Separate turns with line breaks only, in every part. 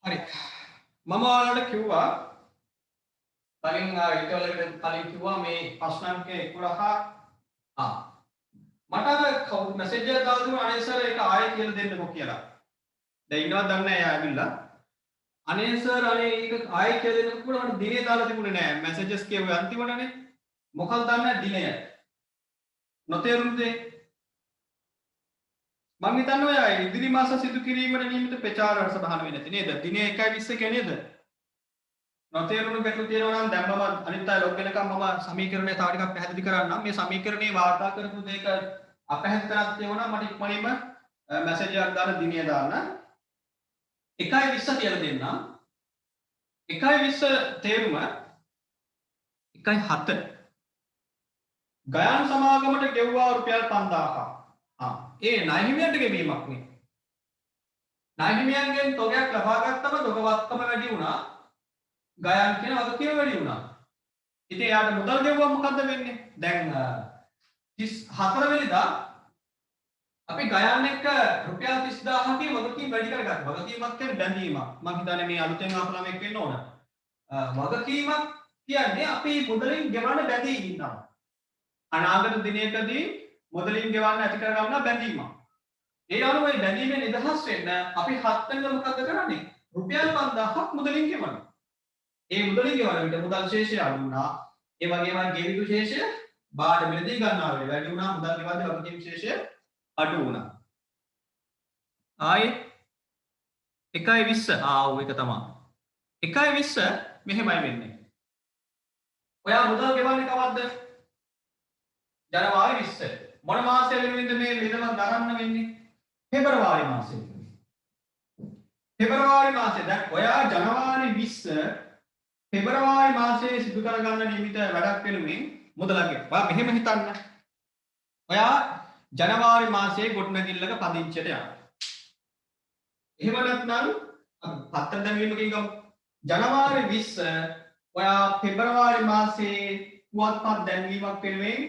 හරි. මම ඔයාලට කිව්වා කලින් ඊටවලකට කලින් කිව්වා මේ ප්‍රශ්න අංක 11 මට අර කවුරු මැසේජ් එකක් දාලා දුන්නා අනේ සර් ඒක ආයෙ කියලා දෙන්නකෝ කියලා. දැන් ඉන්නවද දන්නේ නැහැ එයා ඇවිල්ලා. අනේ සර් අනේ ඒක ආයෙ කියලා දෙන්නකෝ කියලා මට දිනේ දාලා තිබුණේ නැහැ. මැසේජස් කියුවේ අන්තිමටනේ. මොකක්ද දන්නේ දිනය. නොතේරුණුද? මං හිතන්නේ ඔය ඉදිරි මාස සිදු කිරීමට නියමිත ප්‍රචාර සභාන වෙන්නේ නැති නේද? දිනේ 1:20 කිය නේද? නොතේරුණු ගැටලු තියෙනවා නම් දැන් මම අනිත් අය ලොග් වෙනකම් මම සමීකරණය තව ටිකක් පැහැදිලි කරන්නම්. මේ සමීකරණේ වාර්තා කරපු දෙයක අපහැදිතනක් තියෙනවා මට ඉක්මනින්ම මැසේජ් එකක් දාලා දිනේ දාන්න. 1:20 කියලා දෙන්නම්. 1:20 තේරුම 1:07 ගයාන් සමාගමට ගෙව්වා රුපියල් 5000ක්. ඒ ණයහිමියන්ට ගෙවීමක් නේ. ණයහිමියන්ගෙන් තොගයක් ලබා ගත්තම තොගවත්කම වැඩි වුණා. ගයාන් කියන වගකීම වැඩි වුණා. ඉතින් එයාට මුදල් ගෙවුවම මොකද්ද වෙන්නේ? දැන් 34 වෙනිදා අපි ගයාන් එක්ක රුපියල් 30000කින් වගකීම් වැඩි කරගත්තා. වගකීමක් කියන්නේ බැඳීමක්. මම හිතන්නේ මේ අලුතෙන් ආපු ළමෙක් වෙන්න ඕන. වගකීමක් කියන්නේ අපි මුදලින් ගෙවන්න බැඳී ඉන්නවා. අනාගත දිනයකදී මුදලින් ගෙවන්න ඇති කරගන්න බැඳීමක්. ඒ අනුව මේ බැඳීමෙන් නිදහස් වෙන්න අපි 7 වෙනිදා මොකද කරන්නේ? රුපියල් 5000ක් මුදලින් ගෙවනවා. ඒ මුදලින් ගෙවන විට මුදල් ශේෂය අඩු වුණා. ඒ වගේම ගෙවිතු ශේෂය බාහිර මිලදී ගන්නවා වෙලේ වැඩි වුණා. මුදල් ගෙවද්දී වගකීම් ශේෂය අඩු වුණා. ආයේ 1:20 ඔව් ඒක තමයි. 1:20 මෙහෙමයි වෙන්නේ. ඔයා මුදල් ගෙවන්නේ කවද්ද? ජනවාරි 20. මොන මාසෙ වෙනුවෙන්ද මේ වියදම දරන්න වෙන්නේ? පෙබරවාරි මාසෙ. පෙබරවාරි මාසෙ දැන් ඔයා ජනවාරි 20 පෙබරවාරි මාසයේ සිදු කරගන්න නියමිත වැඩක් වෙනුවෙන් මුදලක් ගෙවනවා. ඔයා මෙහෙම හිතන්න. ඔයා ජනවාරි මාසයේ ගොඩනැගිල්ලක පදිංචියට යනවා. එහෙම නැත්නම් අපි පත්‍ර දැමීමකින් ගමු. ජනවාරි 20 ඔයා පෙබරවාරි මාසයේ පුවත්පත් දැන්වීමක් වෙනුවෙන්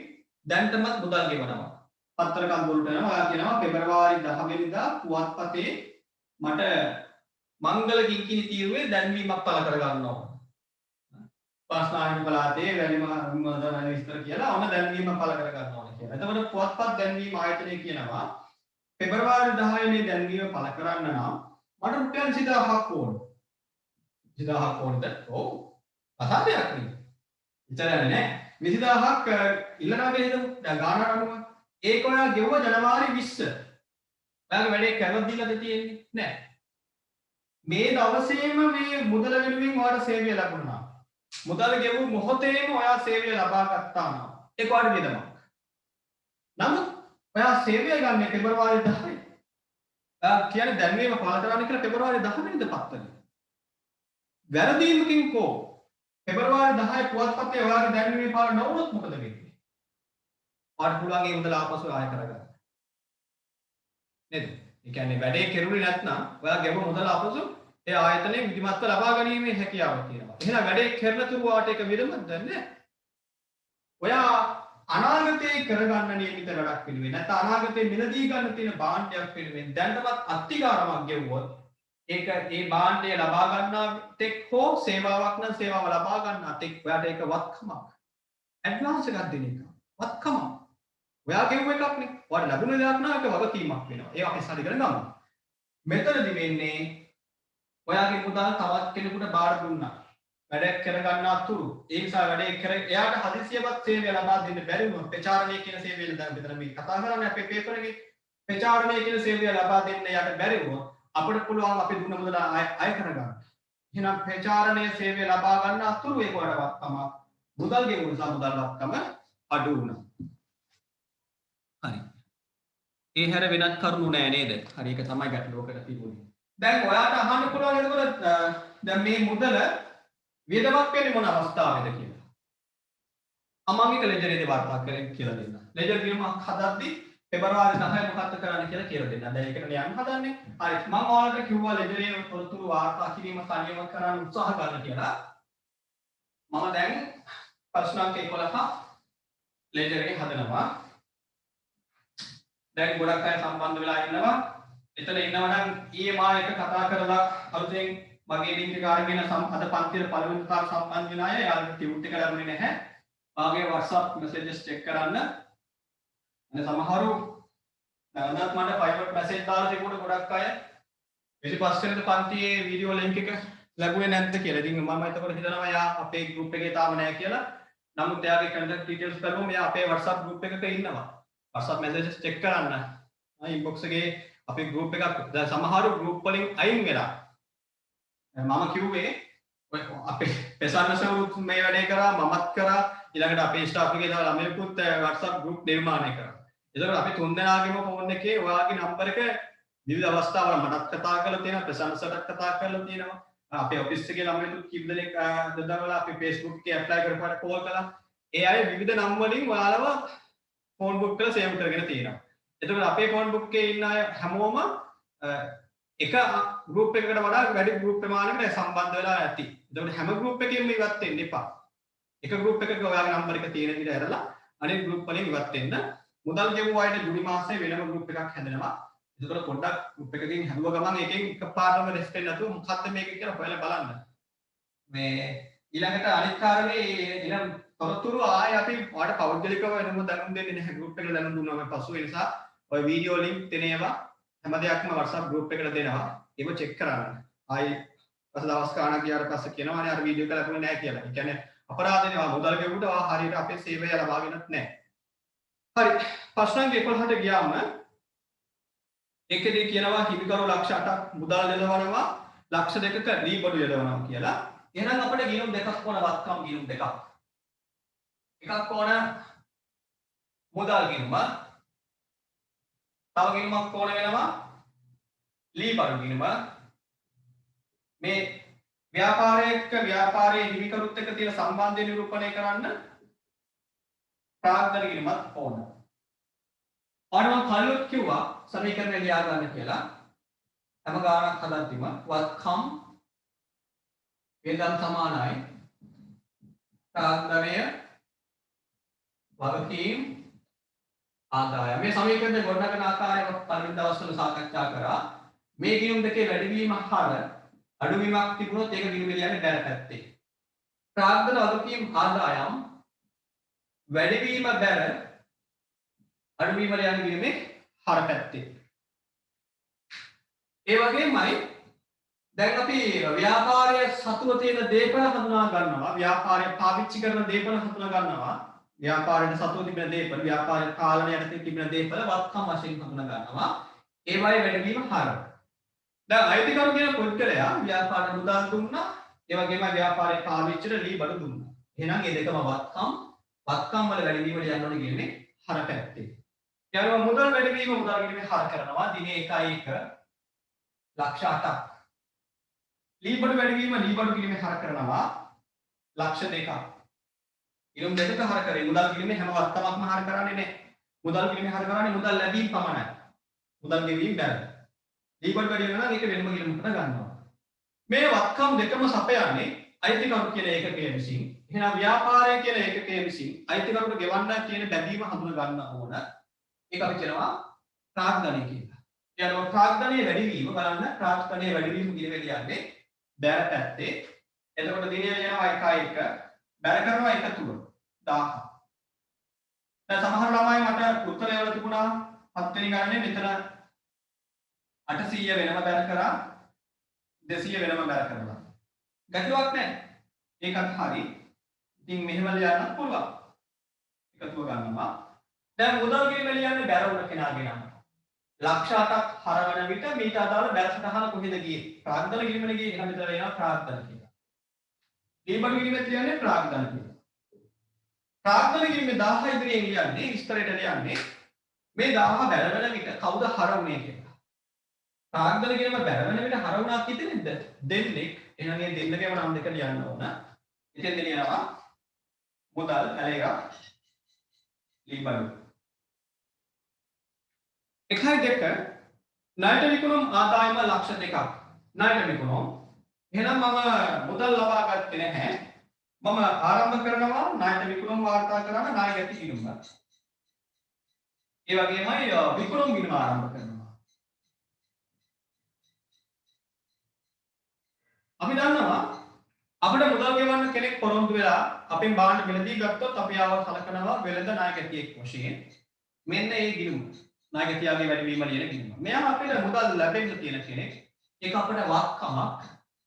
දැන්ටමත් මුදල් ගෙවනවා. පත්‍ර කඳවුරට යනවා. ඔයා කියනවා පෙබරවාරි 10 වෙනිදා පුවත්පතේ මට මංගල කිංකිණි තීරුවේ දැන්වීමක් පළ කර ගන්න ඕන. පාස්නාහිමි පළාතේ වැඩිම මොනවද විස්තර කියලා ඔන්න දැන්වීම පළ කර ගන්න ඕන කියලා. එතකොට පුවත්පත් දැන්වීම ආයතනය කියනවා පෙබරවාරි 10 වෙනි දැන්වීම පළ කරන්න නම් මට රුපියල් 20000ක් ඕන. 20000ක් ඕනද? ඔව්. අසාධ්‍යයක් නේ. ඉතරන්නේ නෑ. 20000ක් ඉල්ලනවා කියලා හිතමු. දැන් ගානට අනුව ඒක ඔයා ගෙවුව ජනවාරි 20. ඔයාගේ වැඩේ කරලා දීලාද තියෙන්නේ? නෑ. මේ දවසේම මේ මුදල වෙනුවෙන් ඔයාලට සේවය ලැබුණා. මුදල් ගෙවු මොහොතේම ඔයා සේවය ලබා ගත්තා නම් ඒක ඔයාලට වියදමක්. නමුත් ඔයා සේවය ගන්න පෙබරවාරි 10. කියන්නේ දැන්වීම පළ කරන්න කියලා පෙබරවාරි 10 වෙනිදා පත්තරේ. වැරදීමකින් කෝ පෙබරවාරි 10 පුවත්පතේ ඔයාගේ දැන්වීම පළ නොවුනොත් මොකද වෙන්නේ? ඔයාලට පුළුවන් ඒ මුදල ආපසු ආය කරගන්න. නේද? ඒ කියන්නේ වැඩේ කෙරුණේ නැත්නම් ඔයා ගෙව මුදල ආපසු ඒ ආයතනයේ විධිමත්ව ලබා ගැනීමේ හැකියාව තියෙනවා. එහෙනම් වැඩේ කරන තුරු වාට ඒක විරමද නැහැ. ඔයා අනාගතේ කරගන්න නියමිත වැඩක් පිළිවෙල නැත්නම් අනාගතේ මිලදී ගන්න තියෙන භාණ්ඩයක් පිළිවෙල දැන්ටමත් අත්තිකාරමක් ගෙවුවොත් ඒක ඒ භාණ්ඩය ලබා ගන්නා තෙක් හෝ සේවාවක් නම් සේවාව ලබා ගන්නා තෙක් ඔයාට ඒක වත්කමක්. ඇඩ්වාන්ස් එකක් දෙන එක. වත්කමක්. ඔයා ගෙවුව එකක් නේ. ඔයාට ලැබුණ දෙයක් නම් ඒක වගකීමක් වෙනවා. ඒක අපි සාධිකරන ගමු. මෙතනදි වෙන්නේ ඔයාගේ මුදල් තවත් කෙනෙකුට බාර දුන්නා. වැඩ කරගන්න අතුරු ඒ නිසා වැඩේ කර එයාට හදිසියවත් සේවය ලබා දෙන්න බැරි වුණොත් ප්‍රචාරණය කියන සේවය දැන් මෙතන මේ කතා කරන්නේ අපේ පේපර් එකේ ප්‍රචාරණය කියන සේවය ලබා දෙන්න එයාට බැරි වුණොත් අපිට පුළුවන් අපි දුන්න මුදල අය කරගන්න. එහෙනම් ප්‍රචාරණය සේවය ලබා ගන්න අතුරු ඒක වඩාවත් තමයි මුදල් ගෙවුණු නිසා මුදල් වත්කම අඩු වුණා. හරි. ඒ හැර වෙනත් කරුණු නෑ නේද? හරි ඒක තමයි ගැටලුවකට තිබුණේ. දැන් ඔයාට අහන්න පුළුවන් එතකොට දැන් මේ මුදල වියදමක් වෙන්නේ මොන අවස්ථාවේද කියලා. අමාංගික ලෙජරේදී වාර්තා කරගෙන කියලා දෙන්න. ලෙජර් ගියමක් හදද්දී පෙබරවාරි 10 මොකක්ද කරන්න කියලා දෙන්න. දැන් ඒකට යන්න හදන්නේ. හරි මම ඔයාලට කිව්වා ලෙජරේ තොරතුරු වාර්තා කිරීම සනියම කරන්න උත්සාහ ගන්න කියලා. මම දැන් ප්‍රශ්න අංක 11 ලෙජරේ හදනවා. දැන් ගොඩක් අය සම්බන්ධ වෙලා ඉන්නවා. එතන ඉන්නවා නම් ඊයේ මා එක කතා කරලා අලුතෙන් මගේ ලින්ක් එක අරගෙන අද පන්තියේ පළවෙනි පාර සම්බන්ධ වෙන අය යාළුවෝ ටියුට් එක ලැබුණේ නැහැ. මාගේ WhatsApp messages check කරන්න. අනේ සමහරු නැවතත් මට private message දාලා තිබුණේ ගොඩක් අය 25 වෙනිදා පන්තියේ වීඩියෝ ලින්ක් එක ලැබුණේ නැද්ද කියලා. ඉතින් මම එතකොට හිතනවා යා අපේ group එකේ තාම නැහැ කියලා. නමුත් එයාගේ contact details බලමු. මෙයා අපේ WhatsApp group එකක ඉන්නවා. WhatsApp messages check කරන්න. inbox එකේ අපේ group එකක් දැන් සමහරු group වලින් අයින් වෙලා. මම කිව්වේ ඔය අපේ පෙසන්නසවුත් මේ වැඩේ කරා මමත් කරා ඊළඟට අපේ ස්ටාෆ් එකේ තව ළමයෙකුත් WhatsApp group නිර්මාණය කරා. ඒතකොට අපි තුන් දෙනාගේම ෆෝන් එකේ ඔයාගේ නම්බර් එක විවිධ අවස්ථාවල මටත් කතා කරලා තියෙනවා ප්‍රසන්නසටත් කතා කරලා තියෙනවා. අපේ ඔෆිස් එකේ ළමයිතුත් කීප දෙනෙක් දවල්වල අපි Facebook එකේ ඇප්ලයි කරපාට කෝල් කළා. ඒ අය විවිධ නම් වලින් ඔයාලව ෆෝන් බුක් කරලා සේව් කරගෙන තියෙනවා. එතකොට අපේ ෆෝන් බුක් එකේ ඉන්න අය හැමෝම එක ගෲප් එකකට වඩා වැඩි ගෲප් ප්‍රමාණයකට සම්බන්ධ වෙලා ඇති. එතකොට හැම ගෲප් එකකින්ම ඉවත් වෙන්න එපා. එක ගෲප් එකක ඔයාගේ නම්බර එක තියෙන විදිහට ඇරලා අනිත් ගෲප් වලින් ඉවත් වෙන්න. මුදල් ගෙවුව අයට ජුනි මාසයේ වෙනම ගෲප් එකක් හැදෙනවා. එතකොට පොඩ්ඩක් ගෲප් එකකින් හැදුව ගමන් එකෙන් එකපාරටම රෙස්ට් වෙන්න නැතුව මොකද්ද මේක කියලා හොයලා බලන්න. මේ ඊළඟට අනිත් කාරණේ ඊළඟ තොරතුරු ආයේ අපි ඔයාලට පෞද්ගලිකව වෙනම දැනුම් දෙන්නේ නැහැ ගෲප් එකට දැනුම් දුන්නාම පසු ඒ නිසා ඔය වීඩියෝ ලින්ක් දෙනේවා හැම දෙයක්ම WhatsApp group එකට දෙනවා. ඒක චෙක් කරන්න. ආයි පස්සේ දවස් ගානක් ගියාට පස්සේ කියනවා නේ අර වීඩියෝ එක ලැබුණේ නැහැ කියලා. ඒ කියන්නේ අපරාධනේ මුදල් ගෙවුවට හරියට අපේ සේවය ලබාගෙනත් නැහැ. හරි. ප්‍රශ්න 11ට ගියාම ඒකෙදී කියනවා හිමිකරු ලක්ෂ 8ක් මුදල් යොදවනවා ලක්ෂ 2ක දී බඩු යොදවනවා කියලා. එහෙනම් අපිට ගිණුම් දෙකක් ඕන වත්කම් ගිණුම් දෙකක්. එකක් ඕන මුදල් ගිණුම තව ගිණුමක් ඕන වෙනවා ලී බඩු ගිණුම. මේ ව්‍යාපාරයක ව්‍යාපාරයේ හිමිකරුත් එක්ක තියෙන සම්බන්ධය නිරූපණය කරන්න ප්‍රාග්ධන ගිණුමක් ඕන. ආනම කලියොත් කිව්වා සමීකරණය ලියා ගන්න කියලා. හැම ගානක් හදද්දිම වත්කම් වේදම් සමානයි ප්‍රාග්ධනය වගකීම් ආදායම. මේ සමීකරණය ගොඩනගන ආකාරය පළවෙනි දවස්වල සාකච්ඡා කරා. මේ ගිණුම් දෙකේ වැඩිවීම හර අඩුවීමක් තිබුණොත් ඒක ගිණුම ලියන්නේ බැල පැත්තේ. ප්‍රාග්ධන වගකීම් ආදායම් වැඩිවීම බැල අඩුවීම ලියන්නේ ගිණුමේ හර පැත්තේ. ඒ වගේමයි දැන් අපි ව්‍යාපාරයේ සතුව තියෙන දේපල හඳුනා ගන්නවා. ව්‍යාපාරයේ පාවිච්චි කරන දේපල හඳුනා ගන්නවා. ව්‍යාපාරයේ සතුව තිබෙන දේපල ව්‍යාපාරයේ පාලනයට තිබෙන දේපල වත්කම් වශයෙන් හඳුනා ගන්නවා. ඒවයි වැඩිවීම හර. දැන් අයිතිකරු කියන පුද්ගලයා ව්‍යාපාර මුදල් දුන්නා. ඒ වගේම ව්යාපාරයේ පාවිච්චිට ලී බඩු දුන්නා. එහෙනම් මේ දෙකම වත්කම් වල වැඩිවීම ලියන්න ඕනේ කියන්නේ හර පැත්තේ. ඊළඟ මුදල් වැඩිවීම මුදල් ගිණුමේ හර කරනවා. දිනේ 1.1 ලක්ෂ 8ක්. ලී බඩු වැඩිවීම ලී බඩු ගිණුමේ හර කරනවා ලක්ෂ 2ක්. ඉරුම් දෙකක හර කරේ මුදල් ගිණුමේ හැම වත්තමක්ම හර කරන්නේ නැහැ. මුදල් ගිණුමේ හර කරන්නේ මුදල් ලැබීම පමණයි. මුදල් ගෙවීම බැහැ. ලී බඩු වැඩි වෙනවා නම් ඒක වෙනම ගිණුමකට ගන්නවා. මේ වත්කම් දෙකම සපයන්නේ අයිතිකරු කියන ඒකකය විසින්. එහෙනම් ව්‍යාපාරය කියන ඒකකය විසින් අයිතිකරුට ගෙවන්න කියන බැඳීම හඳුනා ගන්න ඕන. ඒක අපි කියනවා ප්‍රාග්ධනය කියලා. ඊළඟ ප්‍රාග්ධනයේ වැඩිවීම බලන්න ප්‍රාග්ධනයේ වැඩිවීම ගිණුමේ ලියන්නේ බැල පැත්තේ. එතකොට දිනේ යනවා 1.1 බැල කරනවා 1 තුන 1000. දැන් සමහර ළමයි මට උත්තරය වල තිබුණා 7 වෙනි ගණනේ මෙතන 800 වෙනම බැල කරා 200 වෙනම බැල කරනවා. ගැටලුවක් නැහැ. ඒකත් හරි. ඉතින් මෙහෙම ලියන්නත් පුළුවන්. එකතුව ගන්නවා. දැන් මුදල් ගිණුම ලියන්නේ බැල වුණ කෙනාගේ නම. ලක්ෂ 8ක් හරවන විට මීට අදාළ බැල සටහන කොහෙද ගියේ? ප්‍රාග්ධන ගිණුමනේ ගියේ. එහෙනම් මෙතන එනවා ප්‍රාග්ධන කියලා. දී බඩු ගිණුමේ කියන්නේ ප්‍රාග්ධන කියලා. ප්‍රාග්ධන ගිණුමේ 1000 ඉදිරියෙන් ලියන්නේ විස්තරයට ලියන්නේ මේ 1000 බැල වෙන විට කවුද හරවුනේ කියලා. ප්‍රාග්ධන ගිණුම බැල වෙන විට හරවුණා කිතෙන්ද? දෙන්නෙක්. එහෙනම් මේ දෙන්නගේම නම් දෙක ලියන්න ඕන. ඉතින් ලියනවා මුදල් ඇලේක ලී බඩු 1.2 ණයට විකුණුම් ආදායම ලක්ෂ 2ක්. ණයට විකුණුම්. එහෙනම් මම මුදල් ලබා ගත්තේ නැහැ. මම ආරම්භ කරනවා ණයට විකුණුම් වාර්තා කරන ණය ගැති ගිණුම. ඒ වගේමයි විකුණුම් ගිණුම ආරම්භ කරනවා. අපි දන්නවා අපිට මුදල් ගෙවන්න කෙනෙක් පොරොන්දු වෙලා අපෙන් බාණ්ඩ මිලදී ගත්තොත් අපි ආව සලකනවා වෙළඳ නායකයෙක් වශයෙන්. මෙන්න ඒ ගිණුම. නායකයාගේ වැඩිවීම ලියන ගිණුම. මෙයා අපිට මුදල් ලැබෙන්න තියෙන කෙනෙක්. ඒක අපිට වත්කමක්.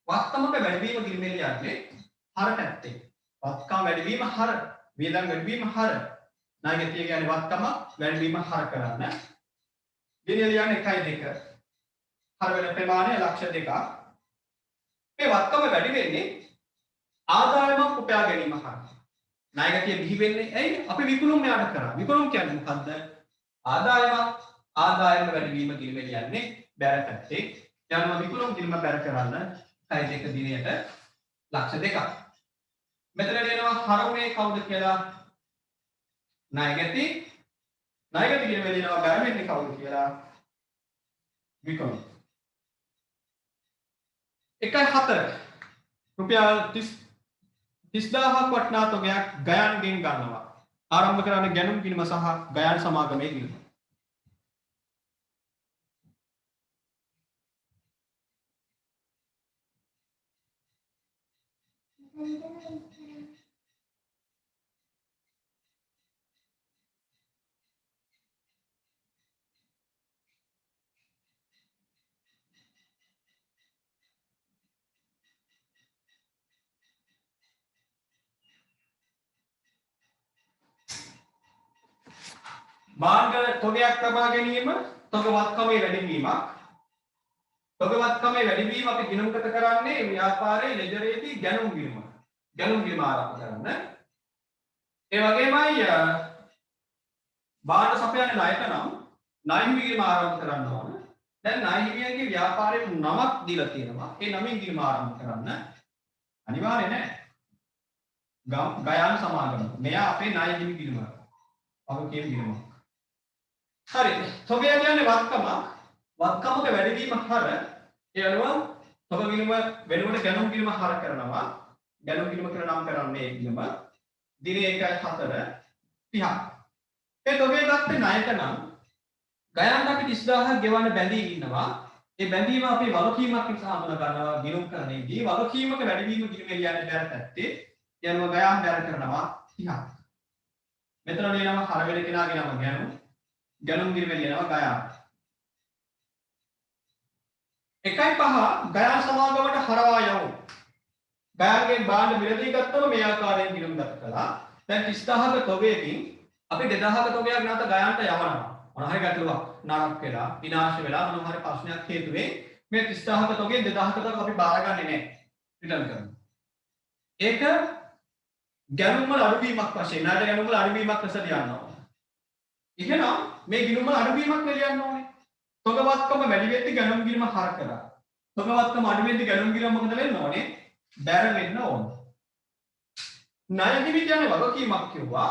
වත්කමක වැඩිවීම ගිණුමේ ලියන්නේ හර පැත්තේ. වත්කම වැඩිවීම හර. වියදම් වැඩිවීම හර. නායකයා කියන්නේ වත්කම වැඩිවීම හර කරන්න. ගිණුම ලියන්නේ 1.2. හර වෙන ප්‍රමාණය ලක්ෂ 2ක්. මේ වත්කම වැඩි වෙන්නේ ආදායමක් උපයා ගැනීම හරහා. නායකතිය බිහි වෙන්නේ ඇයි? අපි විකුණුම් යාට කරා. විකුණුම් කියන්නේ මොකද්ද? ආදායම වැඩිවීම ගිණුම කියන්නේ බැර පැත්තේ. යනවා විකුණුම් ගිණුම බැර කරන්න 6 දිනයට ලක්ෂ 2ක්. මෙතන එනවා හරුනේ කවුද කියලා නායකති ගිණුම එනවා බැර වෙන්නේ කවුද කියලා විකුණුම්. 1.4 රුපියල් 30000ක් වටනා තොගයක් ගයාන්ගෙන් ගන්නවා. ආරම්භ කරන්නේ ගැනුම් ගිණුම සහ ගයාන් සමාගමේ ගිණුම. බාණ්ඩ තොගයක් ලබා ගැනීම තොග වත්කමේ වැඩිවීමක්. තොග වත්කමේ වැඩිවීම අපි ගිණුම්ගත කරන්නේ ව්‍යාපාරයේ ලෙජරේදී ගැනුම් ගිණුම. ගැනුම් ගිණුම ආරම්භ කරන්න. ඒ වගේමයි බාණ්ඩ සපයන ණයට නම් ණය හිමිගිණුම ආරම්භ කරන්න ඕන. දැන් ණය හිමියන්ගේ ව්‍යාපාරයේ නමක් දීලා තියෙනවා. ඒ නමින් ගිණුම ආරම්භ කරන්න අනිවාර්ය නැහැ. ගයාන් සමාගම. මෙයා අපේ ණය හිමි ගිණුම. අපි කියන ගිණුම. හරි. තොගය කියන්නේ වත්කමක්. වත්කමක වැඩිවීම හර ඒ අනුව තොග ගිණුම වෙනුවට ගැනුම් ගිණුම හර කරනවා. ගැනුම් ගිණුම කියලා නම් කරන්නේ ගිණුම. දිනේ 1.4 30ක්. ඒ තොගේ ගත්තේ ණයට නම් ගයන්න අපි 30000ක් ගෙවන්න බැඳී ඉන්නවා. ඒ බැඳීම අපි වගකීමක් නිසා හඳුනා ගන්නවා ගිණුම් කරන්නේදී. වගකීමක වැඩිවීම ගිණුම කියන්නේ බැර පැත්තේ. යනවා ගයාන් බැර කරනවා 30ක්. මෙතන ලියනවා හර වෙන කෙනාගේ නම ගැනුම් ගිණුම ලියනවා ගයාන්. 1.5 ගයාන් සමාගමට හරවා යමු. ගයාන්ගෙන් බාණ්ඩ මිලදී ගත්තම මේ ආකාරයෙන් ගිණුම් ගත කළා. දැන් 30000ක තොගයකින් අපි 2000ක තොගයක් නැවත ගයාන්ට යවනවා. මොන හරි ගැටලුවක් නරක වෙලා විනාශ වෙලා මොන හරි ප්‍රශ්නයක් හේතුවෙන් මේ 30000ක තොගයෙන් 2000ක තොග අපි බාරගන්නේ නැහැ. රිටර්න් කරනවා. ඒක ගැනුම් වල අඩුවීමක් වශයෙන් ණයට ගැනුම් වල අඩුවීමක් ලෙස ලියන්න ඕනේ. එහෙනම් මේ ගිණුම් වල අඩුවීමක් ලියන්න ඕනේ. තොගවත්කම වැඩි වෙද්දි ගැනුම් ගිණුම හර කරා. තොගවත්කම අඩු වෙද්දි ගැනුම් ගිණුම මොකද වෙන්න ඕනේ? බැර වෙන්න ඕනේ. ණය හිමි කියන්නේ වගකීමක් කිව්වා.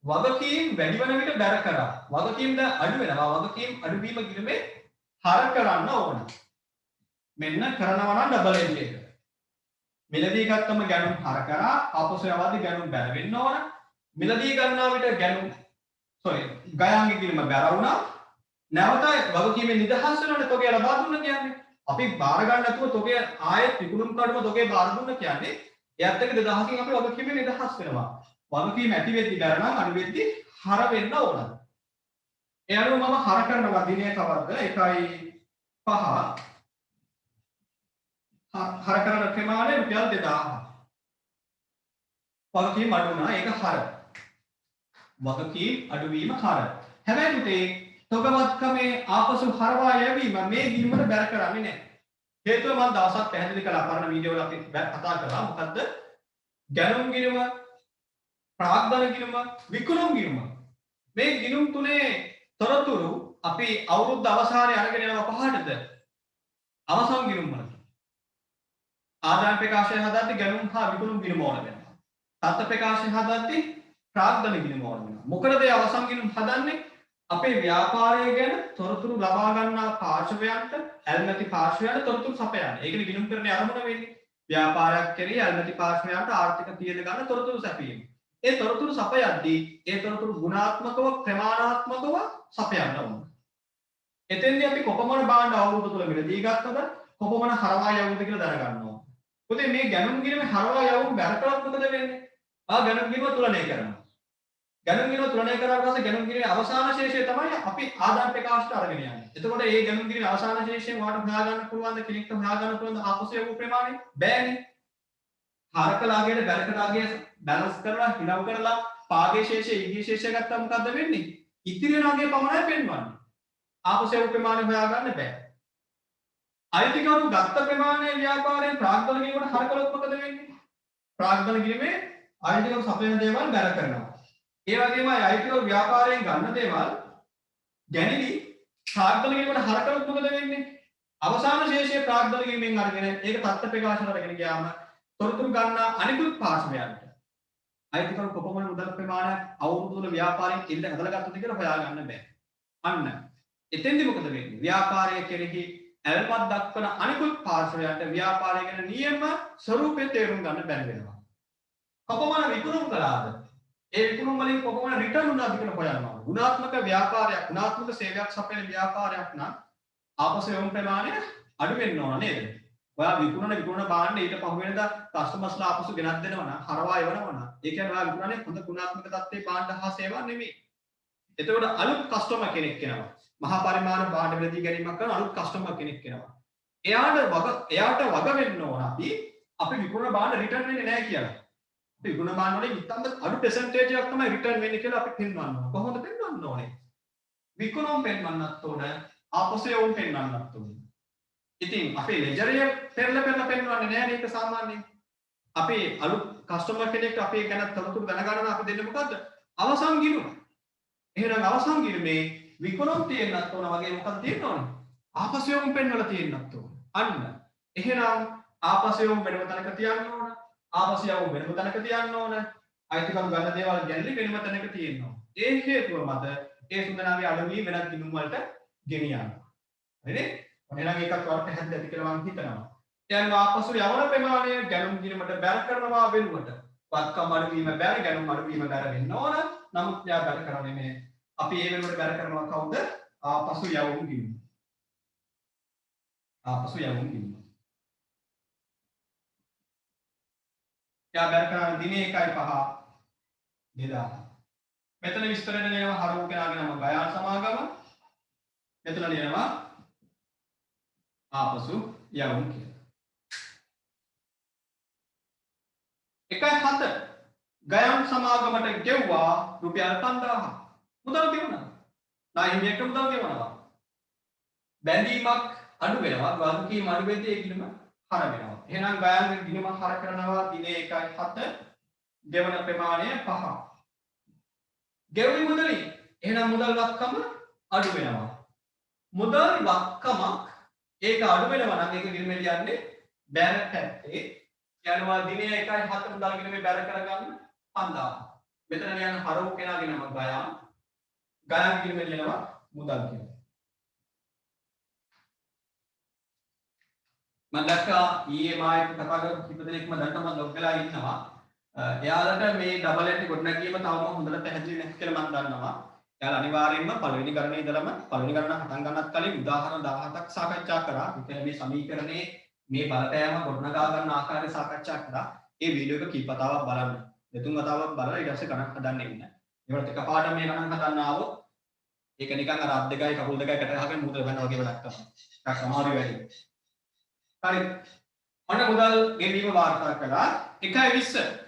වගකීම් වැඩි වෙන විට බැර කරා. වගකීම් දැන් අඩු වෙනවා. වගකීම් අඩුවීම ගිණුමේ හර කරන්න ඕන. මෙන්න කරනවා නම් ඩබල් එන්ට් එක. මිලදී ගත්තම ගැනුම් හර කරා. ආපසු යවද්දි ගැනුම් බැර වෙන්න ඕන. මිලදී ගන්නා විට ගයාන්ගේ ගිණුම බැර වුණා. නැවත වගකීමේ නිදහස් වෙනකොට තොගය ලබා දුන්න කියන්නේ. අපි බාර ගන්න නැතුව තොගය ආයෙත් විකුණුම් කඩම තොගය බාර දුන්න කියන්නේ එයත් එක්ක 2000කින් අපි වගකීමේ නිදහස් වෙනවා. වගකීම ඇති වෙද්දි බැර නම් අඩු වෙද්දි හර වෙන්න ඕන. ඒ අනුව මම හර කරනවා දිනය කවද්ද 1.5 හර කරන ප්‍රමාණය රුපියල් 2000. වගකීම් අඩු වුණා ඒක හර. වගකීම් අඩුවීම හර. හැබැයි පුතේ තොගවත්කමේ ආපසු හරවා යැවීම මේ ගිණුමට බැර කරන්නේ නැහැ. හේතුව මම දවසක් පැහැදිලි කළා අපරණ වීඩියෝ වල අපි කතා කළා මොකද්ද? ගැනුම් ගිණුම, ප්‍රාග්ධන ගිණුම, විකුණුම් ගිණුම. මේ ගිණුම් තුනේ තොරතුරු අපි අවුරුද්ද අවසානයේ අරගෙන යනවා පහටද? අවසන් ගිණුම් වලට. ආදායම් ප්‍රකාශය හදද්දී ගැනුම් හා විකුණුම් ගිණුම ඕන වෙනවා. තත්ත්ව ප්‍රකාශය හදද්දී ප්‍රාග්ධන ගිණුම ඕන වෙනවා. මොකද මේ අවසන් ගිණුම් හදන්නේ අපේ ව්‍යාපාරය ගැන තොරතුරු ලබා ගන්නා පාර්ශවයන්ට ඇල්මැති පාර්ශවයන්ට තොරතුරු සපයන්න. ඒකනේ ගිණුම් කරන්නේ අරමුණ වෙන්නේ. ව්‍යාපාරයක් කෙරෙහි ඇල්මැති පාර්ශවයන්ට ආර්ථික තියෙන ගන්න තොරතුරු සැපීම. ඒ තොරතුරු සපයද්දී ඒ තොරතුරු ගුණාත්මකව ප්‍රමාණාත්මකව සපයන්න ඕන. එතෙන්දී අපි කොපමණ බාණ්ඩ අවුරුදු තුල මිලදී ගත්තද කොපමණ හරවා යවුද කියලා දැනගන්න ඕන. පුතේ මේ ගැනුම් ගිණීමේ හරවා යවුම් බැර කළොත් මොකද වෙන්නේ? ගැනුම් ගිණීම තුලනය කරනවා. ගැනුම් ගිණීම තුලනය කරාට පස්සේ ගැනුම් ගිණීමේ අවසාන ශේෂය තමයි අපි ආදාන ප්‍රකාශයට අරගෙන යන්නේ. එතකොට මේ ගැනුම් ගිණීමේ අවසාන ශේෂයෙන් වාට හොයා ගන්න පුළුවන්ද කෙනෙක්ට හොයා ගන්න පුළුවන්ද ආපසු යවු ප්‍රමාණය? බෑනේ. හරකලාගේට බැලකලාගේ බැලන්ස් කරලා හිලව් කරලා පාගේ ශේෂය ඊගේ ශේෂය ගත්තා මොකද්ද වෙන්නේ? ඉතිරි රාගයේ පමණයි පෙන්වන්නේ. ආපසු යවු ප්‍රමාණය හොයා ගන්න බෑ. අයිතිකරු ගත්ත ප්‍රමාණය ව්‍යාපාරයෙන් ප්‍රාග්ධන ගිණීමට හරකලොත් මොකද වෙන්නේ? ප්‍රාග්ධන ගිණීමේ අයිතිකරු සපයන දේවල් බැර කරනවා. ඒ වගේමයි අයිතිකරු ව්‍යාපාරයෙන් ගන්න දේවල් ගැනීම ප්‍රාග්ධන ගිණීමට හරකලොත් මොකද වෙන්නේ? අවසාන ශේෂයේ ප්‍රාග්ධන ගිණීමෙන් අරගෙන ඒක තත්ත්ව ප්‍රකාශන කරගෙන ගියාම තොරතුරු ගන්න අනිකුත් පාර්ශවයන්ට අයිතිකරු කොපමණ මුදල් ප්‍රමාණයක් අවුරුදු තුන ව්‍යාපාරයෙන් ඉල්ල හදලා ගත්තද කියලා හොයාගන්න බෑ. අන්න එතෙන්දි මොකද වෙන්නේ? ව්‍යාපාරය කෙරෙහි ඇල්මත් දක්වන අනිකුත් පාර්ශවයන්ට ව්‍යාපාරය ගැන නියම ස්වරූපය තේරුම් ගන්න බැරි වෙනවා. කොපමණ විකුණුම් කළාද? ඒ විකුණුම් වලින් කොපමණ රිටර්න් උනාද කියලා හොයනවා. ගුණාත්මක ව්‍යාපාරයක්, ගුණාත්මක සේවයක් සපයන ව්‍යාපාරයක් නම් ආපසු යොමු ප්‍රමාණය අඩු වෙන්න ඕන නේද? ඔයා විකුණන භාණ්ඩ ඊට පහුවෙනදා කස්ටමර්ස්ලා ආපසු ගෙනත් දෙනවා නම් හරවා එවනවා නම් ඒ කියන්නේ ඔයා විකුණන්නේ හොඳ ගුණාත්මක තත්ත්වයේ භාණ්ඩ හා සේවා නෙමෙයි. එතකොට අලුත් කස්ටමර් කෙනෙක් එනවා. මහා පරිමාණ භාණ්ඩ මිලදී ගැනීමක් කරන අලුත් කස්ටමර් කෙනෙක් එනවා. එයාට වග වෙන්න ඕන අපි විකුණන භාණ්ඩ රිටර්න් වෙන්නේ නැහැ කියලා. අපි විකුණන භාණ්ඩ වලින් ඉතින්ද අඩු percentage එකක් තමයි රිටර්න් වෙන්නේ කියලා අපි පෙන්වන්න ඕන. කොහොමද පෙන්වන්න ඕනේ? විකුණුම් පෙන්වන්නත් ඕන, ආපසු යොමු පෙන්වන්නත් ඕන. ඉතින් අපේ ලෙජරය පෙරලා පෙන්වන්නේ නැහැ නේද සාමාන්‍යයෙන්. අපි අලුත් කස්ටමර් කෙනෙක්ට අපි ගැන තොරතුරු දැනගන්න අපි දෙන්නේ මොකද්ද? අවසන් ගිණුම. එහෙනම් අවසන් ගිණුමේ විකුණුම් තියෙන්නත් ඕන වගේ මොකක්ද තියෙන්න ඕනේ? ආපසු යොමු පෙන්වලා තියෙන්නත් ඕන. අන්න. එහෙනම් ආපසු යොමු වෙනම තැනක තියන්න ඕන. ආපසු යොමු වෙනම තැනක තියන්න ඕන. අයිතිකම් ගන්න දේවල් ගැල්ලි වෙනම තැනක තියෙන්න ඕන. ඒ හේතුව මත ඒ සුන්දනාවේ අඩවි වෙනත් ගිණුම් වලට ගෙනියන්න. හරිනේ? එහෙනම් ඒකත් වර්ග හැද්ද ඇති කියලා මම හිතනවා. يعني ආපසු යවන ප්‍රමාණය ගැනුම් ගිණීමට බැර කරනවා වෙනුවට වත්කම් අඩුවීම බැර ගැනුම් අඩුවීම බැර වෙන්න ඕන. නමුත් යා බැර කරන්නේ නැහැ. අපි ඒ වෙනුවට බැර කරනවා කවුද? ආපසු යවුම් ගිණුම. ආපසු යවුම් ගිණුම. යා බැර කරන දිනේ 1.5 2000. මෙතන විස්තරෙන් එනවා හරෝ කෙනාගේ නම ගයාන් සමාගම. මෙතන ලියනවා ආපසු යවුම් කියලා. 1.7 ගයාන් සමාගමට ගෙව්වා රුපියල් 5000. මුදල් ගෙවනවා. නාහිමියට මුදල් ගෙවනවා. බැඳීමක් අඩු වෙනවා. වගකීම් අඩු වෙද්දී ඒ ගිණුම හර වෙනවා. එහෙනම් ගයාන්ගේ ගිණුම හර කරනවා දිනේ 1.7 ගෙවන ප්‍රමාණය 5. ගෙවුම් මුදලින් එහෙනම් මුදල් වත්කම අඩු වෙනවා. මුදල් වත්කමක් ඒක අඩු වෙනවා නම් ඒක ගිණුමේ ලියන්නේ බැර පැත්තේ යනවා දිනේ 1.7 මුදල් ගිණුමේ බැර කරගන්න 5000. මෙතන ලියන හරෝ කෙනාගේ නම ගයාන්. ගයාන් ගිණුමේ ලියනවා මුදල් කියලා. මම දැක්කා ඊයේ මායිත් කතා කරපු කිප දෙනෙක්ම දැන් තමයි ලොග් වෙලා ඉන්නවා. එයාලට මේ ඩබල් ඇටි ගොඩනැගීම තවම හොඳට පැහැදිලි නැහැ කියලා මම දන්නවා. එයාලා අනිවාර්යයෙන්ම පළවෙනි ගණනේ ඉඳලම පළවෙනි ගණන පටන් ගන්නත් කලින් උදාහරණ 17ක් සාකච්ඡා කරා. ඒ මේ සමීකරණේ මේ බලපෑම ගොඩනගා ගන්න ආකාරය සාකච්ඡා කරා. ඒ වීඩියෝ එක කීප වතාවක් බලන්න. දෙතුන් වතාවක් බලලා ඊට පස්සේ ගණන් හදන්න ඉන්න. ඒකට එකපාරට මේ ගණන් හදන්න ආවොත් ඒක නිකන් අර අත් දෙකයි කකුල් දෙකයි කට ගහගෙන මුදල් වෙනවා වගේ වැඩක් තමයි. ටිකක් අමාරු වැඩි. හරි. ඔන්න මුදල් ගෙවීම වාර්තා කළා 1.20.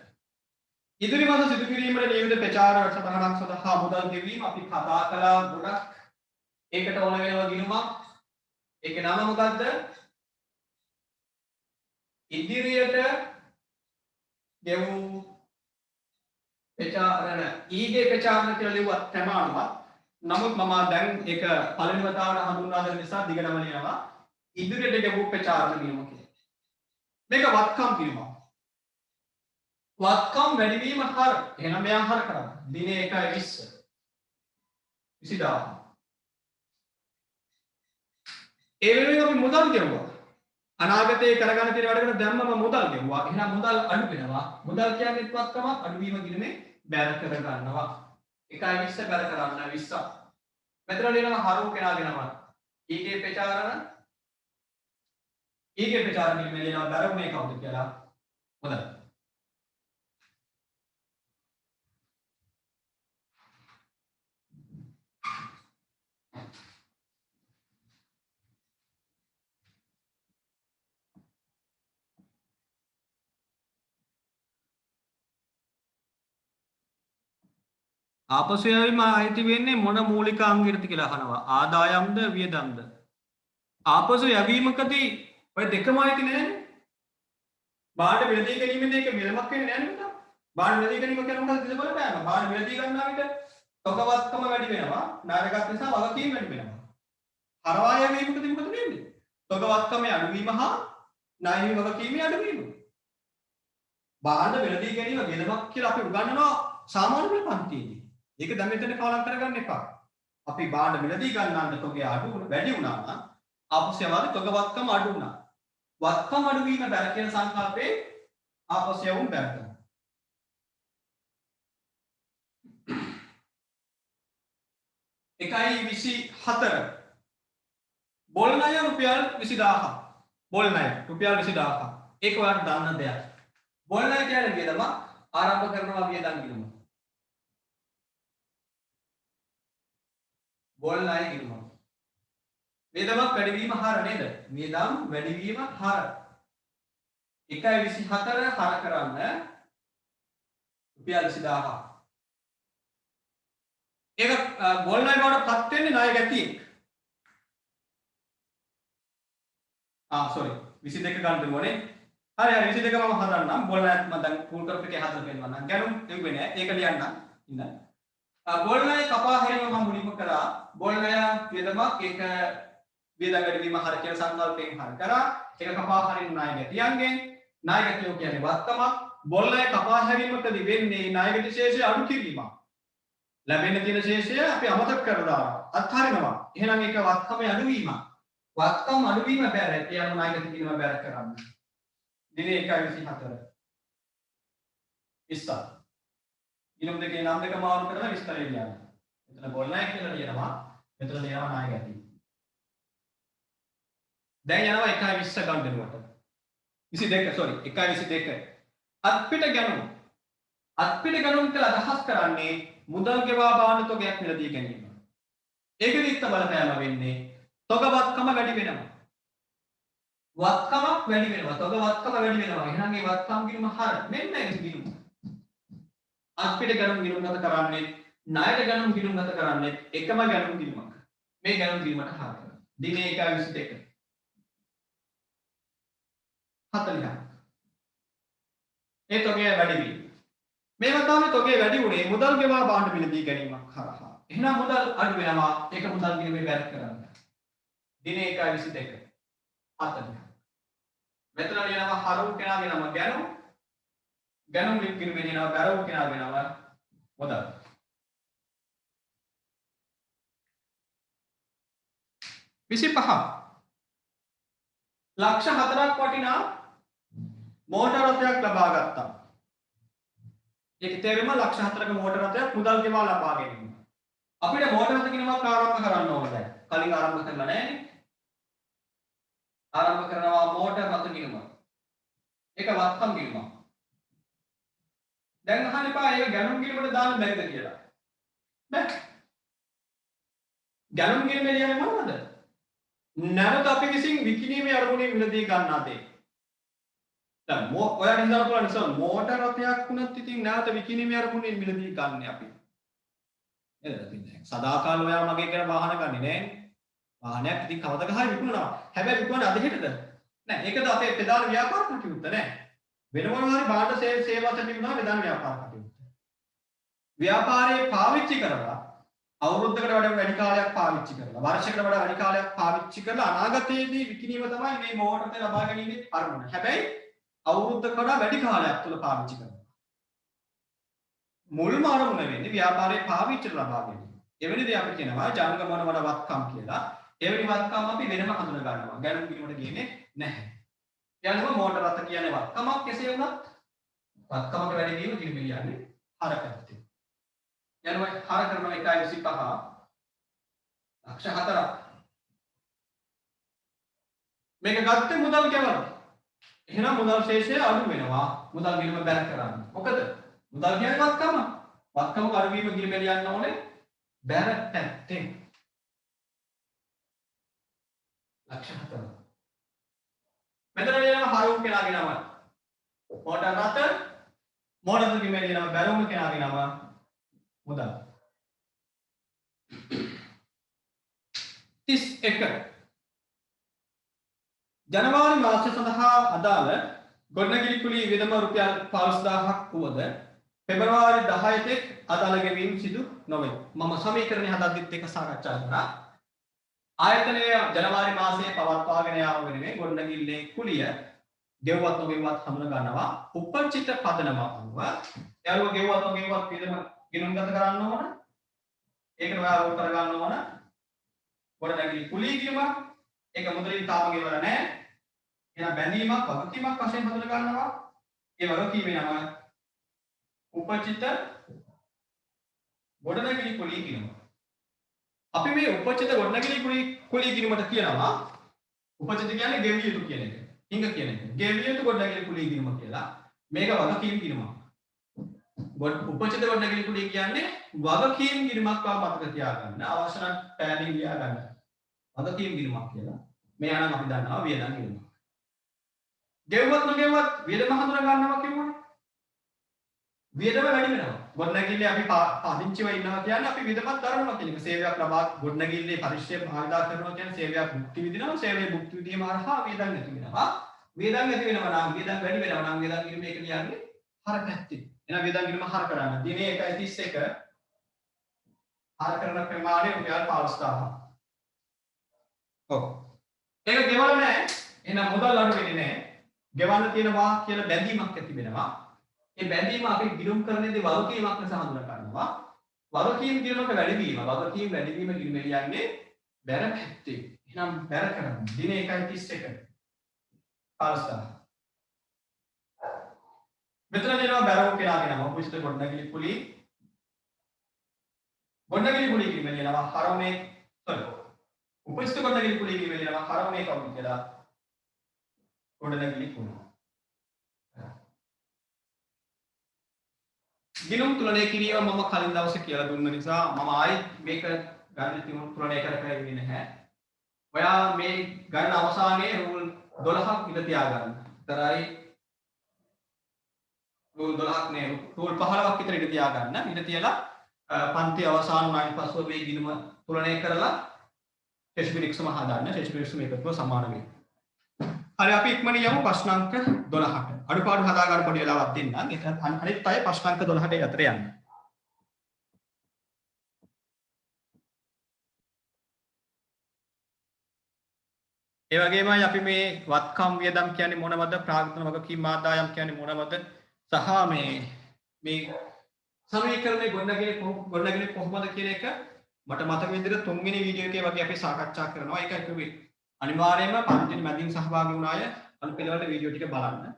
ඉදිරි මාස සිදු කිරීමට නියමිත ප්‍රචාර සටහනක් සඳහා මුදල් ගෙවීම අපි කතා කළා ගොඩක්. ඒකට ඕන වෙනවා ගිණුමක්. ඒකේ නම මොකද්ද? ඉදිරියට ගෙවූ ප්‍රචාරණ ඊගේ ප්‍රචාරණ කියලා ලියුවත් ප්‍රමාණවත්. නමුත් මම දැන් ඒක පළවෙනි වතාවට හඳුන්වා දෙන නිසා දිග නම ලියනවා. ඉදිරියට ගෙවූ ප්‍රචාරණ ගිණුම කියලා. මේක වත්කම් ගිණුමක්. වත්කම් වැඩිවීම හර. එහෙනම් මෙයා හර කරන්න. දිනේ 1.20. 20000. ඒ වෙනුවෙන් අපි මුදල් ගෙවුවා. අනාගතයේ කරගන්න තියෙන වැඩකට දැම්මම මුදල් ගෙවුවා. එහෙනම් මුදල් අඩු වෙනවා. මුදල් කියන්නේ වත්කමක් අඩුවීම ගිණුමේ බැර කර ගන්නවා. 1.20 බැර කරන්න 20ක්. මෙතන ලියනවා හරු කෙනාගේ නම. ඊගේ ප්‍රචාරණ ඊගේ ප්‍රචාර කිරීමේ ලියනවා බැරුමේ කවුද කියලා. හොඳයි. ආපසු යැවීම අයිති වෙන්නේ මොන මූලික අංගයකටද කියලා අහනවා. ආදායම්ද වියදම්ද? ආපසු යැවීමකදී ඔය දෙකම අයිති නෑනේ. බාහිර මිලදී ගැනීමෙන් ඒක මිලමක් වෙන්නේ නෑනේ නේද? බාහිර මිලදී ගැනීම කියන්නේ මොකද දෙස බලපෑම. බාහිර මිලදී ගන්නා විට තොගවත්කම වැඩි වෙනවා. ණයගත් නිසා වගකීම් වැඩි වෙනවා. හරවා යැවීමකදී මොකද වෙන්නේ? තොගවත්කමේ අඩුවීම හා ණය වගකීමේ අඩුවීම. බාහිර මිලදී ගැනීම මිලමක් කියලා අපි උගන්වනවා සාමාන්‍ය පෙළ පන්තියේදී. ඒක දැන් මෙතන පාලම් කරගන්න එපා. අපි බාහිර මිලදී ගන්නන්න තොගේ අඩු වැඩි වුණා නම් ආපසු යවාදී තොගවත්කම අඩු වුණා. වත්කම අඩුවීම බැර කියන සංකල්පේ ආපසු යවුම් බැර කරනවා. එකයි 24 බොල් ණය රුපියල් 20000. බොල් ණය රුපියල් 20000. ඒක ඔයාලට දන්න දෙයක්. බොල් ණය කියන්නේ වියදම ආරම්භ කරනවා වියදම් ගිණුම. බොල් ණය ගිණුම. වියදමක් වැඩිවීම හර නේද? වියදම් වැඩිවීම හර. 1.24 හර කරන්න රුපියල් 20000. ඒක බොල් ණය බවට පත් වෙන්නේ ණය ගැතියෙක්. sorry 22 ගන්න දෙමුනේ. හරි හරි 22 මම හදන්නම්. බොල් ණයත් මම දැන් ෆුල් කරප් එකේ හදලා පෙන්නන්නම්. ගැනුම් එව්වේ නෑ. ඒක ලියන්නම්. ඉන්න. බොල් ණය කපා හැරීම මම මුලින්ම කරා. බොල් ණය වියදමක් ඒක වියදම් වැඩිවීම හර කියලා සංකල්පයෙන් හර කරා. ඒක කපා හරින ණය ගැතියන්ගෙන් ණය ගැතියෝ කියන්නේ වත්කමක්. බොල් ණය කපා හැරීමකදී වෙන්නේ ණය ගැති ශේෂය අඩු කිරීමක්. ලැබෙන තියෙන ශේෂය අපි අමතක කරලා අත්හරිනවා. එහෙනම් ඒක වත්කමේ අඩුවීමක්. වත්කම අඩුවීම බැර කියන්න ණය ගැති කිරීම බැර කරන්න. දිනේ 1.24 විස්තර. ඊළඟ දෙකේ නම් දෙක මාරු කරලා විස්තරය ලියන්න. මෙතන බොල් ණය කියලා ලියනවා. මෙතන ලියනවා ණය ගැති. දැන් යනවා 1.20 ගන්න දෙනුවට. 22 sorry 1.22 අත්පිට ගැනුම්. අත්පිට ගැනුම් කියලා අදහස් කරන්නේ මුදල් ගෙවා බාන තොගයක් මිලදී ගැනීම. ඒකෙදිත් බලපෑම වෙන්නේ තොගවත්කම වැඩි වෙනවා. වත්කමක් වැඩි වෙනවා. තොගවත්කම වැඩි වෙනවා. එහෙනම් ඒ වත්කම් ගිණුම හර මෙන්න ඒක ගිණුම. අත්පිට ගැනුම් ගිණුම් ගත කරන්නේ ණයට ගැනුම් ගිණුම් ගත කරන්නේ එකම ගැනුම් ගිණුමක්. මේ ගැනුම් ගිණුමට හර කරනවා. දිනේ 1.22 40ක්. ඒ තොගේ වැඩි වීම. මේවා තමයි තොගේ වැඩි උනේ මුදල් ගෙවා බාන්න මිලදී ගැනීමක් හරහා. එහෙනම් මුදල් අඩු වෙනවා. ඒක මුදල් ගිණුමේ වැඩ කරන්න. දිනේ 1.22 40ක්. මෙතන ලියනවා හරු කෙනාගේ නම ගැනුම්. ගැනුම් ගිණුමේ ලියනවා බැරව් කෙනාගේ නම මුදල්. ලක්ෂ 4ක් වටිනා මෝටර රථයක් ලබා ගත්තා. ඒක තේරෙම ලක්ෂ 4ක මෝටර රථයක් මුදල් ගෙවා ලබා ගැනීම. අපිට මෝටර රථ ගිණුමක් ආරම්භ කරන්න ඕනේ දැන්. කලින් ආරම්භ කරලා නැහැ. ආරම්භ කරනවා මෝටර රථ ගිණුම. ඒක වත්කම් ගිණුමක්. දැන් අහන්න එපා ඒක ගැනුම් ගිණුමට දාන්න බැරිද කියලා. බැ. ගැනුම් ගිණුමේ කියන්නේ මොනවද? නැවත අපි විසින් විකිණීමේ අරමුණේ මිලදී ගන්නා දේ. දැන් ඔයාලා හිතන්න පුළුවන් නිසා මෝටර රථයක් වුණත් ඉතින් නැවත විකිණීමේ අරමුණේ මිලදී ගන්න අපි. නේද? ඉතින් සදාකාල ඔයා මගේ කියන වාහන ගන්නේ නෑනේ. වාහනයක් ඉතින් කවදක හරි විකුණනවා. හැබැයි විකුණන්නේ අද හෙටද? නෑ. ඒකද අපේ ප්‍රධාන ව්‍යාපාර කටයුත්ත නෑ. වෙන මොනවා හරි භාණ්ඩ සේවා සැපයීම ප්‍රධාන ව්‍යාපාර කටයුත්ත. ව්‍යාපාරයේ පාවිච්චි කරලා අවුරුද්දකට වඩා වැඩි කාලයක් පාවිච්චි කරලා වර්ෂයකට වඩා වැඩි කාලයක් පාවිච්චි කරලා අනාගතයේදී විකිණීම තමයි මේ මෝටර රථය ලබා ගැනීමේ අරමුණ. හැබැයි අවුරුද්දකට වඩා වැඩි කාලයක් තුල පාවිච්චි කරනවා. මුල්ම අරමුණ වෙන්නේ ව්‍යාපාරයේ පාවිච්චිට ලබා ගැනීම. එවැනි දේ අපි කියනවා ජංගමන වල වත්කම් කියලා. එවැනි වත්කම් අපි වෙනම හඳුනා ගන්නවා. ගැනුම් ගිණුමට ගියේ නැහැ. යනවා මෝටර රථ කියන්නේ වත්කමක් කෙසේ වුණත් වත්කමක වැඩි වීම ගිණුම කියන්නේ හරකටද. යනවා හර කරනවා 1.25 ලක්ෂ 4ක් මේක ගත්තේ මුදල් ගෙවන්න. එහෙනම් මුදල් ශේෂය අඩු වෙනවා. මුදල් ගිණුම බැල කරන්න. මොකද මුදල් කියන්නේ වත්කම. වත්කම අඩු වීම ගිණුම ලියන්න ඕනේ බැර පැත්තෙන්. ලක්ෂ 4. මෙතන ලියනවා හරුම් කෙනාගේ නම. මෝටර් රථ මෝටර් ගිණුම ලියනවා බැලුම් කෙනාගේ නම මුදල්. 31 ජනවාරි මාසය සඳහා අදාළ ගොඩනැගිලි කුලී වියදම රුපියල් 15000ක් වුවද පෙබරවාරි 10 තෙක් අදාළ ගෙවීම් සිදු නොවේ. මම සමීකරණය හදද්දිත් එක සාකච්ඡා කරා. ආයතනය ජනවාරි මාසයේ පවත්වාගෙන යාම වෙනුවෙන් ගොඩනැගිල්ලේ කුලිය ගෙවුවත් නොගෙවුවත් හඳුනා ගන්නවා උපචිත පදනම අනුව. යාළුවා ගෙවුවත් නොගෙවුවත් වියදම ගිණුම්ගත කරන්න ඕන. ඒකට ඔයාලා උත්තර ගන්න ඕන. ගොඩනැගිලි කුලී ගිණුම ඒක මුදලින් තාම ගෙවලා නැහැ. එහෙනම් බැඳීමක් වගකීමක් වශයෙන් හඳුනා ගන්නවා. ඒ වගකීමේ නම උපචිත ගොඩනැගිලි කුලී ගිණුම. අපි මේ උපචිත ගොඩනැගිලි කුලී ගිණුමට කියනවා උපචිත කියන්නේ ගෙවිය යුතු කියන එක. හිඟ කියන එක. ගෙවිය යුතු ගොඩනැගිලි කුලී ගිණුම කියලා. මේක වගකීම් ගිණුමක්. උපචිත ගොඩනැගිලි කුලී කියන්නේ වගකීම් ගිණුමක් බව මතක තියාගන්න. අවශ්‍ය නම් පෑලින් ලියා ගන්න. වගකීම් ගිණුමක් කියලා. මෙයා නම් අපි දන්නවා වියදම් ගිණුම. ගෙවුවත් නොගෙවුවත් වියදම හඳුනා ගන්නවා කියමුනේ. වියදම වැඩි වෙනවා. ගොඩනැගිල්ලේ අපි පදිංචිව ඉන්නවා කියන්නේ අපි වියදමක් දරනවා කියන එක. සේවයක් ලබා ගොඩනැගිල්ලේ පරිශ්‍රය භාවිතා කරනවා කියන්නේ සේවයක් භුක්ති විඳිනවා. සේවයේ භුක්ති විඳීම හරහා වියදම් ඇති වෙනවා. වියදම් ඇති වෙනවා නම් වියදම් වැඩි වෙනවා නම් වියදම් ගිණුම එක කියන්නේ හර පැත්තේ. එහෙනම් වියදම් ගිණුම හර කරන්න. දිනේ 1.31 හර කරන ප්‍රමාණය රුපියල් 15000. ඔව්. ඒක ගෙවල නැහැ. එහෙනම් මුදල් අඩු වෙන්නේ නැහැ. ගෙවන්න තියෙනවා කියලා බැඳීමක් ඇති වෙනවා. ඒ බැඳීම අපි ගිණුම් කරන්නේදී වගකීමක් ලෙස හඳුනා ගන්නවා. වගකීම් ගිණුමක වැඩිවීම. වගකීම් වැඩිවීම ගිණුම කියන්නේ බැර පැත්තේ. එහෙනම් බැර කරන්න. දින 1.31 15000. මෙතන දෙනවා බැරව කියලාගෙන නම උපිෂ්ඨ ගොඩනැගිලි කුලී ගිණුම කියනවා හරවනේ උපිෂ්ඨ ගොඩනැගිලි කුලී ගිණුම කියනවා හරවනේ කවුද කියලා ගොඩනැගිලි කුලී ගිණුම් තුලනය කිරීම මම කලින් දවසේ කියලා දුන්න නිසා මම ආයි මේක ගණන තුලනය කරගෙන නැහැ. ඔයා මේ ගණන අවසානයේ රූල් 12ක් ඉඳ තියාගන්න. විතරයි රූල් 12ක් නේ රූල් 15ක් විතර ඉඳ තියාගන්න. ඉඳ තියලා පන්ති අවසාන වුණායින් පස්ව මේ ගිණුම තුලනය කරලා ශේෂ්ඨ හදාන්න. ශේෂ්ඨ එකතුව සමාන වෙයි. හරි අපි ඉක්මනින් යමු ප්‍රශ්න අංක 12ට. අඩුපාඩු හදා ගන්න පොඩි වෙලාවක් දෙන්නම්. ඒක අනිත් අය ප්‍රශ්න අංක 12ට යතර යන්න. ඒ වගේමයි අපි මේ වත්කම් වියදම් කියන්නේ මොනවද? ප්‍රාග්ධන වගකීම් ආදායම් කියන්නේ මොනවද? සහ මේ සමීකරණේ ගොඩනැගිලි කොහොමද කියන එක මට මතක විදිහට තුන්වෙනි වීඩියෝ එකේ වගේ අපි සාකච්ඡා කරනවා. ඒකයි කිව්වේ. අනිවාර්යයෙන්ම පන්තියේ මැදින් සහභාගී වුණ අය අනුපිළිවෙලට වීඩියෝ ටික බලන්න.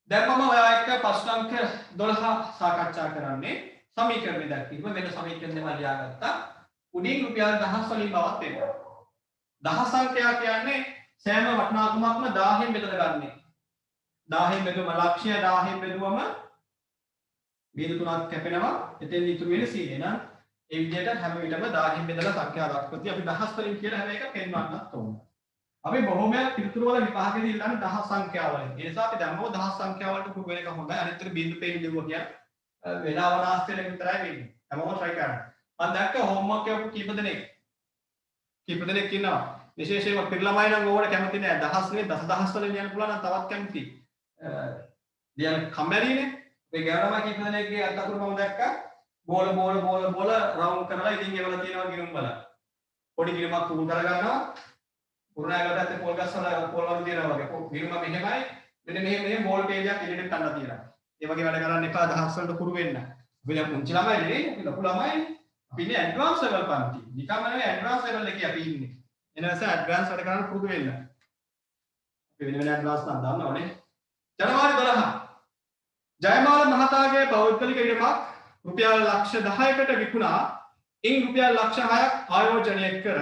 දැන් මම ඔයා එක්ක ප්‍රශ්න අංක 12 සාකච්ඡා කරන්නේ සමීකරණය දැක්වීම. වෙන සමීකරණයක් මම ලියාගත්තා. උඩින් රුපියල් 1000 වලින් බවත් වෙනවා. දහස් සංඛ්‍යා කියන්නේ සෑම වටිනාකමක්ම 1000න් බෙදලා ගන්නෙ. 1000න් බෙදුවම ලක්ෂය 1000න් බෙදුවම බිඳු 3ක් කැපෙනවා. එතෙන් ඉතුරු වෙන 100. එහෙනම් ඒ විදිහට හැම විටම 1000න් බෙදලා සංඛ්‍යා දක්වති. අපි දහස් වලින් කියලා හැම එක පෙන්වන්නත් ඕන. අපි බොහොමයක් පිළිතුරු වල විභාගෙදී ඉල්ලන්නේ දහස් සංඛ්‍යා වලින්. ඒ නිසා අපි දැම්මෝ දහස් සංඛ්‍යා වලට පුහුණු වෙන එක හොඳයි. අනිත් එක බිඳු පෙන් දෙවුවා කියන්නේ වේලාවනාස්තර විතරයි වෙන්නේ. හැමෝම try කරන්න. මම දැක්ක හෝම්වර්ක් එකක් කීප දෙනෙක් ඉන්නවා. විශේෂයෙන්ම පිර ළමයි නම් ඕවට කැමති නෑ. දහස් නේ දසදහස් වලින් යන්න පුළුවන් නම් තවත් කැමති. ලියන කම්මැලිනේ. මේ ගෑනම කීප දෙනෙක්ගේ අත් අකුරු මම දැක්කා. බෝල රවුන්ඩ් කරලා ඉතින් ඒවල තියෙනවා ගිණුම් වල. පොඩි ගිණුමක් පුරු කර ගන්නවා. පුරුණාගලට ඇත්තේ පොල් ගස් වල පොල් වල තියෙනවා වගේ. ගිණුම මෙහෙමයි. මෙන්න මෙහෙම බෝල් පේජ් එකක් එළියට ගන්න තියෙනවා. ඒ වගේ වැඩ කරන්න එපා දහස් වලට පුරු වෙන්න. අපි දැන් පුංචි ළමයි නෙවෙයි. අපි ලොකු ළමයි. අපි ඉන්නේ ඇඩ්වාන්ස් ලෙවල් පන්ති. නිකම්ම නෙවෙයි ඇඩ්වාන්ස් ලෙවල් එකේ අපි ඉන්නේ. එන නිසා ඇඩ්වාන්ස් වැඩ කරන්න පුරුදු වෙන්න. අපි වෙන ඇඩ්වාන්ස් නම් දන්න ඕනේ. ජනවාරි 12 ජයමාල මහතාගේ පෞද්ගලික ඉඩමක් රුපියල් ලක්ෂ 10කට විකුණා ඉන් රුපියල් ලක්ෂ 6ක් ආයෝජනය කර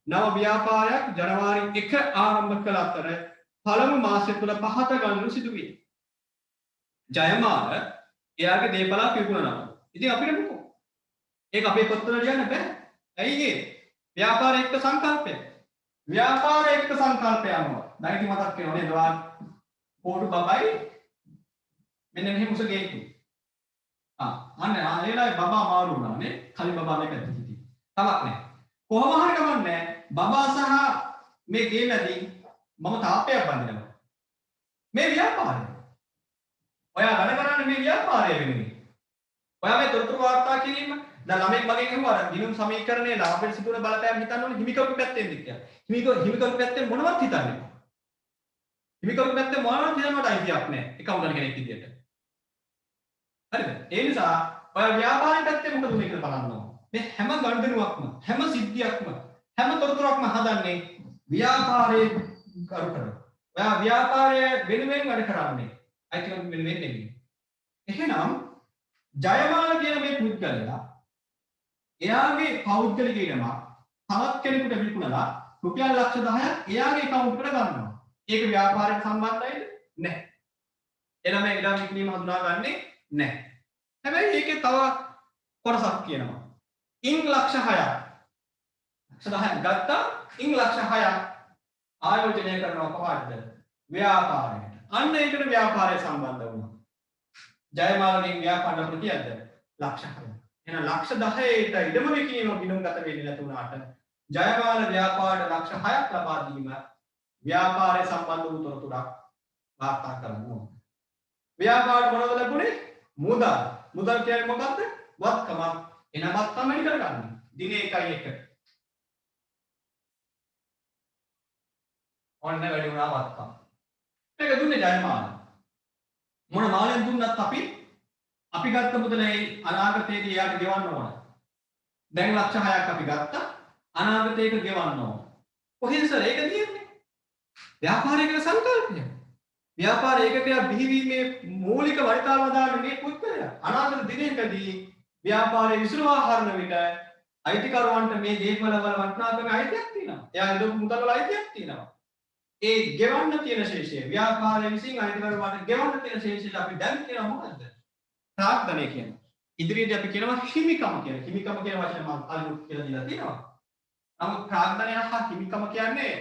නව ව්‍යාපාරයක් ජනවාරි 1 ආරම්භ කළ අතර පළමු මාසය තුල පහත ගන්නු සිදුවිය. ජයමාල එයාගේ දේපලක් විකුණනවා. ඉතින් අපිට මොකෝ? ඒක අපේ පොත්වල ලියන්න බෑ. ඇයි ඒ? ව්‍යාපාර එක්ක සංකල්පය. ව්‍යාපාර එක්ක සංකල්පය යනවා. දැන් ඉතින් මතක් වෙනවා නේද? වා පොඩු බබයි මෙන්න මෙහෙම උස ගේකු. අන්න ඒලයි බබා මාරු වුණානේ. කලින් බබා මේ පැත්තේ හිටියේ. කමක් නැහැ. කොහොම හරි කමක් නැහැ. බබා සහ මේ ගේ මැදින් මම තාප්පයක් බඳිනවා. මේ ව්‍යාපාරය. ඔයා වැඩ කරන්නේ මේ ව්‍යාපාරය වෙනුවෙන්. ඔයා මේ තොරතුරු වාර්තා කිරීම දැන් ළමෙක් මගෙන් අහුවා අර ගිණුම් සමීකරණයේ ලාභයට සිදුවන බලපෑම හිතන්න ඕනේ හිමිකරු පැත්තෙන්ද කියලා. හිමිකරු පැත්තෙන් මොනවත් හිතන්නේ නැහැ. හිමිකරු පැත්තේ මොනවත් හිතන්නට අයිතියක් නැහැ. එකවුන්ටර් කෙනෙක් විදියට. හරිද? ඒ නිසා ඔයා ව්‍යාපාරය පැත්තේ මොකද උනේ කියලා බලන්න ඕනේ. මේ හැම ගනුදෙනුවක්ම හැම සිද්ධියක්ම හැම තොරතුරක්ම හදන්නේ ව්‍යාපාරයේ කරු කරනවා. ඔයා ව්‍යාපාරය වෙනුවෙන් වැඩ කරන්නේ. අයිතිකම් වෙනුවෙන් නෙමෙයි. එහෙනම් ජයමාල කියන මේ පුද්ගලයා එයාගේ පෞද්ගලික ඉඩම තවත් කෙනෙකුට විකුණලා රුපියල් ලක්ෂ 10ක් එයාගේ account එකට ගන්නවා. ඒක ව්‍යාපාරයට සම්බන්ධයිද? නැහැ. එනම මේ ඉඩම් විකිණීම හඳුනාගන්නේ නැහැ. හැබැයි ඒකේ තව කොටසක් කියනවා. ඉන් ලක්ෂ 6ක්. ලක්ෂ 10ක් ගත්තා ඉන් ලක්ෂ 6ක් ආයෝජනය කරනවා කොහොමද? ව්‍යාපාරයට. අන්න ඒකට ව්‍යාපාරය සම්බන්ධ වුණා. ජයමාලගෙන් ව්‍යාපාර කරන කීයද? ලක්ෂ 6ක්. එහෙනම් ලක්ෂ 10ට ඉඩම විකිණීම ගිණුම් ගත වෙන්නේ නැතුණාට ජයමාල ව්‍යාපාරයට ලක්ෂ 6ක් ලබා දීම ව්‍යාපාරය සම්බන්ධ වූ තොරතුරක් වාර්තා කරන්න ඕන. ව්‍යාපාරයට මොනවද ලැබුණේ? මුදල්. මුදල් කියන්නේ මොකක්ද? වත්කම. එහෙනම් වත්කම වැඩි කරගන්න. දිනේ 1.1. ඔන්න වැඩි වුණා වත්කම. මේක දුන්නේ ජයමාල. මොන මාලෙන් දුන්නත් අපි ගත්ත මුදලේ අනාගතයේදී යාට ගෙවන්න ඕන. දැන් ලක්ෂ 6ක් අපි ගත්තා. අනාගතයේක ගෙවන්න ඕන. කොහෙන්ද සර් ඒක දියන්නේ? ව්‍යාපාරික සංකල්පය. ව්‍යාපාර ඒකකයක් බිහිවීමේ මූලික වරිතාව දාන්නේ මේ පුද්ගලයා. අනාගත දිනයකදී ව්‍යාපාරයේ විසුරුවා හරන විට අයිතිකරුවන්ට මේ දේපල වල වටිනාකම අයිතියක් තියෙනවා. එයා ඉදපු මුදල් වල අයිතියක් තියෙනවා. ඒ ගෙවන්න තියෙන ශේෂය ව්‍යාපාරයේ විසින් අයිතිකරුවන්ට ගෙවන්න තියෙන ශේෂය අපි දැන් කියන මොකද්ද? ප්‍රාග්ධනය කියනවා. ඉදිරියේදී අපි කියනවා හිමිකම කියලා. හිමිකම කියන වචනේ මම කලින් කියලා දීලා තියෙනවා. නමුත් ප්‍රාග්ධනය හා හිමිකම කියන්නේ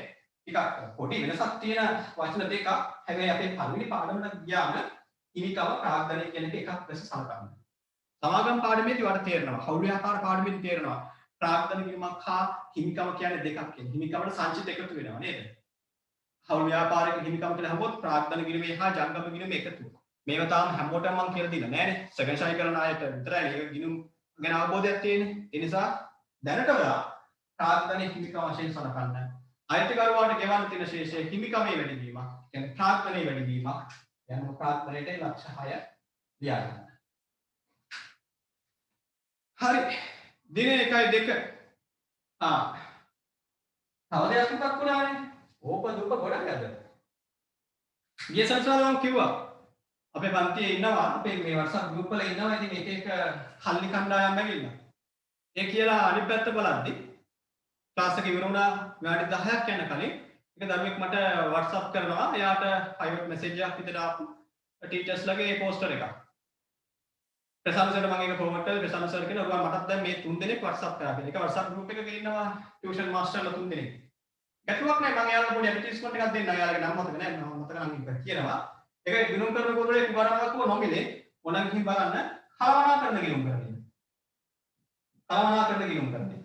ටිකක් පොඩි වෙනසක් තියෙන වචන දෙකක්. හැබැයි අපේ පළවෙනි පාඩමට ගියාම හිමිකම ප්‍රාග්ධනය කියන එක එකක් ලෙස සලකන්න. සමාගම් පාඩමේදී වට තේරෙනවා. හවුල් ව්‍යාපාර පාඩමේදී තේරෙනවා. ප්‍රාග්ධන කිරීමක් හා හිමිකම කියන්නේ දෙකක් කියන්නේ. හිමිකමට සංචිත එකතු වෙනවා නේද? හවුල් ව්‍යාපාරික හිමිකම කියලා හම්බොත් ප්‍රාග්ධන කිරීමේ හා ජංගම කිරීමේ එකතු. මේවා තාම හැමෝටම මම කියලා දීලා නෑනේ. සෙකන්ඩ් ෂයි කරන අයට විතරයි මේක ගිනුම් ගැන අවබෝධයක් තියෙන්නේ. ඒ නිසා දැනට ඔයා ප්‍රාග්ධනයේ හිමිකම වශයෙන් සලකන්න. අයිතිකරුවාට ගෙවන්න තියෙන ශේෂය හිමිකමේ වැඩිවීමක්. කියන්නේ ප්‍රාග්ධනයේ වැඩිවීමක්. යන ප්‍රාග්ධනයට ලක්ෂ 6 ලියා ගන්න. හරි. දිනේ 1.2. තව දෙයක් මොකක් වුණානේ? ඕප දුප ගොඩක් අද. ගිය සංසාරේ මම කිව්වා අපේ පන්තියේ ඉන්නවා අපේ මේ WhatsApp group වල ඉන්නවා ඉතින් එක එක කල්ලි කණ්ඩායම් ඇවිල්ලා. ඒ කියලා අනිත් පැත්ත බලද්දි ක්ලාස් එක ඉවර වුණා විනාඩි 10ක් යන කලින් එක දරුවෙක් මට WhatsApp කරනවා එයාට private message එකක් විතර ආපු ටීචර්ස් ලගේ පෝස්ටර් එකක්. ප්‍රසන්න සර් මම ඒක ෆෝවර්ඩ් කරලා ප්‍රසන්න සර් කියනවා මටත් දැන් මේ 3 දෙනෙක් WhatsApp කරා කියලා. ඒක WhatsApp group එකක ඉන්නවා ටියුෂන් මාස්ටර්ලා 3 දෙනෙක්. ගැටලුවක් නැහැ මම එයාලට පොඩි ඇඩ්වර්ටයිස්මන්ට් එකක් දෙන්නම්. එයාලගේ නම මතක නැහැ මම මතක නම් ඉන්න කියනවා. ඒක ගිණුම් කරන පොතේ විවරණයක් වුණ නොමිලේ ඕනනම් ගිහින් බලන්න කලවනා කරන ගිණුම් කරන්නේ. කලවනා කරන ගිණුම් කරන්නේ.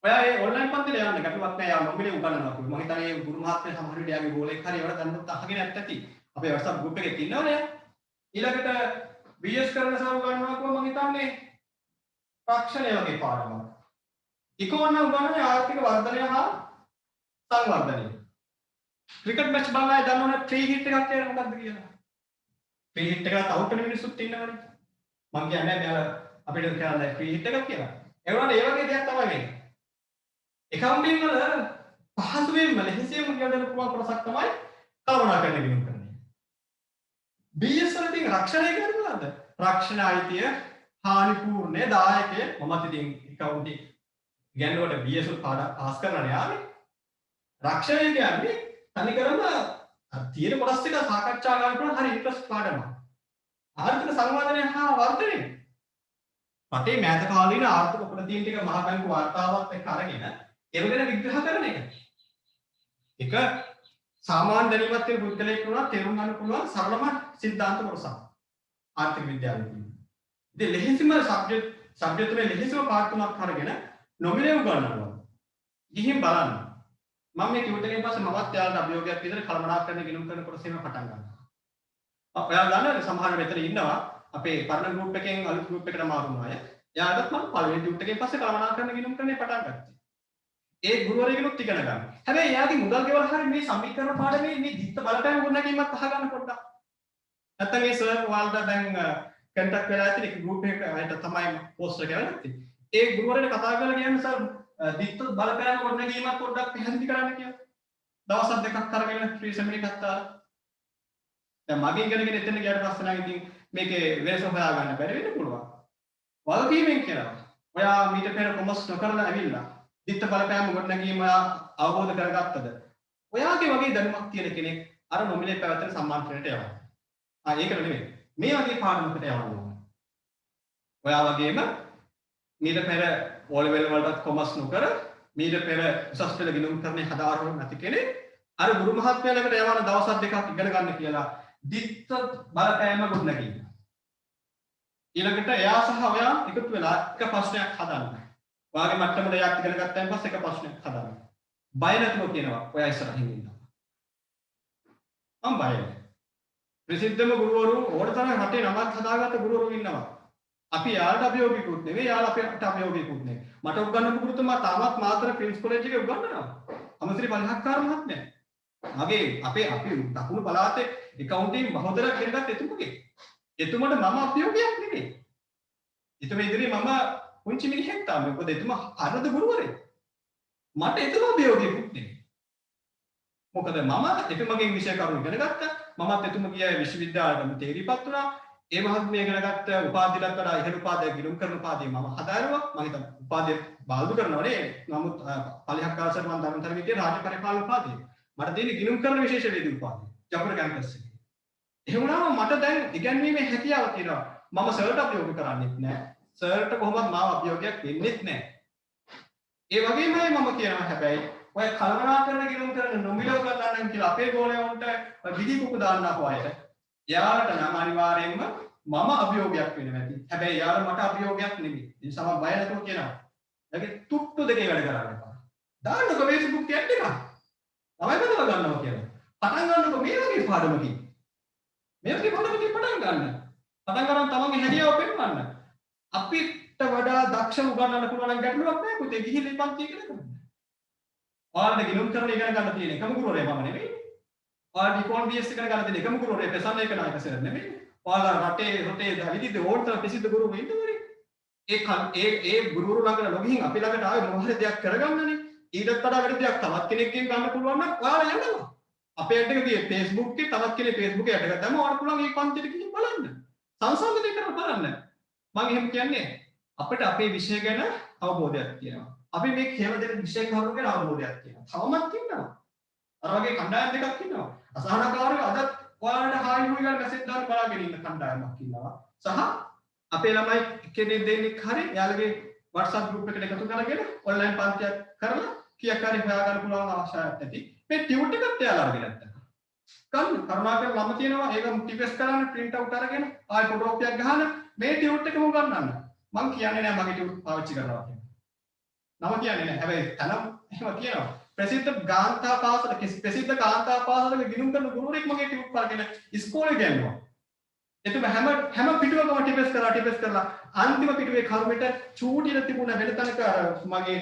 ඔයා ඒ ඔන්ලයින් පන්තිල යන්න ගැටලුවක් නැහැ. යා නොමිලේ උගන්වනවා. මම හිතන්නේ ගුරු මහත්මයා සමහර විට යාගේ ගෝලෙක් හරි ඒවට දැනුත් අහගෙන නැත් ඇති. අපේ WhatsApp group එකේ ඉන්නවනේ. ඊළඟට BS කරන සම උගන්වනවා කොහොම මම හිතන්නේ තාක්ෂණය වගේ පාඩමක්. ඉකෝන උගන්වන්නේ ආර්ථික වර්ධනය හා සංවර්ධනය. ක්‍රිකට් මැච් බලන අය දන්නවනේ ෆ්‍රී හිට් එකක් කියන්නේ මොකක්ද කියලා. ෆ්‍රී හිට් එකකට අවුට් වෙන මිනිස්සුත් ඉන්නවනේ. මම කියන්නේ මෙයාලා අපිට කියන්නේ ෆ්‍රී හිට් එකක් කියලා. ඒ වුණාට ඒ වගේ දෙයක් තමයි වෙන්නේ. එකවුන්ටින් වල පහසුවෙන්ම ලෙහෙසියෙන්ම කියලා දෙන්න පුළුවන් කොටසක් තමයි කල්පනා කරන ගිණුම් කරන්නේ. BS වල තියෙන රක්ෂණය කියන්නේ මොකද්ද? රක්ෂණ අයිතිය හානිපූර්ණ දායකය මමත් ඉතින් එකවුන්ටින් ඉගෙනනකොට BS පාඩම් පාස් කරන්න යාවේ. රක්ෂණය කියන්නේ තනිකරම තියෙන කොටස් ටික සාකච්ඡා කරන්න පුළුවන් හරි ඉන්ට්‍රස්ට් පාඩමක්. ආර්ථික සංවර්ධනය හා වර්ධනය. රටේ මෑත කාලීන ආර්ථික ප්‍රතිදීන් ටික මහ බැංකු වාර්තාවත් එක්ක අරගෙන ඒව ගැන විග්‍රහ කරන එක. ඒක සාමාන්‍ය දැනුමත් තියෙන පුද්ගලයෙක් වුණා තේරුම් ගන්න පුළුවන් සරලම සිද්ධාන්ත කොටසක්. ආර්ථික විද්‍යාවේ. ඉතින් ලෙහෙසිම සබ්ජෙක්ට් තුනේ ලෙහෙසිම පාඩම් තුනක් අරගෙන නොමිලේ උගන්වනවා. ගිහින් බලන්න. මම මේ ටියුටර් එකෙන් පස්සේ මමත් යාළුවට අභියෝගයක් විදිහට කළමනාකරන ගිණුම් කරන කොටසේම පටන් ගන්නවා. ඔයාලා දන්නවද සමහර මෙතන ඉන්නවා අපේ පරණ ගෲප් එකෙන් අලුත් ගෲප් එකට මාරු වුණ අය. එයාලටත් මම පළවෙනි ටියුටර් එකෙන් පස්සේ කළමනාකරන ගිණුම් කරන්නේ පටන් ගත්තා. ඒ ගුරුවරයෙකුත් ඉගෙන ගන්න. හැබැයි එයාගේ මුදල් ගෙවලා හරිය මේ සමීකරණ පාඩමේ මේ දිත්ත බලපෑම ගොඩනැගීමත් අහගන්න පොඩ්ඩක්. නැත්තම් ඒ සර් ඔයාලට දැන් කන්ටැක්ට් වෙලා ඇති එක ගෲප් එකකට තමයි පෝස්ට් එක කරලා නැත්තේ. ඒ ගුරුවරයාට කතා කරලා කියන්න සර් දිත්ත බලපෑම ගොඩනැගීමත් පොඩ්ඩක් පැහැදිලි කරන්න කියලා. දවස් දෙකක් අරගෙන ෆ්‍රී සෙමිනාර් එකක් දාලා. දැන් මගෙන් ඉගෙනගෙන එතන ගියාට පස්සේ නම් ඉතින් මේකේ වෙනස හොයාගන්න බැරි වෙන්න පුළුවන්. වල්කීමෙන් කියනවා. ඔයා මීට පෙර කොමර්ස් නොකරලා ඇවිල්ලා දිත්ත බලපෑම ගොඩනැගීම අවබෝධ කරගත්තද? ඔයාගේ වගේ දැනුමක් තියෙන කෙනෙක් අර නොමිලේ පැවැත්වෙන සම්මානයට යනවා. ඒකට නෙමෙයි. මේ වගේ පාඩමකට යවන්න ඕන. ඔයා වගේම මීට පෙර O level වලට කොමර්ස් නොකර මීට පෙර උසස් පෙළ ගිණුම් කරන්නේ හදාරන්න නැති කෙනෙක් අර ගුරු මහත්මයා ළඟට යවන දවස් දෙකක් ඉගෙන ගන්න කියලා දිත්ත බලපෑම ගොඩනැගීම. ඊළඟට එයා සහ ඔයා එකතු වෙලා එක ප්‍රශ්නයක් හදන්න. ඔයාගේ මට්ටමට යක් ඉගෙන ගත්තාන් පස්සේ එක ප්‍රශ්නයක් හදන්න. බය නැතුව කියනවා ඔයා ඉස්සරහින් ඉන්නවා. මම බය නැහැ. ප්‍රසිද්ධම ගුරුවරු ඕනතරම් රටේ නමක් හදාගත්ත ගුරුවරු ඉන්නවා. අපි යාළුවට අභියෝගිකුත් නෙවෙයි යාළුවා අපිට අභියෝගිකුත් නෙවෙයි. මට උගන්වපු ගුරුතුමා තාමත් මාතර ප්‍රින්ස් කොලෙජ් එකේ උගන්වනවා. අමශ්‍රී පල්හක්කාර මහත්මයා. මගේ අපි දකුණු පළාතේ එකවුන්ටින් බහුතරයක් ගෙනගත් එතුමගේ. එතුමට මම අභියෝගයක් නෙවෙයි. එතුමා ඉදිරියේ මම පුංචි මිනිහෙක් තමයි. මොකද එතුමා අරද ගුරුවරයෙක්. මට එතුමා අභියෝගිකුත් නෙවෙයි. මොකද මම එතුමගෙන් විෂය කරුණු ඉගෙන ගත්තා. මමත් එතුම ගියා විශ්වවිද්‍යාලයටම තේරීපත් වුණා. ඒ මහත්මිය ඉගෙන ගත්ත උපාධියකට වඩා ඉහළ උපාධිය ගිණුම් කරන උපාධිය මම හදාරුවා. මම හිතන උපාධිය බාල්දු කරනවා නේ. නමුත් පලිහක්කාසර් මම ධර්මතර විද්‍යාවේ රාජ්‍ය පරිපාලන උපාධිය. මට තියෙන්නේ ගිණුම් කරන විශේෂ වේදී උපාධිය. ජපුර කැම්පස් එකේ. එහෙම වුණාම මට දැන් ඉගැන්වීමේ හැකියාව තියෙනවා. මම සර්ට අභියෝග කරන්නේත් නැහැ. සර්ට කොහොමද මාව අභියෝගයක් වෙන්නෙත් නැහැ. ඒ වගේමයි මම කියනවා හැබැයි ඔය කල්පනාකරන ගිණුම් කරන නොමිලව ගන්නම් කියලා අපේ ගෝලයන්ට විදි කුකු දාන්නකෝ අයට. යාලට නම් අනිවාර්යයෙන්ම මම අභියෝගයක් වෙනවා ඇති. හැබැයි යාල මට අභියෝගයක් නෙමෙයි. ඒ නිසා මම බය නැතුව කියනවා. ඒකේ තුට්ටු දෙකේ වැඩ කරන්න එපා. දාන්නකෝ Facebook chat එක. තමයි බදව ගන්නවා කියලා. පටන් ගන්නකො මේ වගේ පාඩමකින්. මේ වගේ පාඩමකින් පටන් ගන්න. පටන් ගන්න තමන්ගේ හැකියාව පෙන්වන්න. අපිට වඩා දක්ෂ උගන්වන්න පුළුවන් නම් ගැටලුවක් නැහැ. පුතේ ගිහිල්ලා පන්ති ඉගෙන ගන්න. ඔයාලට ගිණුම් කරන ඉගෙන ගන්න තියෙන එකම ගුරුවරයා මම නෙමෙයි. ඔයාලට ඉකෝන් BS ඉගෙන ගන්න තියෙන එකම ගුරුවරයා ප්‍රසන්න ඒක නායක සර් නෙමෙයි. ඔයාලා රටේ විවිධ ඕනතරම් ප්‍රසිද්ධ ගුරුවරු ඉන්නවනේ. ඒ ගුරුවරු ළඟට නොගිහින් අපි ළඟට ආවේ මොන හරි දෙයක් කරගන්නනේ. ඊටත් වඩා වැඩි දෙයක් තවත් කෙනෙක්ගෙන් ගන්න පුළුවන් නම් ඔයාලා යනවා. අපේ ඇඩ් එක තියෙන්නේ Facebook එකේ තවත් කෙනෙක් Facebook එකේ ඇඩ් එකක් දැම්ම ඔයාලට පුළුවන් මේ පන්තියට ගිහින් බලන්න. සංසන්දනය කරලා බලන්න. මම එහෙම කියන්නේ අපිට අපේ විෂය ගැන අවබෝධයක් තියෙනවා. අපි මේ කියලා දෙන විෂය කරුණු ගැන අවබෝධයක් තියෙනවා. තවමත් ඉන්නවා. අර වගේ කණ්ඩායම් දෙකක් ඉන්නවා. අසහනකාරයෝ අදත් ඔයාලට හායි හුයි ගන්න මැසේජ් දාන්න බලාගෙන ඉන්න කණ්ඩායමක් ඉන්නවා. සහ අපේ ළමයි කෙනෙක් දෙන්නෙක් හරි යාළුවගේ WhatsApp group එකට එකතු කරගෙන ඔන්ලයින් පන්තියක් කරලා කීයක් හරි හොයාගන්න පුළුවන් අවශ්‍යතාවයක් ඇති. මේ ටියුට් එකත් එයාලා අරගෙන ගත්තා. ගන්න කරුණාකරලා ළම තියෙනවා ඒක ටිපෙස් කරන්න print out අරගෙන ආයි ෆොටෝපියක් ගහන මේ ටියුට් එකම ගන්නන්න. මම කියන්නේ නෑ මගේ ටියුට් පාවිච්චි කරනවා කියලා. නම කියන්නේ නෑ. හැබැයි තනම් එහෙම කියනවා. ප්‍රසිද්ධ කාන්තා පාසලක ගිණුම් කරන ගුරුවරයෙක් මගේ ටියුට් අරගෙන ඉස්කෝලේ ගියනවා. එතුම හැම පිටුවකම ටිපෙස් කරලා අන්තිම පිටුවේ කරුමෙට චූටියට තිබුණ වෙන තැනක අර මගේ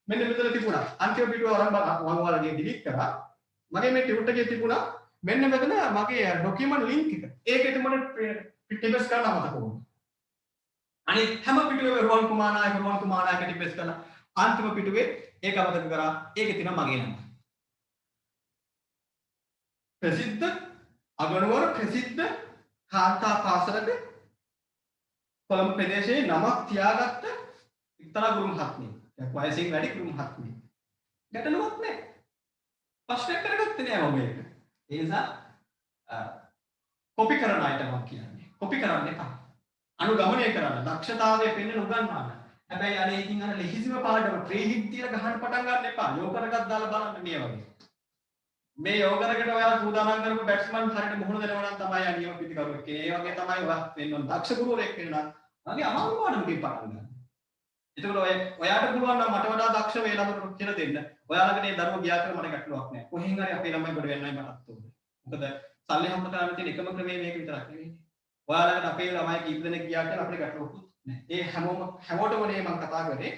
මෙන්න මෙතන තිබුණා. අන්තිම පිටුව අරන් මම ඔයාලගේ ඩිලීට් කරා. මගේ මේ ටියුට් එකේ තිබුණා මෙන්න මෙතන මගේ ડોකියුමන්ට් ලින්ක් එක. ඒක එතුමට ටිපෙස් කරන්න මතක වුණා. අනිත් හැම පිටුවේම රුවන් කුමාරනායක ටිපෙස් කරලා අන්තිම පිටුවේ ඒක අමතක කරා. ඒකේ තියෙනවා මගේ නම. ප්‍රසිද්ධ අගනුවර ප්‍රසිද්ධ කාන්තා පාසලක කොළඹ ප්‍රදේශයේ නමක් තියාගත්ත එක්තරා ගුරු මහත්මිය. වයසින් වැඩි කුරු මහත්මිය. ගැටලුවක් නැහැ. ප්‍රශ්නයක් කරගත්තේ නෑ මම මේක. ඒ නිසා කොපි කරන අයට මම කියන්නේ. කොපි කරන්න එපා. අනුගමනය කරන්න, දක්ෂතාවය පෙන්වන්න උගන්වන්න. හැබැයි අර ඉතින් අර ලෙහිසිම පාඩම ට්‍රේනින් තියලා ගහන්න පටන් ගන්න එපා. යෝකරකට දාලා බලන්න මේ වගේ. මේ යෝකරකට ඔයාලා සූදානම් කරපු බැට්ස්මන් හරියට මුහුණ දෙනවා නම් තමයි අනියම පිටිකරුවෙක්. ඒ වගේ තමයි ඔයා වෙන්න ඕන. දක්ෂ ගුරුවරයෙක් වෙන්න නම් වගේ අමාරු පාඩමකින් පටන් ගන්න. එතකොට ඔයාට පුළුවන් නම් මට වඩා දක්ෂ වේ ළමකට කියලා දෙන්න. ඔයාලගේ මේ දරුවෝ ගියා කියලා මට ගැටලුවක් නැහැ. කොහෙන් හරි අපේ ළමයි ගොඩ වෙන්නයි මටත් ඕනේ. මොකද සල්ලි හම්බ කරන්න තියෙන එකම ක්‍රමය මේක විතරක් නෙවෙයි. ඔයාලකට අපේ ළමයි කීප දෙනෙක් ගියා කියලා අපිට ගැටලුවක් නැහැ. ඒ හැමෝටම නේ මම කතා කරේ.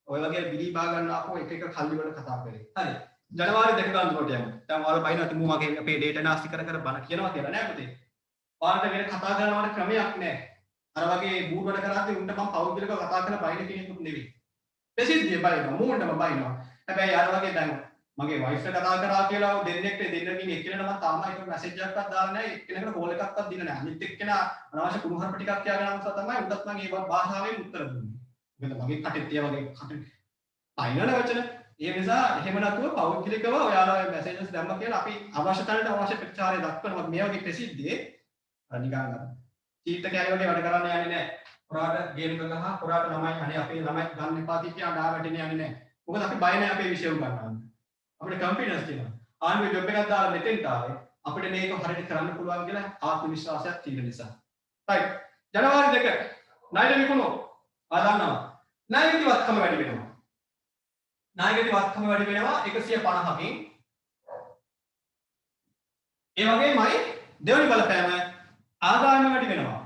ඔය වගේ බිලි බා ගන්න ආපෝ එක එක කල්ලි වල කතා කරේ. හරි. ජනවාරි 2 ගන්නකොට යමු. දැන් ඔයාලා බයිනවා තිබු මගේ අපේ ඩේටා නාස්ති කර බන කියනවා කියලා නෑ පුතේ. ඔයාලට වෙන කතා කරනවට ක්‍රමයක් නෑ. අර වගේ බූරුවට කරාදී උන්ට මම පෞද්ගලිකව කතා කරන බයින කෙනෙකුත් නෙවෙයි. ප්‍රසිද්ධිය බයිනවා මූණටම බයිනවා. හැබැයි අර වගේ දැන් මගේ වයිෆ්ට කතා කරා කියලා දෙන්නෙක්ට දෙන්නකින් එක්කෙනාට මම තාම එක මැසේජ් එකක්වත් දාලා නැහැ. එක්කෙනෙකුට කෝල් එකක්වත් දීලා නැහැ. අනිත් එක්කෙනා අනවශ්‍ය කුණුහරුප ටිකක් කියගෙන නම් තමයි උන්ටත් මම ඒ භාෂාවෙන් උත්තර දුන්නේ. මොකද මගේ කටේ තිය වගේ කටේ පයින්නන වචන. ඒ නිසා එහෙම නැතුව පෞද්ගලිකව ඔයාලා මැසේජස් දැම්ම කියලා අපි අවශ්‍ය තැනට අවශ්‍ය ප්‍රතිචාරය දක්වනවා. මේ වගේ ප්‍රසිද්ධියේ නිකන් චීත්ත කැලේ වගේ වැඩ කරන්න යන්නේ නැහැ. ඔයාලට ගේම් එක ගහ ඔයාලට ළමයි අනේ අපේ ළමයි ගන්න එපා කියලා ඩා වැටෙන්නේ යන්නේ නැහැ. මොකද අපි බය නැහැ අපේ විෂය උගන්වන්න. අපිට කන්ෆිඩන්ස් තියෙනවා. ආන්වේ ජොබ් එකක් දාලා මෙතෙන්ට ආවේ අපිට මේක හරියට කරන්න පුළුවන් කියලා ආත්ම විශ්වාසයක් තියෙන නිසා. right. ජනවාරි 2 ණයට විකුණු ආදන්නවා. ණයකදී වත්කම වැඩි වෙනවා. ණයකදී වත්කම වැඩි වෙනවා 150කින්. ඒ වගේමයි දෙවෙනි බලපෑම ආදායම වැඩි වෙනවා.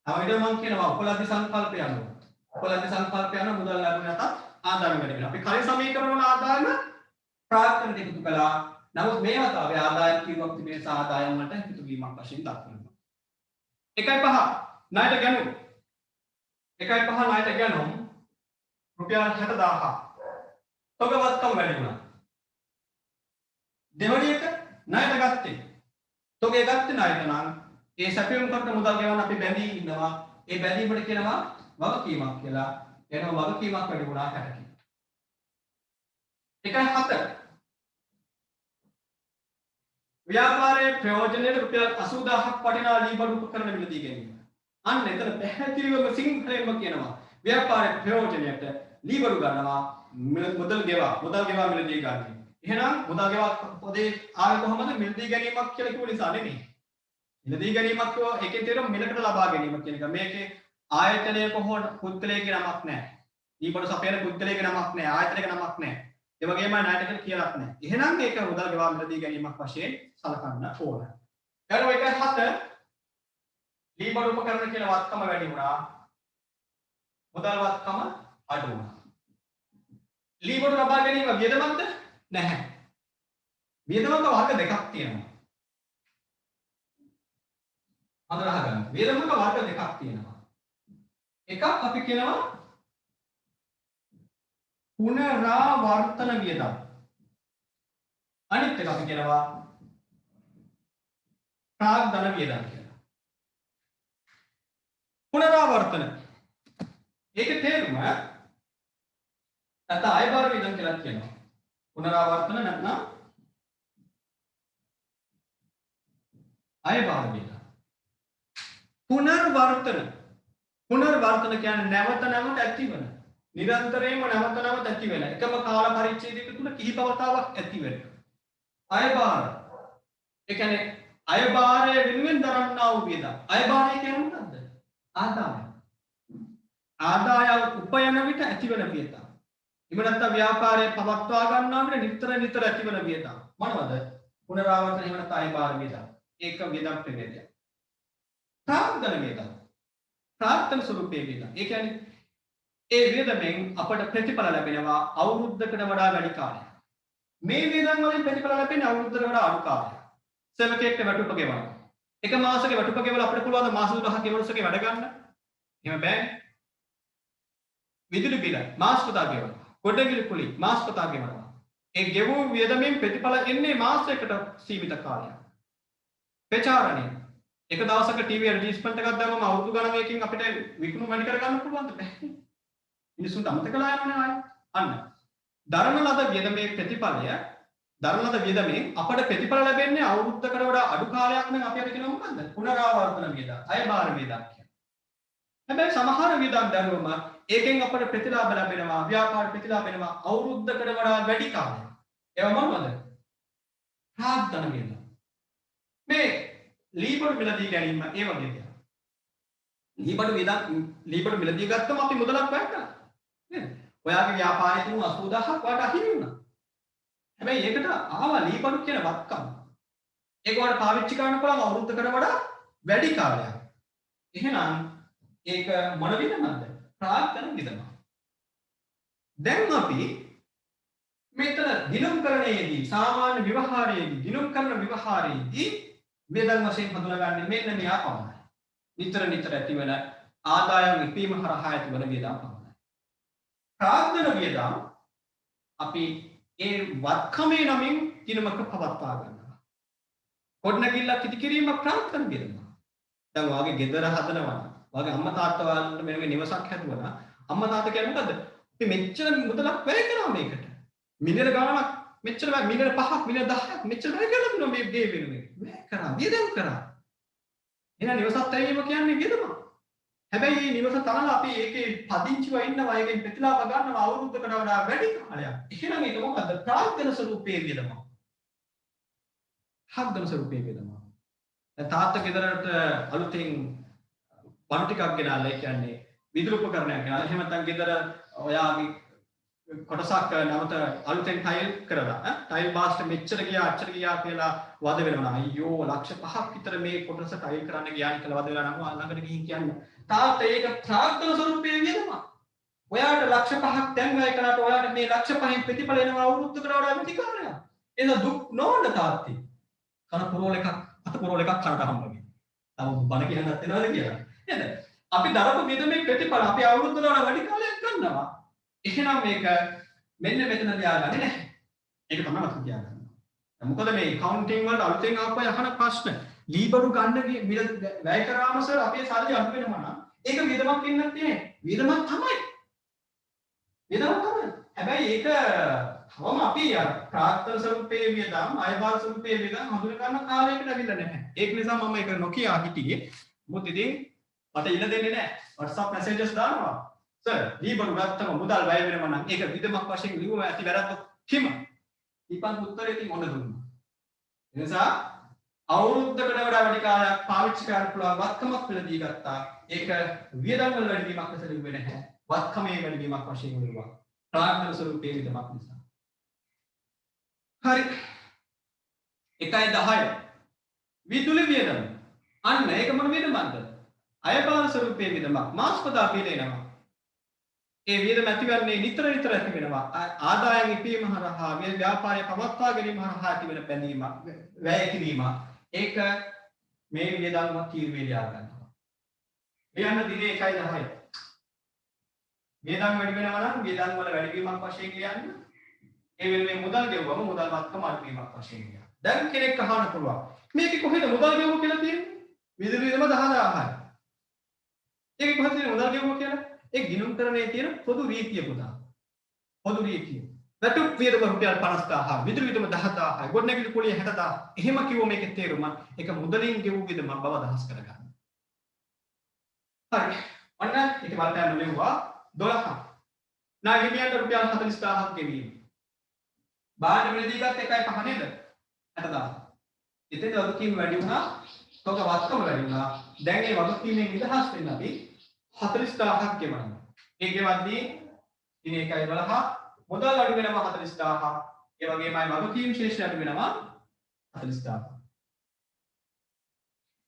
අපිට මම කියනවා උපලබ්ධ සංකල්පය අනුව. උපලබ්ධ සංකල්පය අනුව මුදල් ලැබුණ නැතත් ආදායම වැඩි වෙනවා. අපි කලින් සමීකරණ වල ආදායම ප්‍රාර්ථන දෙක එකතු කළා. නමුත් මේ වතාවේ ආදායම කිව්වක් තිබෙන ආදායම වලට එකතු වීමක් වශයෙන් දක්වනවා. 1.5 ණයට ගනු. 1.5 ණයට ගනු රුපියල් 60000. තොගවත්කම වැඩි වුණා. දෙවැනි එක ණයට ගත්තේ. තොගේ ගත්තේ ණයට නම් ඒ සැපයුම් කොට මුදල් ගෙවන්න අපි බැඳී ඉන්නවා. ඒ බැඳීමට කියනවා වගකීමක් කියලා. එනවා වගකීමක් වැඩි වුණා 60කින්. 1.7 ව්‍යාපාරයේ ප්‍රයෝජනයේ රුපියල් 80000ක් වටිනා ලීබඩු උපකරණ මිලදී ගැනීම. අන්න එතන පැහැදිලිවම සිංහලෙන්ම කියනවා ව්‍යාපාරයේ ප්‍රයෝජනයට ලීබඩු ගන්නවා මුදල් ගෙවා මිලදී ගන්න. එහෙනම් මුදල් ගෙවා පොදේ ආවේ කොහොමද මිලදී ගැනීමක් කියලා කිව්ව නිසා නෙමෙයි. මිලදී ගැනීමක් කියව එකේ තේරුම මිලකට ලබා ගැනීම කියන එක. මේකේ ආයතනයක හෝ පුද්ගලයෙකුගේ නමක් නැහැ. ලීබඩු සපයන පුද්ගලයෙකුගේ නමක් නැහැ. ආයතනයක නමක් නැහැ. ඒ වගේම ණයට කියලාත් නැහැ. එහෙනම් මේක මුදල් ගෙවා මිලදී ගැනීමක් වශයෙන් සලකන්න ඕන. ඊළඟ එක 7 ලීබඩු උපකරණ කියලා වත්කම වැඩි වුණා. මුදල් වත්කම අඩු වුණා. ලීබඩු ලබා ගැනීම වියදමක්ද? නැහැ. වියදමක වර්ග දෙකක් තියෙනවා. අඳුරහ ගන්න. වියදමක වර්ග දෙකක් තියෙනවා. එකක් අපි කියනවා පුනරාවර්තන වියදම්. අනිත් එක අපි කියනවා ප්‍රාග්ධන වියදම් කියලා. පුනරාවර්තන. ඒකේ තේරුම නැත්නම් අයබාර වියදම් කියලා කියනවා. පුනරාවර්තන නැත්නම් අයබාර වියදම්. පුනර්වර්තන කියන්නේ නැවත නැවත ඇතිවන නිරන්තරයෙන්ම නැවත ඇති වෙන එකම කාල පරිච්ඡේදයක තුල කිහිප වතාවක් ඇති වෙන අයබාර. ඒ කියන්නේ අයබාරය වෙනුවෙන් දරන්නා වූ වියදම්. අයබාරය කියන්නේ මොකද්ද? ආදායය. ආදාය උපයන විට ඇති වෙන වියදම්. එහෙම නැත්නම් ව්‍යාපාරයේ පවත්වා ගන්නා විට නිතර ඇති වෙන වියදම්. මොනවද? පුනරාවර්තන එහෙම නැත්නම් අයබාර වියදම්. ඒක වියදම් ප්‍රභේදයක්. ප්‍රාග්ධන වියදම්. ප්‍රාර්ථන ස්වරූපයේ වියදම්. ඒ කියන්නේ ඒ වියදමෙන් අපට ප්‍රතිඵල ලැබෙනවා අවුරුද්දකට වඩා වැඩි කාලයක්. මේ වියදම් වලින් ප්‍රතිඵල ලැබෙන්නේ අවුරුද්දකට වඩා අඩු කාලයක්. සෙවකෙක්ට වැටුප ගෙවන්න. එක මාසෙක වැටුප ගෙවලා අපිට පුළුවන් මාස 12ක ගෙවනසකේ වැඩ ගන්න. එහෙම බෑ. විදුලි බිල මාස පුතා ගෙවනවා. ගොඩනැගිලි කුලි මාස පුතා ගෙවනවා. ඒ ගෙවූ වියදමෙන් ප්‍රතිඵල එන්නේ මාසයකට සීමිත කාලයක්. ප්‍රචාරණය. එක දවසක ටීවී ඇඩ්වර්ටයිස්මන්ට් එකක් දැම්මම අවුරුදු ගණනකින් අපිට විකුණු වැඩි කර ගන්න පුළුවන්ද? බැහැ. මිනිස්සුන්ට අමතක කළා යනවනේ ආයෙ. අන්න දරන ලද වියදමේ ප්‍රතිඵලය දරන ලද වියදමෙන් අපට ප්‍රතිඵල ලැබෙන්නේ අවුරුද්දකට වඩා අඩු කාලයක් නම් අපි අර කියනවා මොකද්ද? පුනරාවර්තන වියදම්, අයභාර වියදම් කියන. හැබැයි සමහර වියදම් දැරුවම ඒකෙන් අපට ප්‍රතිලාභ ලැබෙනවා, ව්‍යාපාර ප්‍රතිලාභ වෙනවා අවුරුද්දකට වඩා වැඩි කාලයක්. ඒවා මොනවද? ප්‍රාග්ධන වියදම්. මේ ලීබඩු මිලදී ගැනීම ඒ වගේ දෙයක්. ලීබඩු මිලදී ගත්තම අපි මුදලක් වැය කරනවා. නේද? ඔයාගේ ව්‍යාපාරයේ තිබුණු 80000ක් ඔයාට අහිමි වුණා. හැබැයි ඒකට ආවා ලීබඩු කියන වත්කම. ඒක ඔයාලට පාවිච්චි කරන්න පුළුවන් අවුරුද්දකට වඩා වැඩි කාලයක්. එහෙනම් ඒක මොන විදිහමද? ප්‍රාග්ධන වියදම. දැන් අපි මෙතන දිනුම්කරණයේදී සාමාන්‍ය ව්‍යවහාරයේදී දිනුම් කරන ව්‍යවහාරයේදී වියදම් වශයෙන් හඳුනාගන්නේ මෙන්න මෙයා පමණයි. නිතර නිතර ඇතිවන ආදායම් ඉපීම හරහා ඇතිවන වියදම් පමණයි. ප්‍රාග්ධන වියදම් අපි ඒ වත්කමේ නමින් දිනමක පවත්වා ගන්නවා. ගොඩනැගිල්ලක් ඉදි කිරීම ප්‍රාග්ධන වියදම. දැන් ඔයාගේ ගෙදර හදනවා නම් ඔයාගේ අම්මා තාත්තා ඔයාලට මෙන්න නිවසක් හැදුවා නම් අම්මා තාත්තා කියන්නේ මොකද්ද? අපි මෙච්චර මුදලක් වැය කරනවා මේකට. මිලියන ගාණක් මෙච්චර මිලියන 5ක් මිලියන 10ක් මෙච්චර වැය කරලා දුන්නා මේ ගේ වෙනුවෙන්. වැය කරා වියදම් කරා. එහෙනම් නිවසත් ඇවීම කියන්නේ වියදම. හැබැයි මේ නිවස තනලා අපි ඒකේ පදිංචිව ඉන්නවා ඒකෙන් ප්‍රතිලාභ ගන්නවා අවුරුද්දකට වඩා වැඩි කාලයක්. එහෙනම් ඒක මොකද්ද? ප්‍රාග්ධන ස්වරූපයේ වියදම. ප්‍රාග්ධන ස්වරූපයේ වියදම. දැන් තාත්තා ගෙදරට අලුතෙන් බණු ටිකක් ගෙනාලා ඒ කියන්නේ විදුලි උපකරණයක් ගෙනාලා එහෙම නැත්නම් ගෙදර ඔයාගේ කොටසක් නැවත අලුතෙන් ටයිල් කරලා ටයිල් බාස්ට මෙච්චර ගියා අච්චර ගියා කියලා වද වෙනවා අයියෝ ලක්ෂ 5ක් විතර මේ කොටස ටයිල් කරන්න ගියා කියලා වද වෙලා නම් ළඟට ගිහින් කියන්නේ තාත්තා ඒක ප්‍රාග්ධන ස්වරූපයේ වියදම. ඔයාට ලක්ෂ 5ක් දැන් වැය කරාට ඔයාට මේ ලක්ෂ 5න් ප්‍රතිඵල එනවා අවුරුද්දකට වඩා වැඩි කාලයක්. එහෙනම් දුක් නොවන්න තාත්තේ. කන පුරවල එකක් අත පුරවල එකක් කනට හම්බුනේ. තම බණ කියන්නත් වෙනවද කියලා. නේද? අපි දරපු වියදමේ ප්‍රතිඵල අපි අවුරුද්දකට වඩා වැඩි කාලයක් ගන්නවා. එහෙනම් මේක මෙන්න මෙතන තියාගන්නේ නැහැ. ඒක තමයි මතක තියාගන්න. මොකද මේ accounting වලට අලුතෙන් ආපු යහන ප්‍රශ්න ලීබඩු ගන්න වැය කරාම සර් අපේ සල්ලි අඩු වෙනවා නම් ඒක වියදමක් වෙන්නත් නැහැ. වියදමක් තමයි. වියදමක් තමයි. හැබැයි ඒක තවම අපි ප්‍රාග්ධන ස්වරූපයේ වියදම්, අයභාර ස්වරූපයේ වියදම් හඳුන ගන්න කාලයකට අවිල්ල නැහැ. ඒක නිසා මම ඒක නොකිය හිටියේ. මොකද ඉතින් මට ඉන්න දෙන්නේ නැහැ. WhatsApp messages දානවා. සර් ලීබඩු ගත්තම මුදල් වැය වෙනවා නම් ඒක වියදමක් වශයෙන් ලියුම ඇති වැරද්ද කිම? ඊපන් උත්තරේ ඉතින් ඔන්න දුන්නා. ඒ නිසා අවුරුද්දකට වඩා වැඩි කාලයක් පාවිච්චි කරන්න පුළුවන් වත්කමක් වෙලදී ගත්තා. ඒක වියදම් වල වැඩිවීමක් ලෙස ලිව්වේ නැහැ. වත්කමේ වැඩිවීමක් වශයෙන් ලිව්වා. ප්‍රාග්ධන ස්වරූපයේ වියදමක් නිසා. හරි. 1.10 විදුලි වියදම. අන්න ඒක මොන වියදමක්ද? අයභාර ස්වරූපයේ වියදමක්. මාස්පදා පිළිනවා. ඒ වියදම ඇතිවන්නේ නිතර නිතර ඇති වෙනවා. ආදායම් ඉපීම හරහා ව්‍යාපාරය පවත්වා ගැනීම හරහා ඇතිවන බැඳීම වැය කිරීම. ඒක මේ වියදම් තීරුවේ ලියා ගන්නවා. ලියන්න දිනේ 1.10. වියදම් වැඩි වෙනවා නම් වියදම් වල වැඩිවීමක් වශයෙන් ලියන්න. ඒ වෙනුවෙන් මුදල් ගෙවුවම මුදල් වත්කම අඩුවීමක් වශයෙන් ලියන්න. දැන් කෙනෙක් අහන්න පුළුවන්. මේකේ කොහෙද මුදල් ගෙවුව කියලා තියෙන්නේ? විදුලි වියදම 10000යි. ඒකේ කොහෙද තියෙන්නේ මුදල් ගෙවුව කියලා? ඒ ගිණුම්කරණයේ තියෙන පොදු රීතිය පුතා. පොදු රීතිය. වැටුප් වියදම රුපියල් 50000, විදුලි වියදම 10000, ගොඩනැගිලි කුලිය 60000. එහෙම කිව්ව මේකේ තේරුම ඒක මුදලින් ගෙවූ වියදම බව අදහස් කරගන්න. හරි. ඔන්න ඒක බලපෑම නෙවුවා 12ක්. නා හිමියන්ට රුපියල් 40000ක් ගෙවීම. බාහිර මිලදී ගත්ත 1.5 නේද? 60000. ඉතින් වගකීම් වැඩි වුණා, තොක වත්කම වැඩි වුණා. දැන් මේ වගකීමෙන් නිදහස් වෙන්න අපි 40000ක් ගෙවනවා. ඒ ගෙවද්දී ඉතින් 1.12 මුදල් අඩු වෙනවා 40000ක්. ඒ වගේමයි වගකීම් ශේෂය අඩු වෙනවා 40000ක්.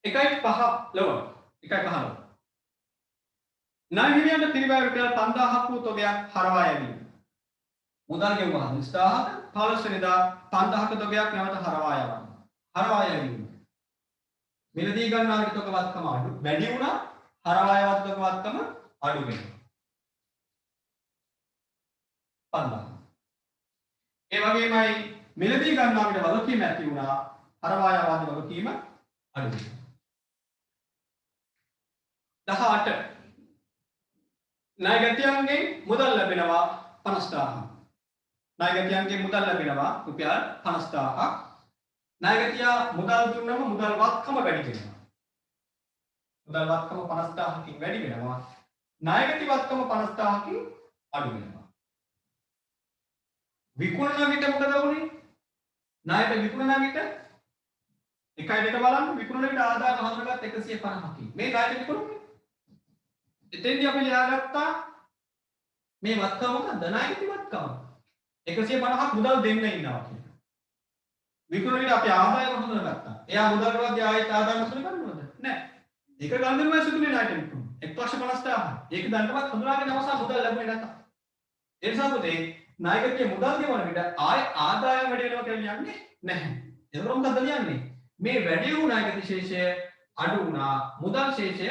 1.5 ලව 1.15 නාහිමියන්ට පිරිවැය රුපියල් 5000ක් වූ තොගයක් හරවා යැවීම. මුදල් ගෙවුවා 40000ක් 15 වෙනිදා 5000ක තොගයක් නැවත හරවා යවන්න. හරවා යැවීම. මිලදී ගන්නාගේ තොග වත්කම අඩු වැඩි වුණා හරවා යවත් තොග වත්කම අඩු වෙනවා. 5000. ඒ වගේමයි මිලදී ගන්නාගේ වගකීම ඇති වුණා හරවා යවත් වගකීම අඩු වෙනවා. 18 ණයගැතියන්ගෙන් මුදල් ලැබෙනවා 50000. ණයගැතියන්ගේ මුදල් ලැබෙනවා රුපියල් 50000ක්. ණයගැතියා මුදල් දුන්නම මුදල් වත්කම වැඩි වෙනවා. මුදල් වත්කම 50000කින් වැඩි වෙනවා. ණයගැති වත්කම 50000කින් අඩු වෙනවා. විකුණන විට මොකද වුනේ? ණයට විකුණන විට 1.2 බලන්න විකුණන විට ආදායම හඳුනාගත් 150කින්. මේ ණයට විකුණුනේ. එතෙන්දී අපි ලියාගත්තා මේ වත්කම මොකක්ද? ණයගැති වත්කම. 150ක් මුදල් දෙන්න ඉන්නවා කියලා. විකුණන විට අපි ආදායම හඳුනාගත්තා. එයා මුදල් වලදී ආයෙත් ආදායම හඳුනා ගන්නවද? නැහැ. ඒක ගන්නම සිදුනේ ණයට විකුණන. 1,50,000. ඒක දැන්ටමත් හඳුනාගෙන අවසන් මුදල් ලැබුණේ නැත. ඒ නිසා පුතේ ණයගැතිය මුදල් ගෙවන විට ආයෙ ආදායම වැඩි වෙනවා කියලා ලියන්නේ නැහැ. ඒක මොකක්ද ලියන්නේ? මේ වැඩි වූ ණයගැති ශේෂය අඩු වුණා, මුදල් ශේෂය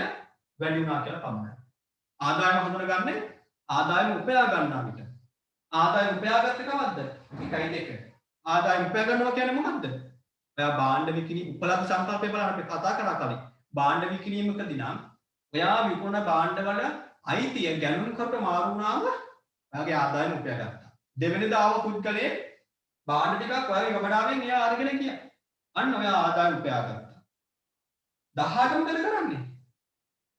වැඩි වුණා කියලා පමණයි. ආදායම හඳුනගන්නේ ආදායම උපයා ගන්නා විට. ආදායම උපයාගත්තේ කවද්ද? 1.2. ආදායම උපයා ගන්නවා කියන්නේ මොකද්ද? ඔයා භාණ්ඩ විකිණී උපලබ්ධ සංකල්පය බලන්න අපි කතා කරා කලින්. භාණ්ඩ විකිණීමකදී නම් ඔයා විකුණන භාණ්ඩ වල අයිතිය ගැනුම් කොට මාරු වුණාම ඔයාගේ ආදායම උපයා ගත්තා. දෙවෙනි දාව පුද්ගලයේ භාණ්ඩ ටිකක් ඔයාගේ ගබඩාවෙන් එයා අරගෙන ගියා. අන්න ඔයා ආදායම උපයා ගත්තා. 18 මොකද කරන්නේ?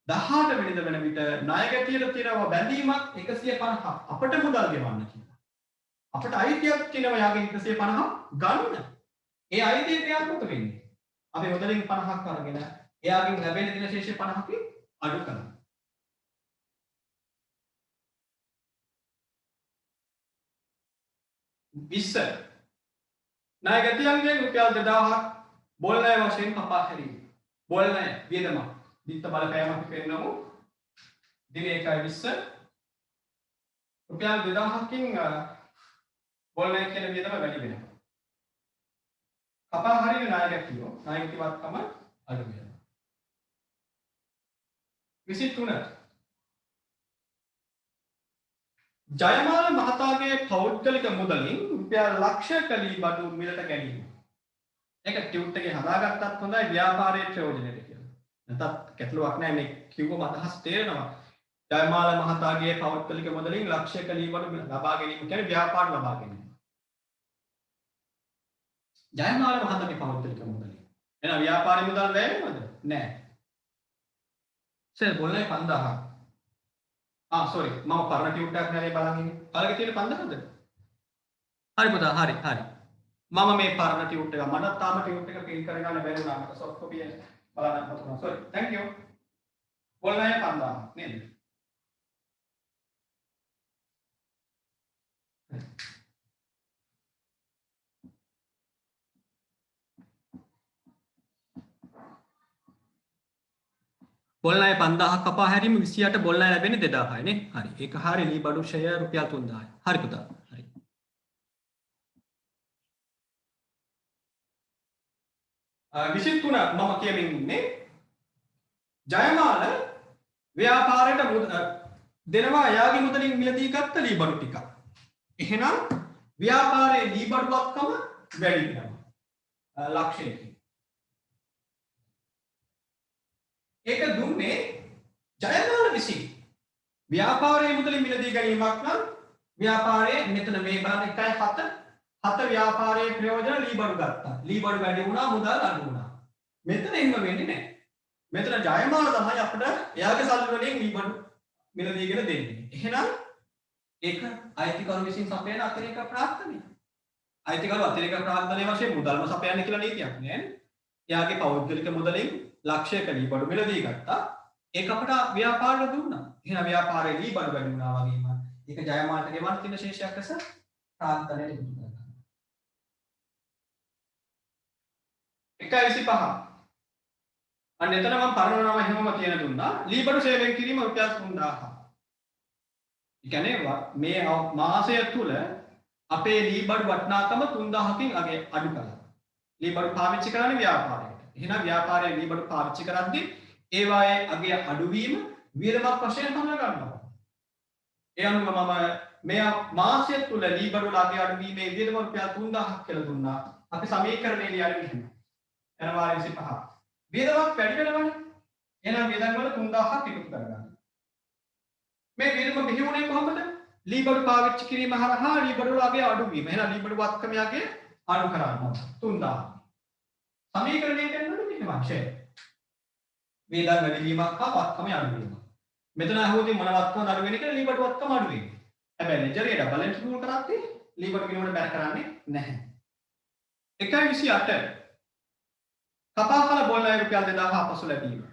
18 වෙනිද වෙන විට ණයගැතියට තියෙනවා බැඳීමක් 150ක් අපට මුදල් ගෙවන්න කියලා. අපට අයිතියක් තියෙනවා යාගෙන් 150ක් ගන්න. ඒ අයිතිය ක්‍රියාත්මක වෙන්නේ. අපි මුදලින් 50ක් අරගෙන එයාගෙන් ලැබෙන දින ශේෂය 50කින් අඩු කරනවා. විස්තර ණයගැතියන්ගෙන් රුපියල් 2000ක් බොල් ණය වශයෙන් කපා හැරීම. බොල් ණය වියදම දිත්ත බලපෑම අපි පෙන්නමු. දින 1.20 රුපියල් 2000කින් බොල් ණය කියන වියදම වැඩි වෙනවා. කපා හරින ණයගැතියෝ ණයගැතිවත්කම අඩු වෙනවා. 23 ජයමාල මහතාගේ පෞද්ගලික මුදලින් රුපියල් ලක්ෂ කලී බඩු මිලට ගැනීම. ඒක ටියුට් එකේ හදාගත්තත් හොඳයි ව්‍යාපාරයේ ප්‍රයෝජනෙට කියලා. නැත්නම් ගැටලුවක් නැහැ මේ කිව්වම අදහස් තේරෙනවා. ජයමාල මහතාගේ පෞද්ගලික මුදලින් ලක්ෂ කලී බඩු ලබා ගැනීම කියන්නේ ව්‍යාපාර ලබා ගැනීම. ජයමාල මහතාගේ පෞද්ගලික මුදලින්. එහෙනම් ව්‍යාපාරේ මුදල් වැය වෙනවද? නැහැ. සර් බොල්ලේ 5000ක්. sorry මම පරණ ටියුට් එකක් නෑනේ බලන් ඉන්නේ. අරගෙන තියෙන 5000ද? හරි පුතා හරි. මම මේ පරණ ටියුට් එක මට තාම ටියුට් එක ෆිල් කරගන්න බැරි වුණා. මට සොෆ්ට් කොපි එක බලන්න පුතා. sorry. thank you. බොල්ලේ 5000 නේද? බොල් ණය 5000ක් කපා හැරීම 28 බොල් ණය ලැබෙන්නේ 2000යි නේ. හරි. ඒක හරිය ලී බඩු ෂෙය රුපියල් 3000යි. හරි පුතා. හරි. විසිතුන මම කියමින් ඉන්නේ ජයමාල ව්‍යාපාරයට දෙනවා එයාගේ මුදලින් මිලදී ගත්ත ලී බඩු ටික. එහෙනම් ව්‍යාපාරයේ ලී බඩුවක්කම වැඩි වෙනවා. ලක්ෂයකින්. ඒක දුන්නේ ජයමාල විසින්. ව්‍යාපාරයේ මුදලින් මිලදී ගැනීමක් නම් ව්‍යාපාරයේ මෙතන මේ බලන්න 1.7 ව්‍යාපාරයේ ප්‍රයෝජන ලී බඩු ගත්තා. ලී බඩු වැඩි වුණා මුදල් අඩු වුණා. මෙතන එහෙම වෙන්නේ නැහැ. මෙතන ජයමාල තමයි අපිට එයාගේ සල්ලි වලින් ලී බඩු මිලදීගෙන දෙන්නේ. එහෙනම් ඒක අයිතිකරු විසින් සපයන අතිරේක ප්‍රාර්ථනය. අයිතිකරු අතිරේක ප්‍රාර්ථනය වශයෙන් මුදල්ම සපයන්න කියලා නීතියක් නෑ. එයාගේ පෞද්ගලික මුදලින් ලක්ෂයක ලී බඩු මිලදී ගත්තා. ඒක අපට ව්‍යාපාරයට දුන්නා. එහෙනම් ව්‍යාපාරයේ ලී බඩු වැඩි වුණා වගේම ඒක ජයමාලට ගෙවන්න තියෙන ශේෂයක් ලෙස ප්‍රාර්ථනයට එකතු කරගන්නවා. 1.25 අන්න එතන මම පරණ නම එහෙමම තියන දුන්නා. ලී බඩු සේවය කිරීම රුපියල් 3000. ඒ කියන්නේ මේ මාසය තුල අපේ ලී බඩු වටිනාකම 3000කින් අඩු කළා. ලී බඩු පාවිච්චි කරන්නේ ව්‍යාපාරයට. එහෙනම් ව්‍යාපාරයේ ලී බඩු පාවිච්චි කරද්දී ඒවායේ අගය අඩුවීම වියදමක් වශයෙන් හඳුනා ගන්නවා. ඒ අනුව මම මේ මාසය තුල ලී බඩු වල අගය අඩුවීමේ වියදම රුපියල් 3000ක් කියලා දුන්නා. අපි සමීකරණය ලියන්නේ මෙහෙම. ජනවාරි 25. වියදමක් වැඩි වෙනවනේ. එහෙනම් වියදම් වල 3000ක් එකතු කරගන්න. මේ වියදම බිහි වුණේ කොහොමද? ලී බඩු පාවිච්චි කිරීම හරහා ලී බඩු වලගේ අඩු වීම. එහෙනම් ලී බඩු වත්කම යගේ අඩු කරන්න 3000. සමීකරණය කරනකොට මෙහෙම ෂේ. වේදන් වැඩි වීමක් හා වත්කම අඩු වීම. මෙතන අහුවදී මොන වත්කම අඩු වෙන කියලා ලී බඩු වත්කම අඩු වෙන්නේ. හැබැයි ලෙජරේ ඩබල් එන්ට්‍රි රූල් කරද්දී ලී බඩු කිනෝට බැර කරන්නේ නැහැ. 1.28 කපාකල බෝල් ණය රුපියල් 2000 අපසු ලැබීම.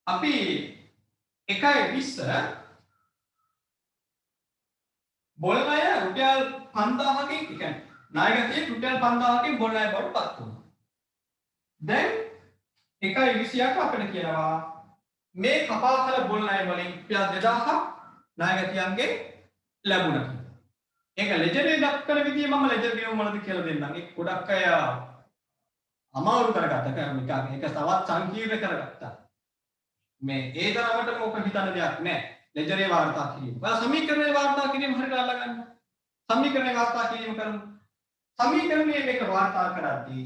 අපි 1.20 බෝල් ණය රුපියල් 5000කින් කියන්නේ ණයගතිය රුපියල් 5000කින් බෝල් ණය බවට පත් වුණා. දැන් 1.28 අපිට කියනවා මේ කපාකල බෝල් ණය වලින් රුපියල් 2000ක් ණයගතියන්ගේ ලැබුණා කියලා. ඒක ලෙජරේ දක්වන විදිය මම ලෙජර් ගෙවම මොනවද කියලා දෙන්නම්. ඒක ගොඩක් අය අමාරු කරගත්තා. මේක තවත් සංකීර්ණ කරගත්තා. මේ ඒ තරමටම ඔක හිතන්න දෙයක් නැහැ. ලෙජරේ වාර්තා කිරීම. ඔයා සමීකරණේ වාර්තා කිරීම හරියට අල්ලගන්න. සමීකරණේ වාර්තා කිරීම කරමු. සමීකරණයේ මේක වාර්තා කරද්දී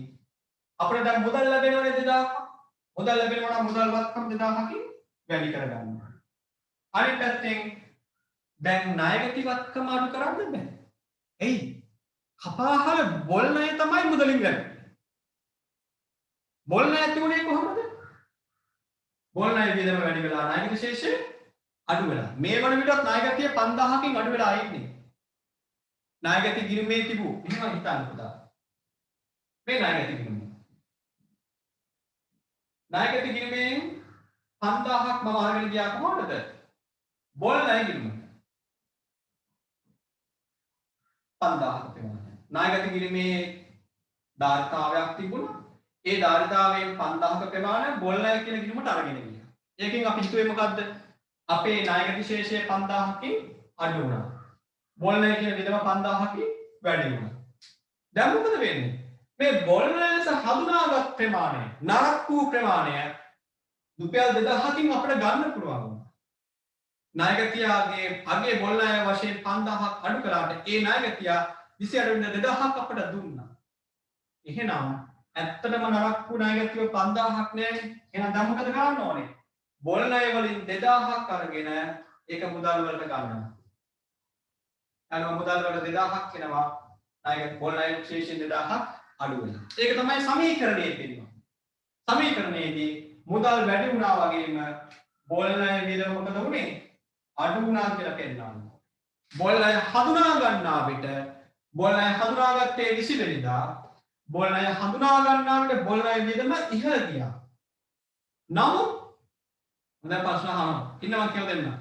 අපිට දැන් මුදල් ලැබෙනවනේ 2000ක්. මුදල් ලැබෙනවා නම් මුදල් වත්කම් 2000කින් වැඩි කරගන්නවා. අනිත් පැත්තෙන් දැන් ණයගති වත්කම අඩු කරන්න බෑ. එයි කපාහල බොල් ණය තමයි මුදලින් ගන්නේ. බොල් ණය තිබුණේ කොහොමද? බොල් ණය වියදම වැඩි වෙලා ණයගති ශේෂය අඩු වෙලා. මේ වන විටත් ණයගතිය 5000කින් අඩු වෙලා ඉන්නේ. ණයගති ගිණුමේ තිබු. එහෙම හිතන්න පුතා. මේ ණයගති ගිණුම. ණයගති ගිණුමෙන් 5000ක් මම අරගෙන ගියා කොහොමද? බොල් ණය ගිණුම. 5000ක් ප්‍රමාණය. ණයගති ගිණුමේ ධාරිතාවයක් තිබුණා. ඒ ධාරිතාවයෙන් 5000ක ප්‍රමාණය බොල් ණය කියන ගිණුමට අරගෙන ගියා. ඒකෙන් අපි හිතුවේ මොකද්ද? අපේ ණයගති ශේෂය 5000කින් අඩු වුණා. බොල් ණය කියන විදම 5000කින් වැඩි වුණා. දැන් මොකද වෙන්නේ? මේ බොල් ණයස හඳුනාගත් ප්‍රමාණය නරක වූ ප්‍රමාණය රුපියල් 2000කින් අපිට ගන්න පුළුවන් වුණා. ණයගතියගේ අගේ බොල් ණය වශයෙන් 5000ක් අඩු කළාට ඒ ණයගතිය 28 වෙනිදා 2000ක් අපිට දුන්නා. එහෙනම් ඇත්තටම නරක වූ ණයගතිය 5000ක් නෑනේ. එහෙනම් දැන් මොකද කරන්න ඕනේ? බොල් ණය වලින් 2000ක් අරගෙන ඒක මුදල් වලට ගන්නවා. අනෝ මුදල් වලට 2000ක් එනවා. ණයගති බොල් ණය ශේෂයෙන් 2000ක් අඩු වෙනවා. ඒක තමයි සමීකරණයේ තියෙන්නේ. සමීකරණයේදී මුදල් වැඩි වුණා වගේම බොල් ණය වියදම මොකද වුනේ? අඩු වුණා කියලා පෙන්නනවා. බොල් ණය හඳුනා ගන්නා විට බොල් ණය හඳුනාගත්තේ 20 වෙනිදා බොල් ණය හඳුනා ගන්නා විට බොල් ණය වියදම ඉහළ ගියා. නමුත් හොඳ ප්‍රශ්න අහනවා. ඉන්නවා කියලා දෙන්න.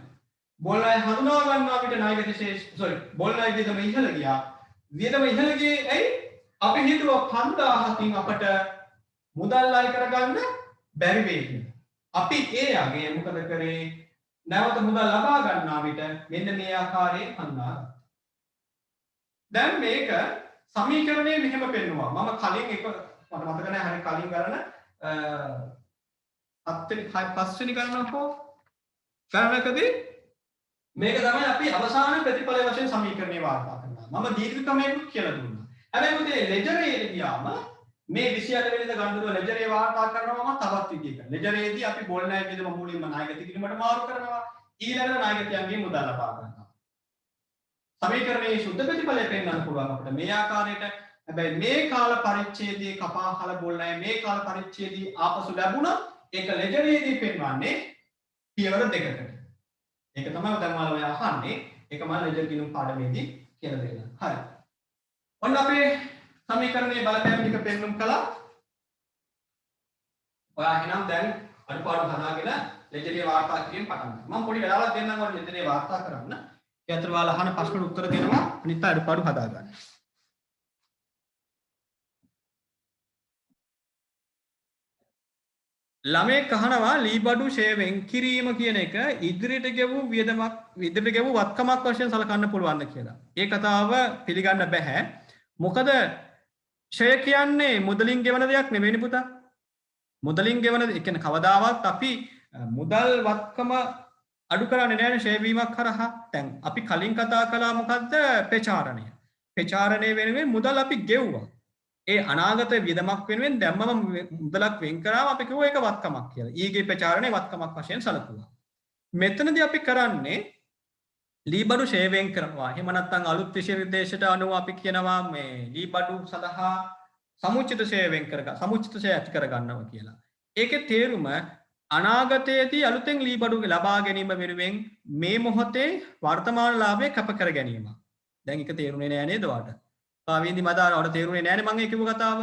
බොල් ණය හඳුනා ගන්නා විට ණයගති ශේෂ බොල් ණය වියදම ඉහළ ගියා. වියදම ඉහළ ගියේ ඇයි? අපි හිතුවා 5000කින් අපට මුදල් අය කරගන්න බැරි වෙයි කියලා. අපි ඒ යගේ මොකද කරේ? නැවත මුදල් ලබා ගන්නා විට මෙන්න මේ ආකාරයෙන් හඳුනා. දැන් මේක සමීකරණය මෙහෙම පෙන්වුවා. මම කලින් එක මට මතක නැහැ හරිය කලින් ගණන 7 වෙනි ගණනකෝ ගණනකදී මේක තමයි අපි අවසාන ප්‍රතිඵලය වශයෙන් සමීකරණය වාර්තා කරනවා. මම දීර්ඝ ක්‍රමයකට කියලා දුන්නා. හැබැයි මුදේ ලෙජරේ ගියාම මේ 28 වෙනිදා ගණනුව ලෙජරේ වාර්තා කරනවා මම තවත් විදිහකට. ලෙජරේදී අපි බොල් ණය වියදම මූලින්ම ණයගති කිරීමට මාරු කරනවා. ඊළඟට ණයගතියන්ගේ මුදල් ලබා ගන්නවා. සමීකරණයේ සුද්ධ ප්‍රතිඵලය පෙන්වන්න පුළුවන් අපිට මේ ආකාරයට. හැබැයි මේ කාල පරිච්ඡේදයේ කපාහල බොල් ණය මේ කාල පරිච්ඡේදයේ ආපසු ලැබුණා. ඒක ලෙජරේදී පෙන්වන්නේ පියවර දෙකකට. ඒක තමයි දැන් ඔය අහන්නේ. ඒක මම ලෙජර් ගිණුම් පාඩමේදී කියලා දෙන්න. හරි. ඔන්න අපේ සමීකරණයේ බලපෑම් ටික පෙන්වුම් කළා. ඔයා එහෙනම් දැන් අඩුපාඩු හදාගෙන ලෙජරේ වාර්තා කිරීම පටන් ගන්න. මම පොඩි වෙලාවක් දෙන්නම් ඔයාලට ලෙජරේ වාර්තා කරන්න. ඒ අතර ඔයාලා අහන ප්‍රශ්නට උත්තර දෙනවා. අනිත් අඩුපාඩු හදාගන්න. ළමෙක් අහනවා ලීබඩු ෂේ වෙන් කිරීම කියන එක ඉදිරියට ගෙවූ වියදමක් ඉදිරියට ගෙවූ වත්කමක් වශයෙන් සලකන්න පුළුවන්ද කියලා. ඒ කතාව පිළිගන්න බෑ. මොකද ෂේ කියන්නේ මුදලින් ගෙවන දෙයක් නෙවෙයි පුතා. මුදලින් ගෙවන ඒ කියන්නේ කවදාවත් අපි මුදල් වත්කම අඩු කරන්නේ නැහැ ෂේ වීමක් කරහා. දැන් අපි කලින් කතා කළා මොකද්ද? ප්‍රචාරණය. ප්‍රචාරණය වෙනුවෙන් මුදල් අපි ගෙවුවා. ඒ අනාගත වියදමක් වෙනුවෙන් දැම්මම මුදලක් වෙන් කරාම අපි කිව්වා ඒක වත්කමක් කියලා. ඊගේ ප්‍රචාරණය වත්කමක් වශයෙන් සැලකුවා. මෙතනදී අපි කරන්නේ ලී බඩු ෂේවෙන් කරනවා. එහෙම නැත්නම් අලුත් විෂය නිර්දේශයට අනුව අපි කියනවා මේ ලී බඩු සඳහා සමුචිත ෂේවෙන් කරගන්න. සමුචිත ෂේ ඇති කරගන්නවා කියලා. ඒකේ තේරුම අනාගතයේදී අලුතෙන් ලී බඩු ලබා ගැනීම වෙනුවෙන් මේ මොහොතේ වර්තමාන ලාභය කැප කර ගැනීම. දැන් ඒක තේරුනේ නෑ නේද ඔයාලට? පාවින්දි මදාරවට තේරුනේ නෑනේ මම ඒ කිව්ව කතාව.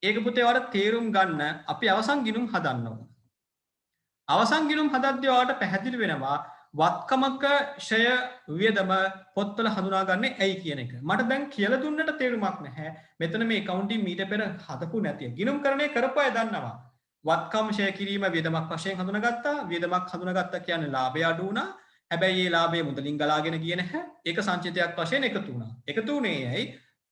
ඒක පුතේ ඔයාලට තේරුම් ගන්න අපි අවසන් ගිණුම් හදන්න ඕන. අවසන් ගිණුම් හදද්දී ඔයාලට පැහැදිලි වෙනවා වත්කමක ෂය වියදම පොත්වල හඳුනාගන්නේ ඇයි කියන එක. මට දැන් කියලා දුන්නට තේරුමක් නැහැ. මෙතන මේ accounting මීට පෙර හදපු නැති. ගිණුම්කරණය කරපු අය දන්නවා. වත්කම් ෂය කිරීම වියදමක් වශයෙන් හඳුනාගත්තා. වියදමක් හඳුනාගත්තා කියන්නේ ලාභය අඩු වුණා. හැබැයි මේ ලාභය මුදලින් ගලාගෙන ගියේ නැහැ. ඒක සංචිතයක් වශයෙන් එකතු වුණා. එකතු වුණේ ඇයි?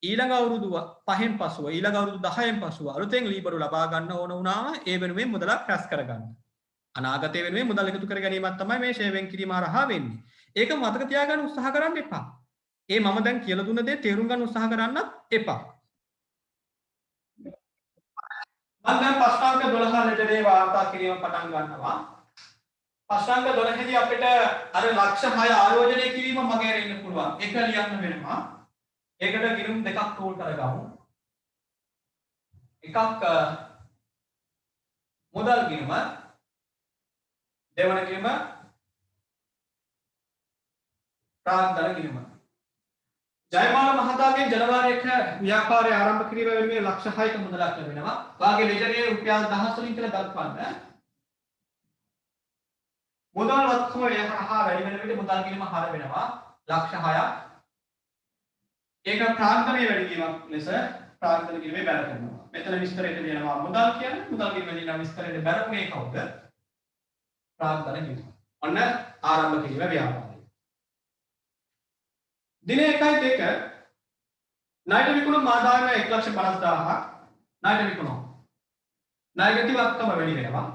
ඊළඟ අවුරුදු 5න් පසුව ඊළඟ අවුරුදු 10න් පසුව අලුතෙන් ලී බඩු ලබා ගන්න ඕන වුණාම ඒ වෙනුවෙන් මුදලක් රැස් කරගන්න. අනාගතය වෙනුවෙන් මුදල් එකතු කර ගැනීමක් තමයි මේ ෂේවෙන් කිරීම හරහා වෙන්නේ. ඒක මතක තියාගන්න උත්සාහ කරන්න එපා. ඒ මම දැන් කියලා දුන්න දේ තේරුම් ගන්න උත්සාහ කරන්න එපා. මම දැන් ප්‍රශ්නාංක 12 ලෙටරේ වාර්තා කිරීම පටන් ගන්නවා. ප්‍රශ්නාංක 12 දී අපිට අර ලක්ෂ 6 ආයෝජනය කිරීම මගේ ඉන්න පුළුවන්. එක ලියන්න වෙනවා. ඒකට ගිණුම් දෙකක් ටූල් කරගමු. එකක් මුදල් ගිණුම දෙවන ගිණුම ප්‍රාග්ධන ගිණුම. ජයමාල මහතාගේ ජනවාරයක ව්‍යාපාරය ආරම්භ කිරීම වෙනුවෙන් ලක්ෂ 6ක මුදලක් ලැබෙනවා. වාගේ ලෙජරේ රුපියල් 1000 වලින් කියලා දක්වන්න. මුදල් වත්කම ව්‍යවහාර වැඩි වෙන විට මුදල් ගිණුම හර වෙනවා ලක්ෂ 6ක්. ඒක ප්‍රාග්ධනයේ වැඩි වීමක් ලෙස ප්‍රාග්ධන ගිණුමේ බැල කරනවා. මෙතන විස්තරයට දෙනවා මුදල් කියන්නේ මුදල් ගිණුමේ දෙන විස්තරයට බැලුනේ කවුද? ප්‍රාග්ධන ගිණුම. ඔන්න ආරම්භ කිරීම ව්‍යාපාරය. දින 1යි 2 ණයට විකුණුම් ආදායම 1,50,000ක් ණයට විකුණුම්. ණයගති වත්කම වැඩි වෙනවා.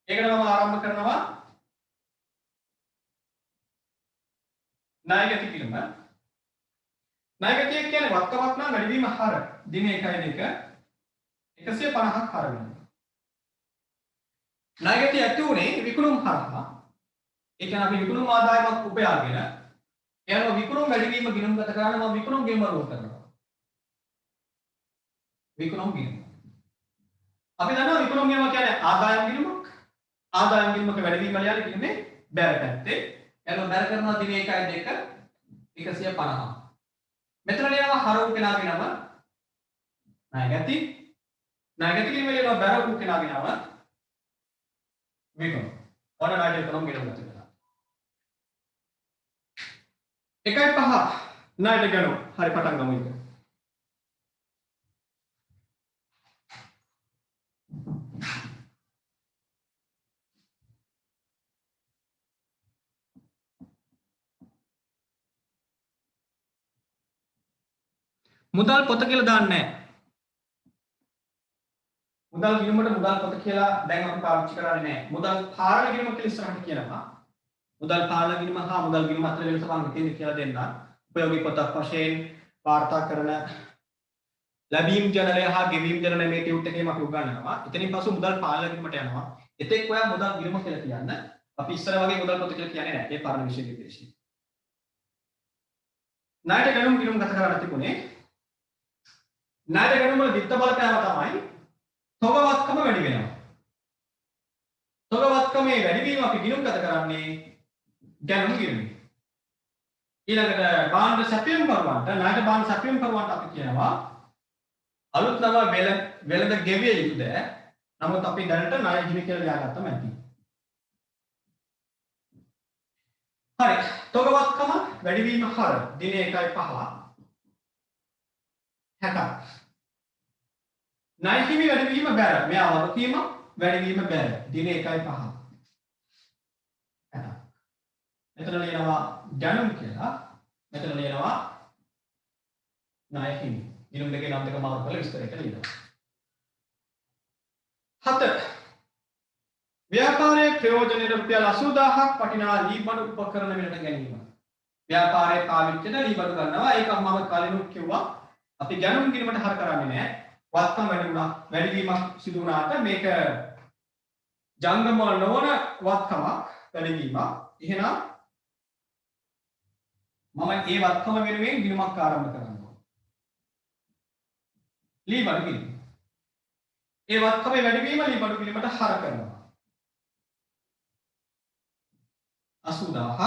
ඒකට මම ආරම්භ කරනවා ණයගති කිරීම. ණයගතිය කියන්නේ වත්කමක් නම් වැඩි වීම හර. දින 1යි 2 150ක් හර වෙනවා. ණයගතිය ඇති උනේ විකුණුම් හරහා. ඒ කියන්නේ අපි විකුණුම් ආදායමක් උපයාගෙන එනවා විකුණුම් වැඩි වීම ගිණුම්ගත කරන්න මම විකුණුම් ගිණුම රෝල් කරනවා. විකුණුම් ගිණුම. අපි දන්නවා විකුණුම් ගිණුම කියන්නේ ආදායම් ගිණුමක්. ආදායම් ගිණුමක වැඩි වීම ලියලා කියන්නේ බැර පැත්තේ. එනවා බැර කරනවා දින 1යි 2 150. මෙතන ලියනවා හරවු කෙනාගේ නම ණයගති. ණයගති කියන ලියනවා බැරවු කෙනාගේ නම විකුණුම්. ඔන්න ණයට විකුණුම් ගිණුම ගත කරනවා. 1.5 ණයට ගණන්. හරි පටන් ගමු ඒක. මුදල් පොත කියලා දාන්නේ නැහැ. මුදල් ගිණුමට මුදල් පොත කියලා දැන් අපි පාවිච්චි කරන්නේ නැහැ. මුදල් පාලන ගිණුම කියලා ඉස්සරහට කියනවා. මුදල් පාලන ගිණුම හා මුදල් ගිණුම අතර වෙනස මම මෙතනදී කියලා දෙන්නම්. උපයෝගී පොතක් වශයෙන් වාර්තා කරන ලැබීම් ජනනය හා ගෙවීම් ජනනය මේ ටියුට් එකේම අපි උගන්වනවා. එතනින් පසු මුදල් පාලන ගිණුමට යනවා. එතෙක් ඔයා මුදල් ගිණුම කියලා කියන්න. අපි ඉස්සර වගේ මුදල් පොත කියලා කියන්නේ නැහැ. ඒ පරණ විෂය නිර්දේශය. ණයට ගණන් ගිණුම් ගත කරලා තිබුණේ ණයට ගණන් වල විත්ත බලපෑම තමයි තොග වත්කම වැඩි වෙනවා. තොග වත්කමේ වැඩි වීම අපි ගිණුම් ගත කරන්නේ ගණන් ගිණුමේ. ඊළඟට බාණ්ඩ සැපයුම් කරුවන්ට ණයට බාණ්ඩ සැපයුම් කරුවන්ට අපි කියනවා අලුත් නම වෙළඳ ගෙවිය යුතුද? නමුත් අපි දැනට ණය හිමි කියලා ලියාගත්තම ඇති. හරි. තොග වත්කම වැඩි වීම හර දින 1.5 60. ණය හිමි වැඩි වීම බැර. මෙයා වගකීම වැඩි වීම බැර. දින 1.5 60. මෙතන ලියනවා ගණන් කියලා. මෙතන ලියනවා ණය හිමි. ගිණුම් දෙකේ නම් දෙක මාරු කරලා විස්තරයට ලියනවා. 7. ව්‍යාපාරයේ ප්‍රයෝජනෙට රුපියල් 80000ක් වටිනා ලී බඩු උපකරණ වෙනට ගැනීම. ව්‍යාපාරයේ පාවිච්චියට ලී බඩු ගන්නවා. ඒක මම කලිනුත් කිව්වා. අපි ගණන් ගිණුමට හර කරන්නේ නැහැ. වත්කම වැඩි වුණා. වැඩි වීමක් සිදු වුණාට මේක ජංගම නොවන වත්කමක් වැඩි වීම. එහෙනම් මම ඒ වත්කම වෙනුවෙන් ගිණුමක් ආරම්භ කරනවා. ලී බඩු ගිණුම. ඒ වත්කමේ වැඩි වීම ලී බඩු ගිණුමට හර කරනවා. 80000ක්.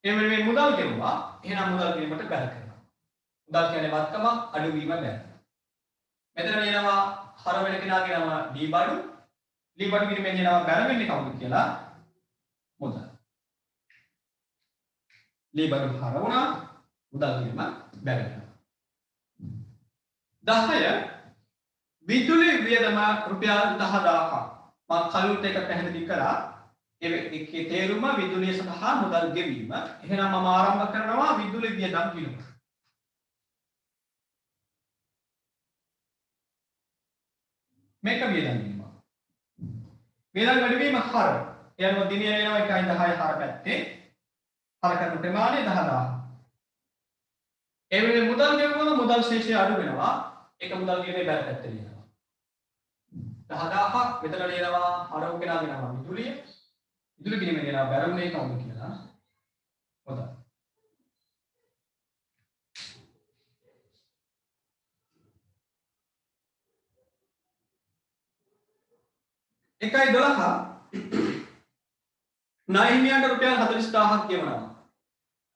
ඒ වෙනුවෙන් මුදල් ගෙවුවා. එහෙනම් මුදල් ගිණුමට බැල කරනවා. මුදල් කියන්නේ වත්කම අඩු වීම බැල. මෙතන කියනවා හර වෙන කෙනාගේ නම ලී බඩු. ලී බඩු ගිණුමෙන් කියනවා බැල වෙන්නේ කවුද කියලා මුදල්. ලී බඩු හර වුණා. මුදල් ගිණුම බැල කරනවා. 10 විදුලි වියදම රුපියල් 10000ක්. මම කලින් එක පැහැදිලි කළා. ඒකේ තේරුම විදුලිය සඳහා මුදල් ගෙවීම. එහෙනම් මම ආරම්භ කරනවා විදුලි වියදම් ගිණුම. මේක වියදම් ගිණුම. වියදම් වැඩි වීම හර. ඒ අනුව දිනය වෙනවා 1.10 හර පැත්තේ. හර කරන ප්‍රමාණය 10000. ඒ වෙලේ මුදල් ගෙවුවම මුදල් ශේෂය අඩු වෙනවා. ඒක මුදල් ගෙවීමේ බැල පැත්තේ ලියනවා. 10000ක් මෙතන ලියනවා හරව කෙනාගේ නම විදුලිය. විදුලි ගිණුමේ ලියනවා බැලුනේ කවුද කියලා. මුදල්. එකයි 12 ණය හිමියන්ට රුපියල් 40000ක් ගෙවනවා.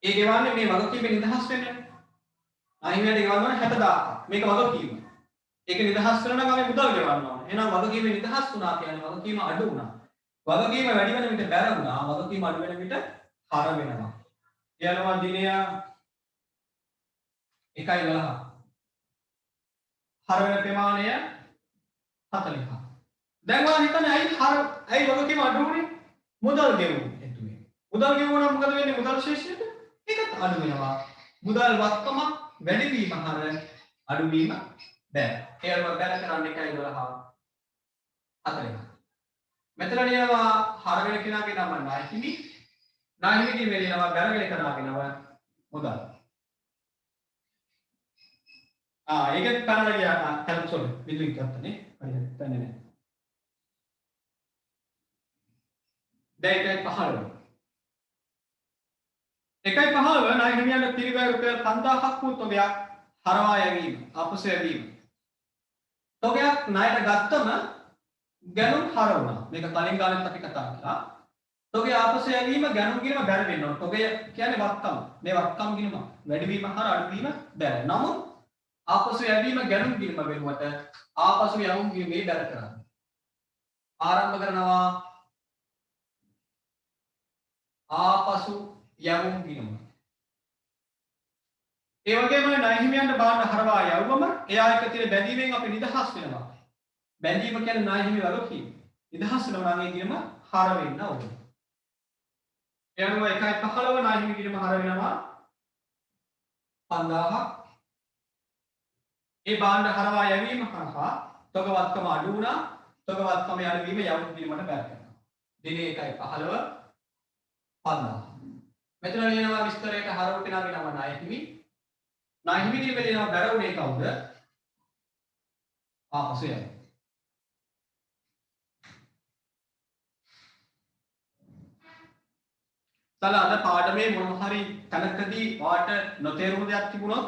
ඒ ගෙවන්නේ මේ වගකීමේ නිදහස් වෙන්නේ. ණය හිමියන්ට ගෙවන්න 60000ක්. මේක වගකීම. ඒක නිදහස් කරනවා නම් අපි මුදල් ගෙවන්න ඕනේ. එහෙනම් වගකීමේ නිදහස් වුණා කියන්නේ වගකීම අඩු වුණා. වගකීම වැඩි වෙන විට බැර වුණා. වගකීම අඩු වෙන විට හර වෙනවා. කියනවා දිනය 1.12. හර වෙන ප්‍රමාණය 40ක්. දැන් ඔයා හිතන්නේ ඇයි වගකීම අඩු වුනේ? මුදල් ගෙවුනේ එතුමේ. මුදල් ගෙවුවනම් මොකද වෙන්නේ මුදල් ශේෂයට? ඒකත් අඩු වෙනවා. මුදල් වත්කම වැඩි වීම හර අඩු වීම බැල. ඒ අනුව බැල කරන්නේ 1.12 40ක්. මෙතන ලියනවා හර වෙන කෙනාගේ නම ණයහිමි. ණයහිමිගේ ලියනවා බැල වෙන කෙනාගේ නම මුදල්. ඒකත් පැනලා ගියා කැන්සල් විදුලි ගත්තනේ. හරියට පැන්නේ නැහැ. දැන් 1.15 1.15 ණය හිමියන්ට පිරිවැය රුපියල් 5000ක් වූ තොගයක් හරවා යැවීම අපසු යැවීම තොගයක් ණයට ගත්තම ගැනුම් හර වුණා. මේක කලින් ගානෙත් අපි කතා කළා. තොගේ ආපසු යැවීම ගැනුම් ගිණුම බැර වෙන්න ඕන. තොගය කියන්නේ වත්කම. මේ වත්කම් ගිණුම වැඩි වීම හර අඩු වීම බැර. නමුත් ආපසු යැවීම ගැනුම් ගිණුම වෙනුවට ආපසු යවුම් ගිණුමේ බැර කරන්න. ආරම්භ කරනවා ආපසු යවුම් ගිණුම. ඒ වගේම ණය හිමියන්ට බාන්න හරවා යවුවම එයා එක්ක තියෙන බැඳීමෙන් අපි නිදහස් වෙනවා. බැඳීම කියන්නේ ණය හිමි වගකීම. නිදහස් වෙනවා නම් ඒ ගිණුම හර වෙන්න ඕනේ. ඒ අනුව 1.15 ණය හිමි ගිණුම හර වෙනවා 5000ක්. ඒ බාන්න හරවා යැවීම හරහා තොගවත්කම අඩු වුණා. තොගවත්කම අඩු වීම යවුම් ගිණුමට බැර කරනවා. දිනේ 1.15 5000. මෙතන ලියනවා විස්තරයට හරව කෙනාගේ නම ණයහිමි. ණයහිමි කියලා ලියනවා බැර උනේ කවුද? ආපසු යන්න. තලන්න පාඩමේ මොන හරි තැනකදී වාට නොතේරුණු දෙයක් තිබුණොත්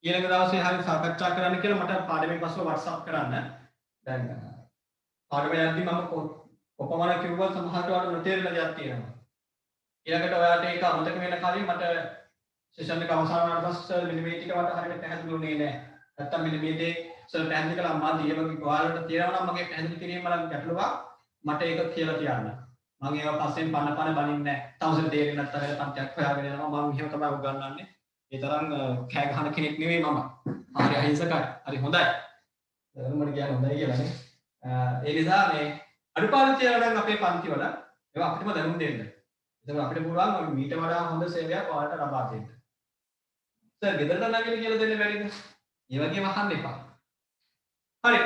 ඊළඟ දවසේ හරි සාකච්ඡා කරන්න කියලා මට පාඩමෙන් පස්සෙ WhatsApp කරන්න. දැන් පාඩමේ යද්දි මම කොපමණ කිව්වත් සමහරට වාට නොතේරෙන දෙයක් තියෙනවා. ඊළඟට ඔයාලට ඒක අමතක වෙන කලින් මට සෙෂන් එක අවසන් වුණාට පස්සේ මෙන්න මේ ටික වට හරියට පැහැදිලිුනේ නැහැ. නැත්තම් මෙන්න මේ දේ සර් පැහැදිලි කළා මම ඊයේ වගේ ඔයාලට තියෙනවා නම් මගේ පැහැදිලි කිරීම වල ගැටලුවක් මට ඒක කියලා කියන්න. මම ඒවා පස්සෙන් පන්න බනින්නේ නැහැ. තවසර තේරෙන්නේ නැත්නම් ඒක පන්තියක් හොයාගෙන යනවා. මම එහෙම තමයි උගන්වන්නේ. ඒ තරම් කෑ ගහන කෙනෙක් නෙවෙයි මම. හරි අහිංසකයි. හරි හොඳයි. මට කියන්න හොඳයි කියලා නේ. ඒ නිසා මේ අඩුපාඩු කියලා නම් අපේ පන්ති වල ඒවා අපිටම දැනුම් දෙන්න. ඒක අපිට පුළුවන් මීට වඩා හොඳ සේවයක් ඔයාලට ලබා දෙන්න. සර් ගෙදරට නැගිට කියලා දෙන්න බැරිද? ඒ වගේම අහන්න එපා. හරි.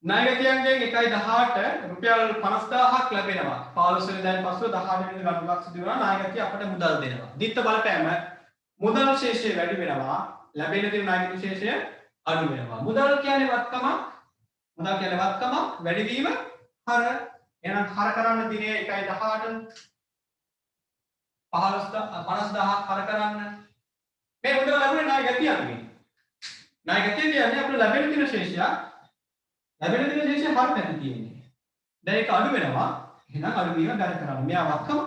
ණයගතියන්ගෙන් 1.18 රුපියල් 50000ක් ලැබෙනවා. 15 වෙනිදාන් පසුව 18 වෙනිදා ගණුවක් සිදු වෙනවා. ණයගතිය අපට මුදල් දෙනවා. දිත්ත බලපෑම මුදල් ශේෂය වැඩි වෙනවා. ලැබෙන දේ ණයගති ශේෂය අඩු වෙනවා. මුදල් කියන්නේ වත්කම වැඩි වීම හර එහෙනම් හර කරන්න දිනේ 1.18 50000ක් හර කරන්න මේ මුදල ලැබුණේ ණය ගැතියන්නේ. ණය ගැතිය කියන්නේ අපිට ලැබෙන දින ශේෂය හර පැති තියෙන්නේ. දැන් ඒක අඩු වෙනවා. එහෙනම් අඩු වීම ගණන් කරන්න. මෙයා වක්කම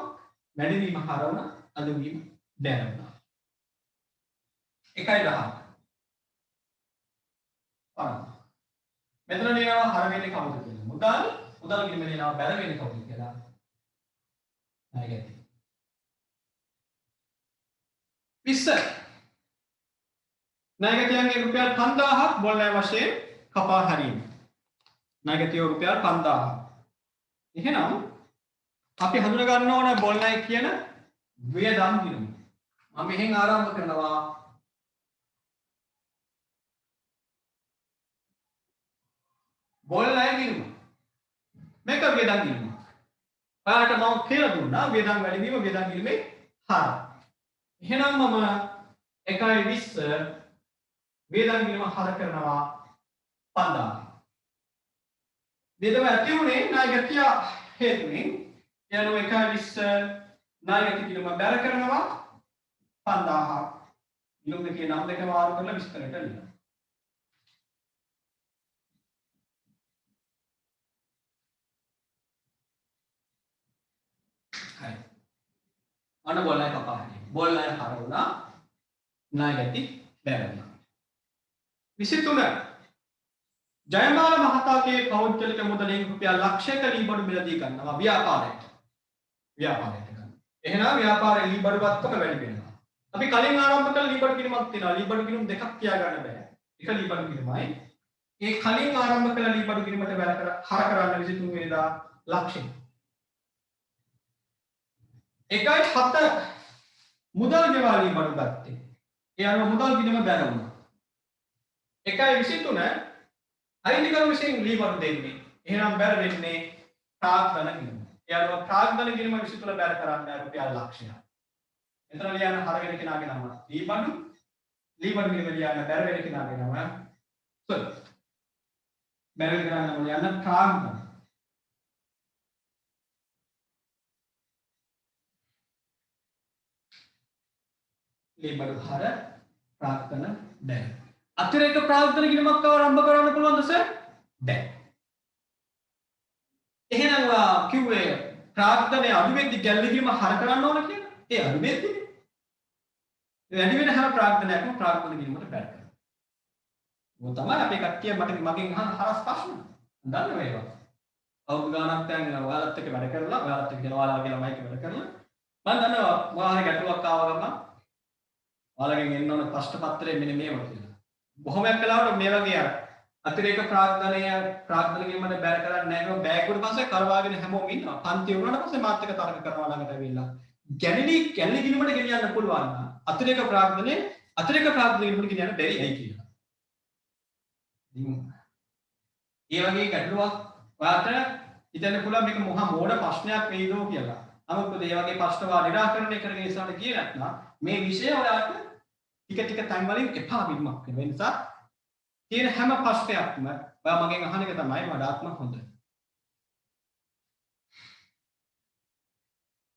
වැඩි වීම හරවන අඩු වීම දැනනවා. 1.10 මෙතන ලියනවා හර වෙන්නේ කවුද කියලා. මුදල් ගිණුම ලියනවා බැල වෙන්නේ කවුද කියලා. ණය ගැතිය. 20 ණය ගැතියන්ගේ රුපියල් 5000ක් බොල් ණය වශයෙන් කපා හැරීම. ණය ගැතිය රුපියල් 5000. එහෙනම් අපි හඳුනා ගන්න ඕන බොල් ණය කියන වියදම් ගිණුම. මම මෙහෙන් ආරම්භ කරනවා. බොල් ණය ගිණුම. මේක වියදම් ගිණුම. ඔයාලට මම කියලා දුන්නා වියදම් වැඩි වීම වියදම් ගිණුමේ හර. එහෙනම් මම 1.20 වියදම් ගිණුම හර කරනවා 5000. වියදම ඇති වුණේ ණය ගැතිය හේතුවෙන්. යනවා 1.20 ණය ගැතිය ගිණුම බැල කරනවා 5000. ගිණුම දෙකේ නම් දෙක වාර කරලා විස්තරයට ලියනවා. හරි. අන්න බොල් ණය කපා හැරීම. බොල් ණය හර වුණා. ණය ගැති බැලුණා. 23 ජයමාල මහතාගේ පෞද්ගලික මුදලින් රුපියල් ලක්ෂයක ලීබඩු මිලදී ගන්නවා ව්‍යාපාරයට. ගන්න. එහෙනම් ව්‍යාපාරයේ ලීබඩුවත්කම වැඩි වෙනවා. අපි කලින් ආරම්භ කළ ලීබඩු ගිණුමක් තියෙනවා. ලීබඩු ගිණුම් දෙකක් තියා ගන්න බෑ. එක ලීබඩු ගිණුමයි. ඒ කලින් ආරම්භ කළ ලීබඩු ගිණුමට හර කරන්න 23 වෙනිදා ලක්ෂය. 1.7 මුදල් ගෙවා ලීබඩු ගත්තේ. ඒ අනුව මුදල් ගිණුම බැලුණා. 1.23 අයිතිකරු විසින් ලීබඩු දෙන්නේ. එහෙනම් බැල වෙන්නේ ප්‍රාග්ධන ගිණුම. ඒ අනුව ප්‍රාග්ධන ගිණුම 23 බැල කරන්න රුපියල් ලක්ෂයක්. මෙතන ලියන්න හර වෙන කෙනාගේ නම ලීබඩු ගිණුම ලියන්න බැල වෙන කෙනාගේ නම බැල වෙන කෙනාගේ නම ලියන්න ප්‍රාග්ධන. ලීබඩු හර ප්‍රාග්ධන බැල. අතිරේක ප්‍රාග්ධන ගිණුමක් ආරම්භ කරන්න පුළුවන්ද සර්? බැහැ. එහෙනම් කිව්වේ ප්‍රාග්ධනය අඩු වෙද්දි ගැල්ලි ගිණුම හර කරන්න ඕන කියලා. ඒ අඩු වෙද්දි වැඩි වෙන හැම ප්‍රාග්ධනයක්ම ප්‍රාග්ධන ගිණුමට බැල කරනවා. මොකද තමයි අපේ කට්ටිය මගෙන් අහන හරස් ප්‍රශ්න. දන්නව ඒවා. අවුරුදු ගානක් දැන් ඔයාලත් එක්ක වැඩ කරලා ඔයාලත් එක්ක ඔයාලගේ ළමයි එක්ක වැඩ කරලා මම දන්නවා මොනවා හරි ගැටලුවක් ආව ගමන් ඔයාලගෙන් එන්න ඕන ප්‍රශ්න පත්‍රය මෙන්න මේව කියලා. බොහොමයක් වෙලාවට මේ වගේ අර අතිරේක ප්‍රාග්ධන ගිණුමට බැල කරන්නේ නැහැ නෝ බෑග් වල පස්සේ කරවාගෙන හැමෝම ඉන්නවා. පන්ති වුණාට පස්සේ මාත් එක්ක තර්ක කරනවා ළඟට ඇවිල්ලා. ගැලි ගිණුමට ගෙනියන්න පුළුවන් නම් අතිරේක ප්‍රාග්ධන ගිණුමට ගෙනියන්න බැරි ඇයි කියලා. ඒ වගේ ගැටලුවක් ඔයාලට හිතන්න පුළුවන් මේක මොහා මෝඩ ප්‍රශ්නයක් වෙයිදෝ කියලා. නමුත් මේ වගේ ප්‍රශ්න වා නිරාකරණය කරගෙන ඉස්සරහට ගියේ නැත්නම් මේ විෂය ඔයාලට ටික තැන් වලින් එපා වීමක් වෙනවා. ඒ නිසා තියෙන හැම ප්‍රශ්නයක්ම ඔයා මගෙන් අහන එක තමයි වඩාත්ම හොඳ.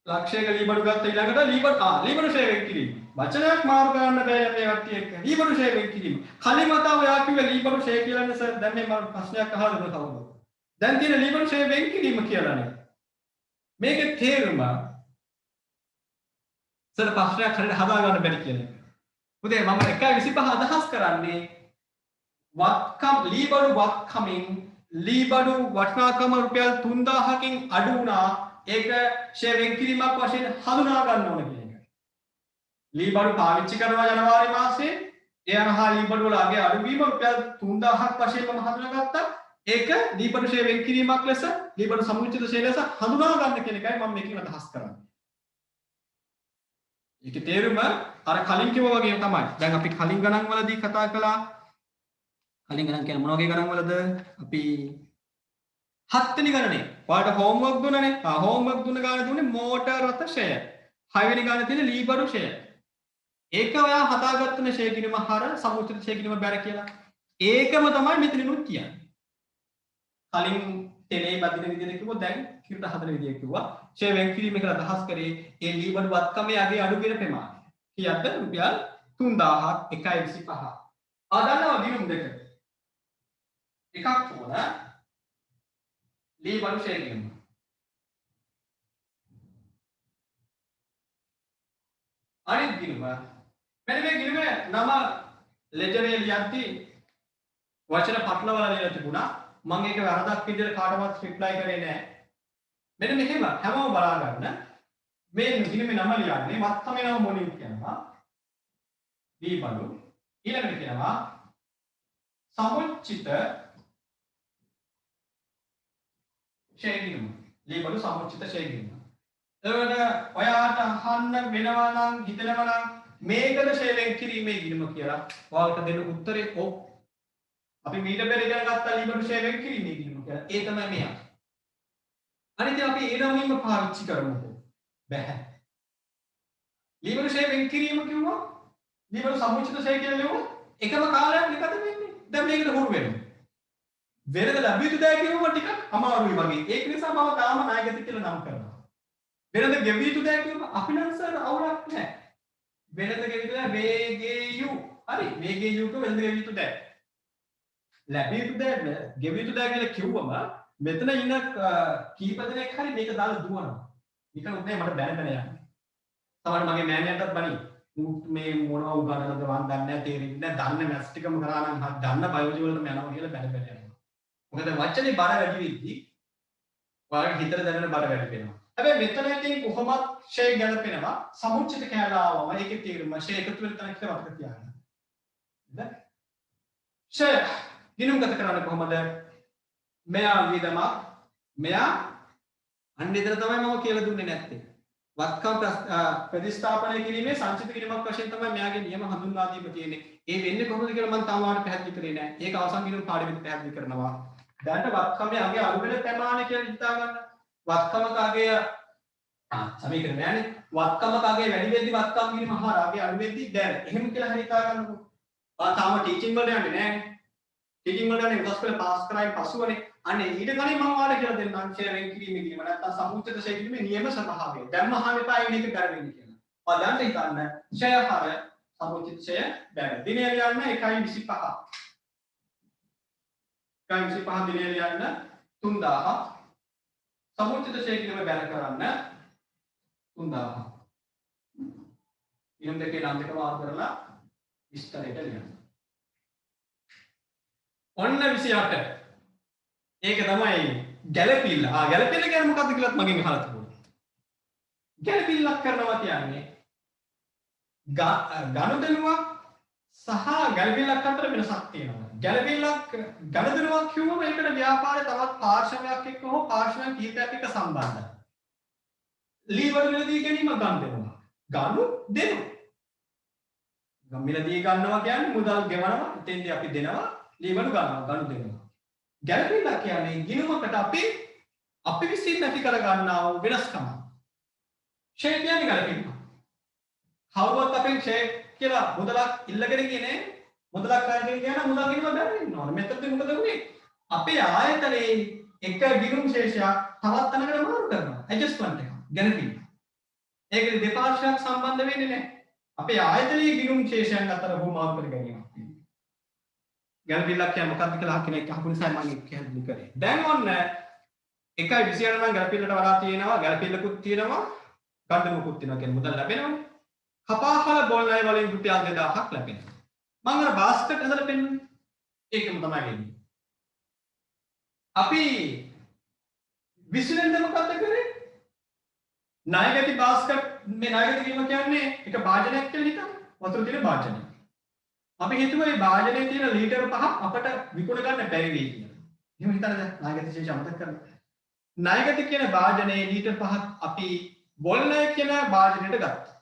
ලක්ෂයක ලීබඩු ගත්ත ඊළඟට ලීබඩු සේවයෙන් කිරීම. වචනයක් මාරු කරන්න බෑ මේ කට්ටිය එක්ක. ලීබඩු සේවයෙන් කිරීම. කලින් වතාව ඔයා කිව්වේ ලීබඩු ෂේ කියලා නේ සර්. දැන් මේ මම ප්‍රශ්නයක් අහලා දුන්නා කවුද? දැන් තියෙන ලීබඩු සේවයෙන් කිරීම කියලානේ. මේකේ තේරුම සර් ප්‍රශ්නයක් හරියට හදා ගන්න බැරි කියන එක. පුතේ මම 1.25 අදහස් කරන්නේ ලීබඩු වත්කමින් ලීබඩු වටිනාකම රුපියල් 3000කින් අඩු වුණා. ඒක ෂෙයාරින් කිරීමක් වශයෙන් හඳුනා ගන්න ඕන කියන එක. ලීබඩු පාවිච්චි කරනවා ජනවාරි මාසයේ ඒ අනහා ලීබඩු වල අගේ අඩුවීම රුපියල් 3000ක් වශයෙන් මම හඳුනාගත්තා. ඒක ලීබඩු ෂෙයාරින් කිරීමක් ලෙස ලීබඩු සමුච්චිත ෂෙයාර ලෙස හඳුනා ගන්න කියන එකයි මම මේකෙන් අදහස් කරන්නේ. ඒකේ තේරුම අර කලින් කිව්වා වගේ තමයි. දැන් අපි කලින් ගණන් වලදී කතා කළා. කලින් ගණන් කියන්නේ මොන වගේ ගණන් වලද? අපි 7 වෙනි ගණනේ. ඔයාලට හෝම්වර්ක් දුන්නනේ. හෝම්වර්ක් දුන්න ගාන දුන්නේ මෝටර් රථ ෂෙයාර්. 6 වෙනි ගානේ තියෙන ලීබඩු ෂෙයාර්. ඒක ඔයා හදාගත්තනේ ෂෙයාර් කිරීම හර සමුච්චිත ෂෙයාර් කිරීම බැර කියලා. ඒකම තමයි මෙතනිනුත් කියන්නේ. කලින් තෙලේ බදින විදිහට කිව්වොත් දැන් කිරට හදන විදිහ කිව්වා. ෂේ වෙන් කිරීම කියලා අදහස් කරේ ඒ ලී බඩු වත්කමේ අගේ අඩු වෙන ප්‍රමාණය. කීයද? රුපියල් 3000ක් 1.25. ආදන්නවා දිනුම් දෙක. එකක් තෝන ලී බඩු ෂේ ගිණුම. අනිත් ගිණුම මෙන්න මේ ගිණුමේ නම ලෙජරේ ලියද්දී වචන පටලවලා ලියලා තිබුණා. මම ඒක වරදක් විදිහට කාටවත් රිප්ලයි කරේ නැහැ. මෙන්න මෙහෙම හැමෝම බලා ගන්න. මේ ගිණුමේ නම ලියන්නේ වත්තමේ නම මොනින් කියනවා. ලී බඩු ඊළඟට කියනවා සමුච්චිත ෂේ ගිණුම. ලී බඩු සමුච්චිත ෂේ ගිණුම. එතකොට ඔයාට අහන්න වෙනවා නම් හිතනවා නම් මේකද ෂේ වෙන් කිරීමේ ගිණුම කියලා ඔයාලට දෙන්න උත්තරේ ඔව්. අපි මීට පෙර ඉගෙන ගත්තා ලී බඩු ෂේ වෙන් කිරීමේ ගිණුම කියලා. ඒ තමයි මෙයා. අනිත් අපි ඒ නමින්ම පාවිච්චි කරමුකෝ. බැහැ. ලී බඩු ෂේ වෙන් කිරීම කිව්වා ලී බඩු සමුච්චිත ෂේ කියලා ලියුවා එකම කාලයක් නිකද වෙන්නේ. දැන් මේකට හුරු වෙනවා. වෙනද ලැබිය යුතු දෑ කියුවා ටිකක් අමාරුයි වගේ. ඒක නිසා මම තාම නායකත්ව කියලා නම් කරනවා. වෙනද ගෙවිය යුතු දෑ කියුවා අපි නම් සර් අවුලක් නැහැ. වෙනද ගෙවිය යුතු දෑ වේගේයු. හරි වේගේයු කෝ වෙනද ගෙවිය යුතු දෑ. ලැබිය යුතු දෑ ගෙවිය යුතු දෑ කියලා කිව්වම මෙතන ඉන්න කීප දෙනෙක් හරි මේක දාලා දුවනවා. නිකන් උදේ මට බැන බැන යන්නේ. තමයි මගේ මෑණියන්ටත් බණි. මේ මොනවා උගන්නනද මන් දන්නේ නැහැ තේරෙන්නේ නැහැ. දන්න මැත්ස් ටිකම කරා නම් දන්න බයෝලොජි වලටම යනවා කියලා බැන බැන යනවා. මොකද වචනේ බර වැඩි වෙද්දී ඔයාලට හිතට දැනෙන බර වැඩි වෙනවා. හැබැයි මෙතන ඉතින් කොහොමත් ෂේ ගැලපෙනවා. සමුච්චිත කැලලාවම ඒකේ තේරුම ෂේ එකතු වෙන තැන කියලා මතක තියාගන්න. හරිද? ෂේ ගිණුම් ගත කරන්නේ කොහොමද? මෙයා විදම මෙයා අන්න එතන තමයි මම කියලා දුන්නේ නැත්තේ. වත්කම් ප්‍රතිස්ථාපනය කිරීමේ සංචිත කිරීමක් වශයෙන් තමයි මෙයාගේ නියම හඳුන්වා දීම තියෙන්නේ. ඒ වෙන්නේ කොහොමද කියලා මම තාම ඔයාලට පැහැදිලි කරේ නැහැ. ඒක අවසන් ගිණුම් පාඩමෙත් පැහැදිලි කරනවා. දැනට වත්කමේ අගේ අඩු වෙන ප්‍රමාණය කියලා හිතා ගන්න. වත්කමක අගේ සමීකරණය යන්නේ. වත්කමක අගේ වැඩි වෙද්දි වත්කම් ගිණුම හරහා අගේ අඩු වෙද්දි දැන් එහෙම කියලා හරි හිතා ගන්නකො. තාම ටීචින් වලට යන්නේ නැහැ. ටීචින් වලට යන්නේ උසස් පෙළ පාස් කරායින් පසුවනේ. අනේ ඊට කලින් මම ඔයාලට කියලා දෙන්නම් ෂේ වෙන් කිරීමේ ගිණුම නැත්තම් සමුච්චිත ෂේ කිරීමේ නියම ස්වභාවය. දැන් මහාන එපා වෙන එක කරවෙන්නේ කියලා. ඔයාලට හිතන්න ෂේ හර සමුච්චිත ෂේ බැල. දිනේ ලියන්න 1.25. 1.25 දිනේ ලියන්න 3000. සමුච්චිත ෂේ කිරීම බැල කරන්න 3000. ඊළඟ දෙකේ නම් දෙක වාර කරලා විස්තරයට ලියන්න. ඔන්න 28. ඒක තමයි ගැළපිල්ල. ගැළපිල්ල කියන්නේ මොකක්ද කියලාත් මගෙන් අහලා තිබුණා. ගැළපිල්ලක් කරනවා කියන්නේ ගනුදෙනුවක් සහ ගැළපිල්ලක් අතර වෙනසක් තියෙනවා. ගැළපිල්ලක් ගනුදෙනුවක් කියුවම ඒකට ව්‍යාපාරේ තවත් පාර්ශවයක් එක්ක හෝ පාර්ශවයන් කිහිපයක් එක්ක සම්බන්ධයි. ලී බඩු මිලදී ගැනීම ගනුදෙනුවක්. ගනුදෙනු. මිලදී ගන්නවා කියන්නේ මුදල් ගෙවනවා. එතෙන්දී අපි දෙනවා. ලී බඩු ගන්නවා ගනුදෙනුව. ගැළපිල්ලක් කියන්නේ ගිණුමකට අපි විසින් ඇති කර ගන්නා වූ වෙනස්කම. ෂේ කියන්නේ ගැළපිල්ල. කවුරුත් අපෙන් ෂේ කියලා මුදලක් ඉල්ලගෙන ගියේ මුදලක් ගන්න කියන මුදල් ගිණුම ගන්න ඉන්නවා. මෙතනදී මොකද වුනේ? අපේ ආයතනයේ එක ගිණුම් ශේෂයක් තවත් තැනකට මාරු කරනවා. ඇඩ්ජස්ට්මන්ට් එක. ගැළපිල්ල. ඒකේ දෙපාර්ශ්වයක් සම්බන්ධ වෙන්නේ නැහැ. අපේ ආයතනයේ ගිණුම් ශේෂයන් අතර මාරු කර ගැනීමක්. ගැළපිල්ලක් කියන්නේ මොකක්ද කියලා කෙනෙක් අහපු නිසා මම ඒක පැහැදිලි කරේ. දැන් ඔන්න 1.28 නම් ගැළපිල්ලට වඩා තියෙනවා ගැළපිල්ලකුත් තියෙනවා ගනුදෙනුවකුත් තියෙනවා කියන්නේ මුදල් ලැබෙනවනේ. කපාහල බෝල් ණය වලින් රුපියල් 2000ක් ලැබෙනවා. මම අර බාස්කට් හදලා පෙන්නන්නේ. ඒකම තමයි වෙන්නේ. අපි විශ්ලේෂණය මොකක්ද කරේ? ණයගැති බාස්කට් මේ ණයගැති වීම කියන්නේ එක භාජනයක් කියලා හිතන්න. වතුර තියෙන භාජනයක්. අපි හිතුවා මේ භාජනයේ තියෙන ලීටර් 5ක් අපට විකුණ ගන්න බැරි වෙයි කියලා. එහෙම හිතනද? ණයගැති ශේෂය අමතක කරන්න. ණයගැති කියන භාජනයේ ලීටර් 5ක් අපි බෝල් ණය කියන භාජනයට ගත්තා.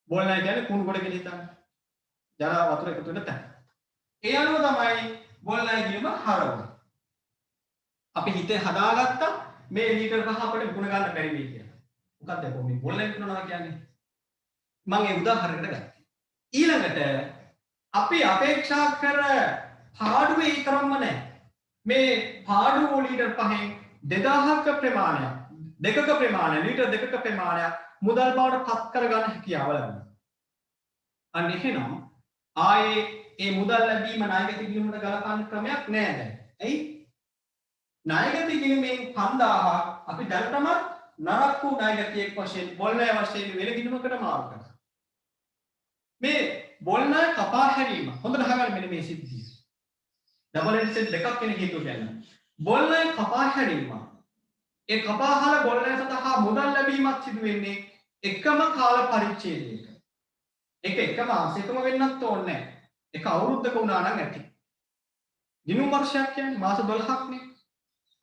බෝල් ණය කියන්නේ කුණු කොට කියලා හිතන්න. ජල වතුර එකතු වෙන තැන. ඒ අනුව තමයි බෝල් ණය ගිණුම හරවන්නේ. අපි හිතේ හදාගත්තා මේ ලීටර් 5 අපිට විකුණ ගන්න බැරි වෙයි කියලා. මොකක්ද මේ බෝල් ණය විකුණනවා කියන්නේ? මම ඒ උදාහරණයකට ගත්තා. ඊළඟට අපි අපේක්ෂා කර පාඩුවේ ඒ තරම්ම නැහැ. මේ පාඩුව ලීටර් 5න් 2000ක ප්‍රමාණයක් දෙකක ප්‍රමාණය ලීටර් දෙකක ප්‍රමාණයක් මුදල් බවට පත් කරගන්න හැකියාව ලැබුණා. අන්න එහෙනම් ආයේ ඒ මුදල් ලැබීම ණයගැති ගිණුමට ගලපන්න ක්‍රමයක් නෑ දැන්. ඇයි? ණයගැති ගිණුමෙන් 5000ක් අපි දැනටමත් නරක් වූ ණයගැතියෙක් වශයෙන් බොල් ණය වශයෙන් වෙන ගිණුමකට මාරු කරනවා. මේ බොල් ණය කපා හැරීම හොඳට අහගන්න මෙන්න මේ සිද්ධිය. ඩබල් එන්ඩ් දෙකක් වෙන හේතුව කියන්නේ. බොල් ණය කපා හැරීම. ඒ කපාහල බොල් ණය සඳහා මුදල් ලැබීමක් සිදු වෙන්නේ එකම කාල පරිච්ඡේදයක. ඒක එක මාසයකම වෙන්නත් ඕනේ නැහැ. එක අවුරුද්දක වුණා නම් ඇති. ගිණුම් වර්ෂයක් කියන්නේ මාස 12ක්නේ.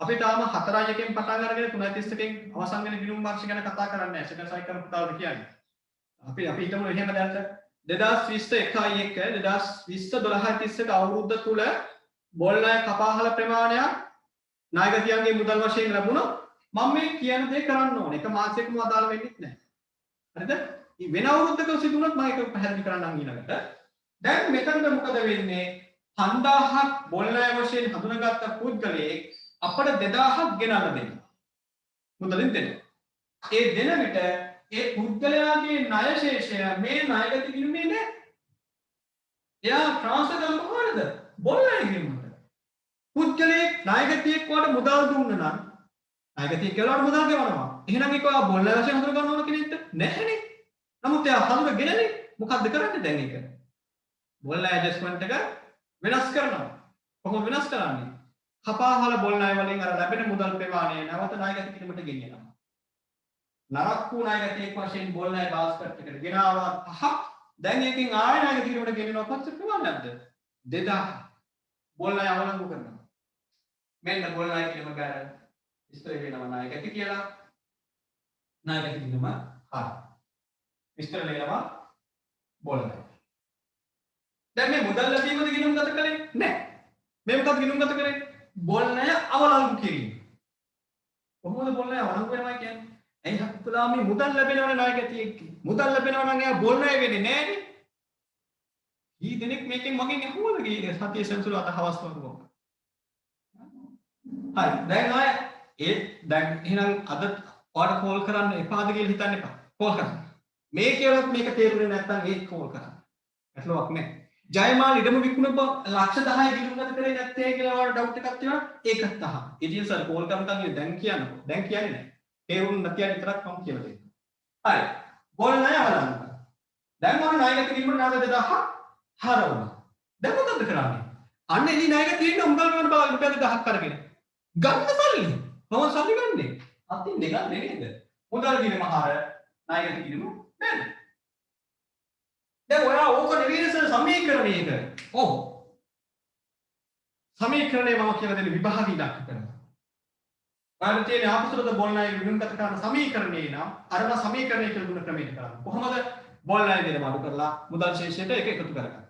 අපි තාම 4.1කින් පටන් අරගෙන 3.31කින් අවසන් වෙන ගිණුම් වර්ෂ ගැන කතා කරන්නේ නැහැ. සෙකන්ඩ් සයිකල් පුතාවද කියන්නේ. අපි හිතමු එහෙම දැන් 2020 1.1 2020 12.31 අවුරුද්ද තුල බොල් ණය කපාහල ප්‍රමාණයක් ණයගැතියන්ගේ මුදල් වශයෙන් ලැබුණොත් මම මේ කියන දේ කරන්න ඕනේ. එක මාසයකම අදාළ වෙන්නේ නැහැ. හරිද? වෙන අවුරුද්දක සිදුනොත් මම ඒක පැහැදිලි කරන්නම් ඊළඟට. දැන් මෙතනද මොකද වෙන්නේ? 5000ක් බොල් ණය වශයෙන් හඳුනාගත්ත පුද්ගලයෙක් අපට 2000ක් ගෙනල්ලා දෙනවා. මුදලින් දෙනවා. ඒ දෙන විට ඒ පුද්ගලයාගේ ණය ශේෂය මේ ණයගැති ගිණුමේ නෑ. එයා ට්‍රාන්ස්ෆර් කරන්න කොහොමද? බොල් ණය ගිණුමට. පුද්ගලයෙක් ණයගැතියෙක් වට මුදල් දුන්න නම් ණයගැතියෙක් කියලා මුදල් ගෙවනවා. එහෙනම් ඒක ඔයා බොල් ණය වශයෙන් හඳුනා ගන්න ඕන කෙනෙක්ද? නැහැනේ. නමුත් එයා හඳුනාගෙනනේ මොකද්ද කරන්නේ දැන් ඒක? බොල් ණය ඇඩ්ජස්ට්මන්ට් එක වෙනස් කරනවා. කොහොමද වෙනස් කරන්නේ? කපාහල බොල් ණය වලින් අර ලැබෙන මුදල් ප්‍රමාණය නැවත ණයගැති කිරීමට ගෙනියනවා. නරක් වූ ණයගැතියෙක් වශයෙන් බොල් ණය බාස්කට් එකට ගෙනාවා 5ක්. දැන් එකකින් ආයෙ ණයගැති කිරීමට ගෙනියනවා කොච්චර ප්‍රමාණයක්ද? 2000. බොල් ණය අවලංගු කරනවා. මෙන්න බොල් ණය කිරීම ගැන විස්තර වෙනවා ණයගැති කියලා. ණයගැති කිරීම හරි. විස්තර වෙනවා බොල් ණය. දැන් මේ මුදල් ලැබීමද ගිණුම් ගත කළේ නැහැ. මේ මොකක්ද ගිණුම් ගත කරේ? බොල් ණය අවලංගු කිරීම. කොහොමද බොල් ණය අවලංගු වෙනවා කියන්නේ? ඇයි හත්තුලා මේ මුදල් ලැබෙනවනේ ණයගැතියෙක්. මුදල් ලැබෙනවා නම් එයා බොල් ණය වෙන්නේ නැහැනේ. ඊ දෙනෙක් මේකෙන් මගෙන් අහුවල ගියේ සතිය සෙන්සුරු අත හවස් වරුවක. හරි. දැන් ආය දැන් එහෙනම් අද ඔයාලට කෝල් කරන්න එපාද කියලා හිතන්න එපා. කෝල් කරන්න. මේ කියලාත් මේක තේරුනේ නැත්නම් ඒක කෝල් කරන්න. ඇටලුවක් නැහැ. ජයමාල් ඉඩම විකුණප ලක්ෂ 10 ගිණුම් ගත කරේ නැත්තේ කියලා ඔයාලට ඩවුට් එකක් තියෙනවා. ඒකත් අහන්න. ඉතින් සර් කෝල් කරනකම් දැන් කියන්නකෝ. දැන් කියන්නේ නැහැ. තේරුම් නැති අය විතරක් මම කියලා දෙන්න. හරි. බොල් ණය අවලංගු. දැන් මම ණයගැති කිරීමට නාද 2000 හරවුණා. දැන් මොකද කරන්නේ? අන්න එදි ණයගැති කිරීම උඹල් ගන්න බා රුපියල් 1000ක් අරගෙන. ගන්න සල්ලි. කොහොමද සල්ලි ගන්නෙ? අතින් දෙකක් නේද? මුදල් ගිණුම හර ණයගැති කිරීම බැලු. දැන් ඔයා ඕක නෙවෙයි සමීකරණයක. ඔව්. සමීකරණය මම කියලා දෙන විභාග ඉලක්ක කරනවා. ඔයාලට තියෙන ආපසුරද බොල් ණය ගිණුම් ගත කරන සමීකරණේ නම් අරම සමීකරණය කියලා දුන්න ක්‍රමයට කරන්න. කොහොමද බොල් ණය විදම අඩු කරලා මුදල් ශේෂයට එක එකතු කරගත්තා.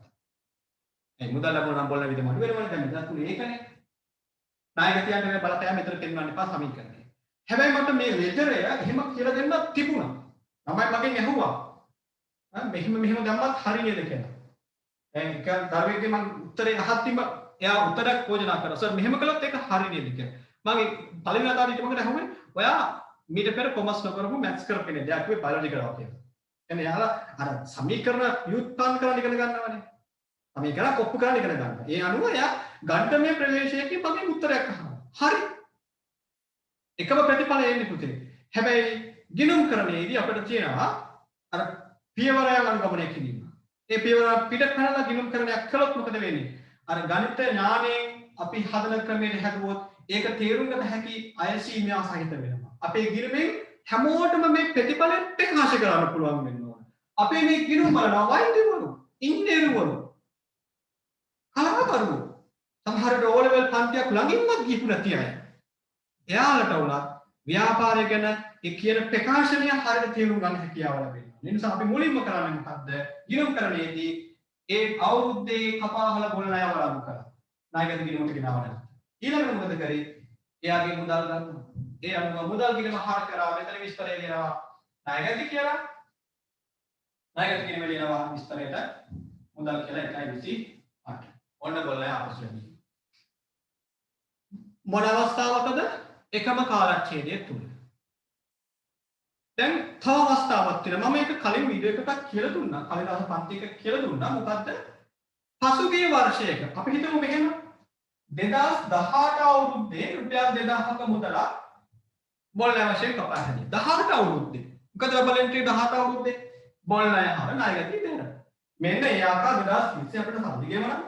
ඒ මුදල් ලැබුණා නම් බොල් ණය විදම අඩු වෙනවනේ දැන් මෙතන තුනේ ඒකනේ. ණයගැතියන්ට මේ බලපෑම මෙතන පෙන්වන්න එපා සමීකරණය. හැබැයි මට මේ ලෙජරය එහෙම කියලා දෙන්න තිබුණා. තමයි මගෙන් ඇහුවා. මෙහෙම දැම්මත් හරි නේද කියලා. දැන් එක දරුවෙක්ගේ මම උත්තරේ අහද්දිම එයා උත්තරයක් යෝජනා කරා. සර් මෙහෙම කළොත් ඒක හරි නේද කියලා. මම පළවෙනි අතාරිට මොකද අහුවේ? ඔයා මීට පෙර කොමර්ස් නොකරපු මැත්ස් කරපෙන්නේ. දැන් කිව්වේ බයොලොජි කරනවා කියලා. එන්නේ යාලා අර සමීකරණ ව්‍යුත්පන්න කරන්න ඉගෙන ගන්නවනේ. සමීකරණ කොප්පු කරන්න ඉගෙන ගන්නවා. ඒ අනුව එයා ගණිතමය ප්‍රවේශයකින් මගෙන් උත්තරයක් අහනවා. හරි. එකම ප්‍රතිඵලය එන්නේ පුතේ. හැබැයි ගිණුම් කරණයේදී අපිට තියෙනවා අර පියවරය අනුගමනය කිරීම. ඒ පියවර පිට පැනලා ගිණුම් කරණයක් කළොත් මොකද වෙන්නේ? අර ගණිත ඥාණයෙන් අපි හදන ක්‍රමයට හැදුවොත් ඒක තේරුම් ගත හැකි අයසීමියා සහිත වෙනවා. අපේ ගිණුමෙන් හැමෝටම මේ ප්‍රතිඵලෙ ප්‍රකාශ කරන්න පුළුවන් වෙනවා. අපේ මේ ගිණුම් බලනවා වෛද්‍යවරු, ඉංජිනේරුවරු, කලාකරුවෝ, සමහර විට ඕ ලෙවල් පන්තියක් ළඟින්වත් ගිහපු නැති අය. එයාලට උනත් ව්‍යාපාරය ගැන ඒ කියන ප්‍රකාශනය හරියට තේරුම් ගන්න හැකියාව ලැබෙනවා. ඒ නිසා අපි මුලින්ම කරන්නේ මොකද්ද? ගිණුම් කරණයේදී ඒ අවුරුද්දේ කපාහල බොල් ණය අවලංගු කරා. ණයගැති ගිණුමට ගෙනාවන. ඊළඟට මොකද කරේ? එයාගේ මුදල් ගන්නවා. ඒ අනුව මුදල් ගිණුම හර කරා මෙතන විස්තරය දෙනවා. ණයගැති කියලා. ණයගැති ගිණුම දෙනවා විස්තරයට මුදල් කියලා 1.28. ඔන්න බොල් ණය අපස් වෙන්නේ. මොන අවස්ථාවකද? එකම කාලච්ඡේදය තුල. දැන් තව අවස්ථාවක් තියෙනවා. මම ඒක කලින් වීඩියෝ එකකට කියලා දුන්නා. කලින් දවස් පන්ති එක කියලා දුන්නා. මොකද්ද? පසුගිය වර්ෂයක අපි හිතමු මෙහෙම 2018 අවුරුද්දේ රුපියල් 2000ක මුදලක් බොල් ණය වශයෙන් කපා හැදියා. 18 අවුරුද්දේ. මොකද ඩබල් එන්ට්‍රි 18 අවුරුද්දේ බොල් ණය හර ණයගැතිය දෙන්න. මෙන්න ඒ ආකාර 2020 අපිට සල්ලි ගෙවනවා.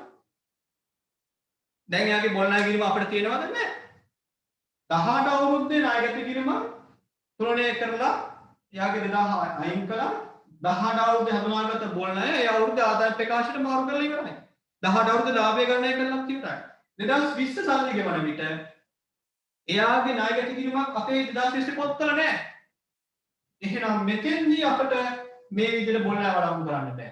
දැන් යාගේ බොල් ණය ගිරීම අපිට තියෙනවද නැහැ? 18 අවුරුද්දේ ණයගැතිය ගිරීම තුලනය කරලා යාගේ 2000 අයින් කළා 18 අවුරුද්දේ හඳුනාගත්ත බොල් ණය ඒ අවුරුද්දේ ආදාය ප්‍රකාශයට මාරු කරලා ඉවරයි. 18 අවුරුද්දේ ලාභය ගණනය කරලත් ඉවරයි. 2020 සල්ලි ගෙවන විට එයාගේ ණයගැති කිරීමක් අපේ 2020 පොත්වල නැහැ. එහෙනම් මෙතෙන්දී අපිට මේ විදිහට බොල් ණය වරම් කරන්න බෑ.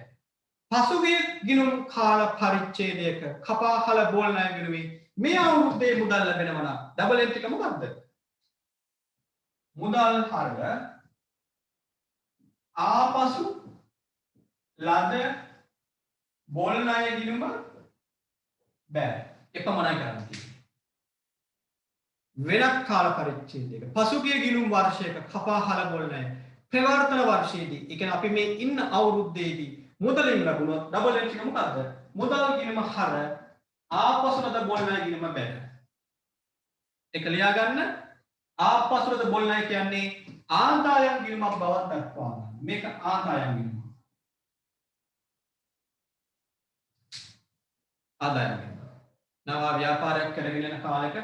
පසුගිය ගිණුම් කාල පරිච්ඡේදයක කපාහල බොල් ණය ගිණුමේ මේ අවුරුද්දේ මුදල් ලැබෙනවා නම් ඩබල් එන්ට්‍රි එක මොකද්ද? මුදල් හර ආපසු ලද බොල් ණය ගිණුම බෑ. එපමණයි කරන්න තියෙන්නේ. වෙනත් කාල පරිච්ඡේදයක පසුගිය ගිණුම් වර්ෂයක කපාහල බොල් ණය ප්‍රවර්තන වර්ෂයේදී ඒ කියන්නේ අපි මේ ඉන්න අවුරුද්දේදී මුදලින් ලැබුණොත් ඩබල් එන්ට්‍රි එක මොකද්ද? මුදල් ගිණුම හර ආපසු ලද බොල් ණය ගිණුම බෑ. ඒක ලියා ගන්න. ආපසු ලද බොල් ණය කියන්නේ ආදායම් ගිණුමක් බවක් දක්වනවා. මේක ආදායම් ගිණුම. ආදායම් ගිණුම. නව ව්‍යාපාරයක් කරගෙන යන කාලෙක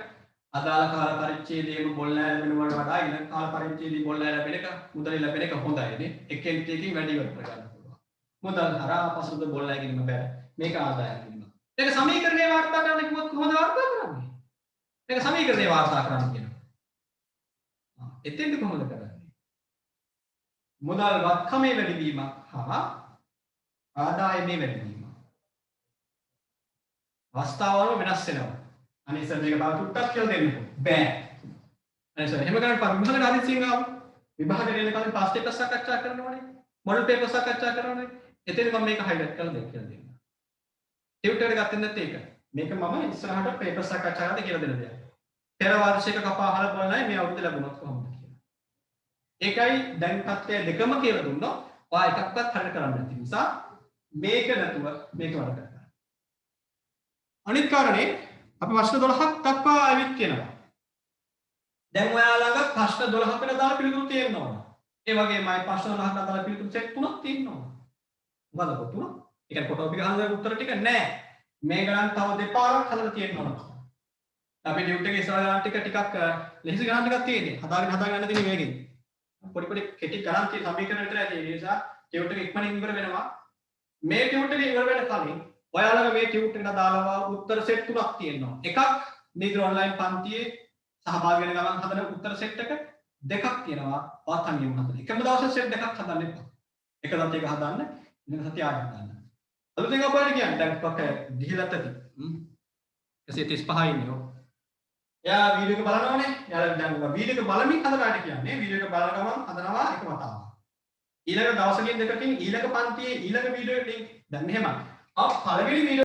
අදාළ කාල පරිච්ඡේදයේම බොල් ණය ලැබෙන වට වඩා ඊළඟ කාල පරිච්ඡේදයේ බොල් ණය ලැබෙන එක මුදල් ලැබෙන එක හොඳයි නේ. එක එන්ට්‍රි එකකින් වැඩි ඉවර කරගන්න පුළුවන්. මුදල් හරහා ආපසු ලද බොල් ණය ගිණුම බෑ. මේක ආදායම් ගිණුම. ඒක සමීකරණේ වාර්තා කරන්න කිව්වොත් කොහොමද වාර්තා කරන්නේ? ඒක සමීකරණේ වාර්තා කරන්න කියනවා. එතෙන්ද කොහොමද කරන්නේ? මුදල් වත්කමේ වැඩිවීමක් හා ආදායමේ වැඩිවීම. අවස්ථාවල වෙනස් වෙනවා. අනේ සර් මේක බව ටුට්ටක් කියලා දෙන්නකෝ. බෑ. අනේ සර් එහෙම කරන්න විභාගයට හදිස්සියෙන් ආව. විභාගයට එන කලින් පාස් පේපර් සාකච්ඡා කරනවනේ. මොඩල් පේපර් සාකච්ඡා කරනවනේ. එතෙන් මම මේක හයිලයිට් කරලා දෙන්න කියලා දෙන්න. ටියුටර් එක ගත්තේ නැත්නම් ඒක. මේක මම ඉස්සරහට පේපර් සාකච්ඡා කරලා කියලා දෙන්න දෙයක්. පෙර වර්ෂයක කපාහල බොල් ණය මේ අවුරුද්ද ලැබුණොත් කොහොමද කියලා. ඒකයි දැන් තත්ත්වය දෙකම කියලා දුන්නොත් ඔයා එකක්වත් හරියට කරන්න නැති නිසා මේක නැතුව මේක වඩ කරන්න. අනිත් කාරණේ අපි ප්‍රශ්න 12ක් දක්වා ආවිත් කියනවා. දැන් ඔයාලා ළඟ ප්‍රශ්න 12කට දාලා පිළිතුරු තියෙනවා. ඒ වගේමයි ප්‍රශ්න 12කට දාලා පිළිතුරු සෙට් තුනක් තියෙනවා. මොකද කොටුන? ඒ කියන්නේ ෆොටෝ පිට අහන උත්තර ටික නෑ. මේ ගණන් තව දෙපාරක් හදලා තියෙනවා. අපි ඩියුට් එකේ ඉස්සරහ ගණන් ටිකක් ලෙහෙසි ගණන් ටිකක් තියෙන්නේ. හදාගෙන යන්න තියෙන වේගෙන්. පොඩි පොඩි කෙටි ගණන් තියෙන සමීකරණ විතරයි තියෙන්නේ. ඒ නිසා ඩියුට් එක ඉක්මනින් ඉවර වෙනවා. මේ ඩියුට් එක ඉවර වෙන කලින් ඔයාලගේ මේ ටියුට් එකට දාලා උත්තර සෙට් තුනක් තියෙනවා. එකක් නීති ඔන්ලයින් පන්තියේ සහභාගී වෙන ගමන් හදන උත්තර සෙට් එක. දෙකක් තියෙනවා වාර්තා නියම හදන. එකම දවසේ සෙට් දෙකක් හදන්න එපා. එක දවසක එක හදන්න, ඊළඟ සතිය ආයෙත් හදන්න. අලුතෙන් අපරට කියන්නේ දැන් පොක ගිහිලත් ඇති. 135 ඉන්නේ. එයා වීඩියෝ එක බලනවානේ. එයාලා දැන් වීඩියෝ එක බලමින් හදලාට කියන්නේ වීඩියෝ එක බලන ගමන් හදනවා එක වතාවක්. ඊළඟ දවසකින් දෙකකින් ඊළඟ පන්තියේ ඊළඟ වීඩියෝ එක දැන් මෙහෙමයි. පළවෙනි වීඩියෝ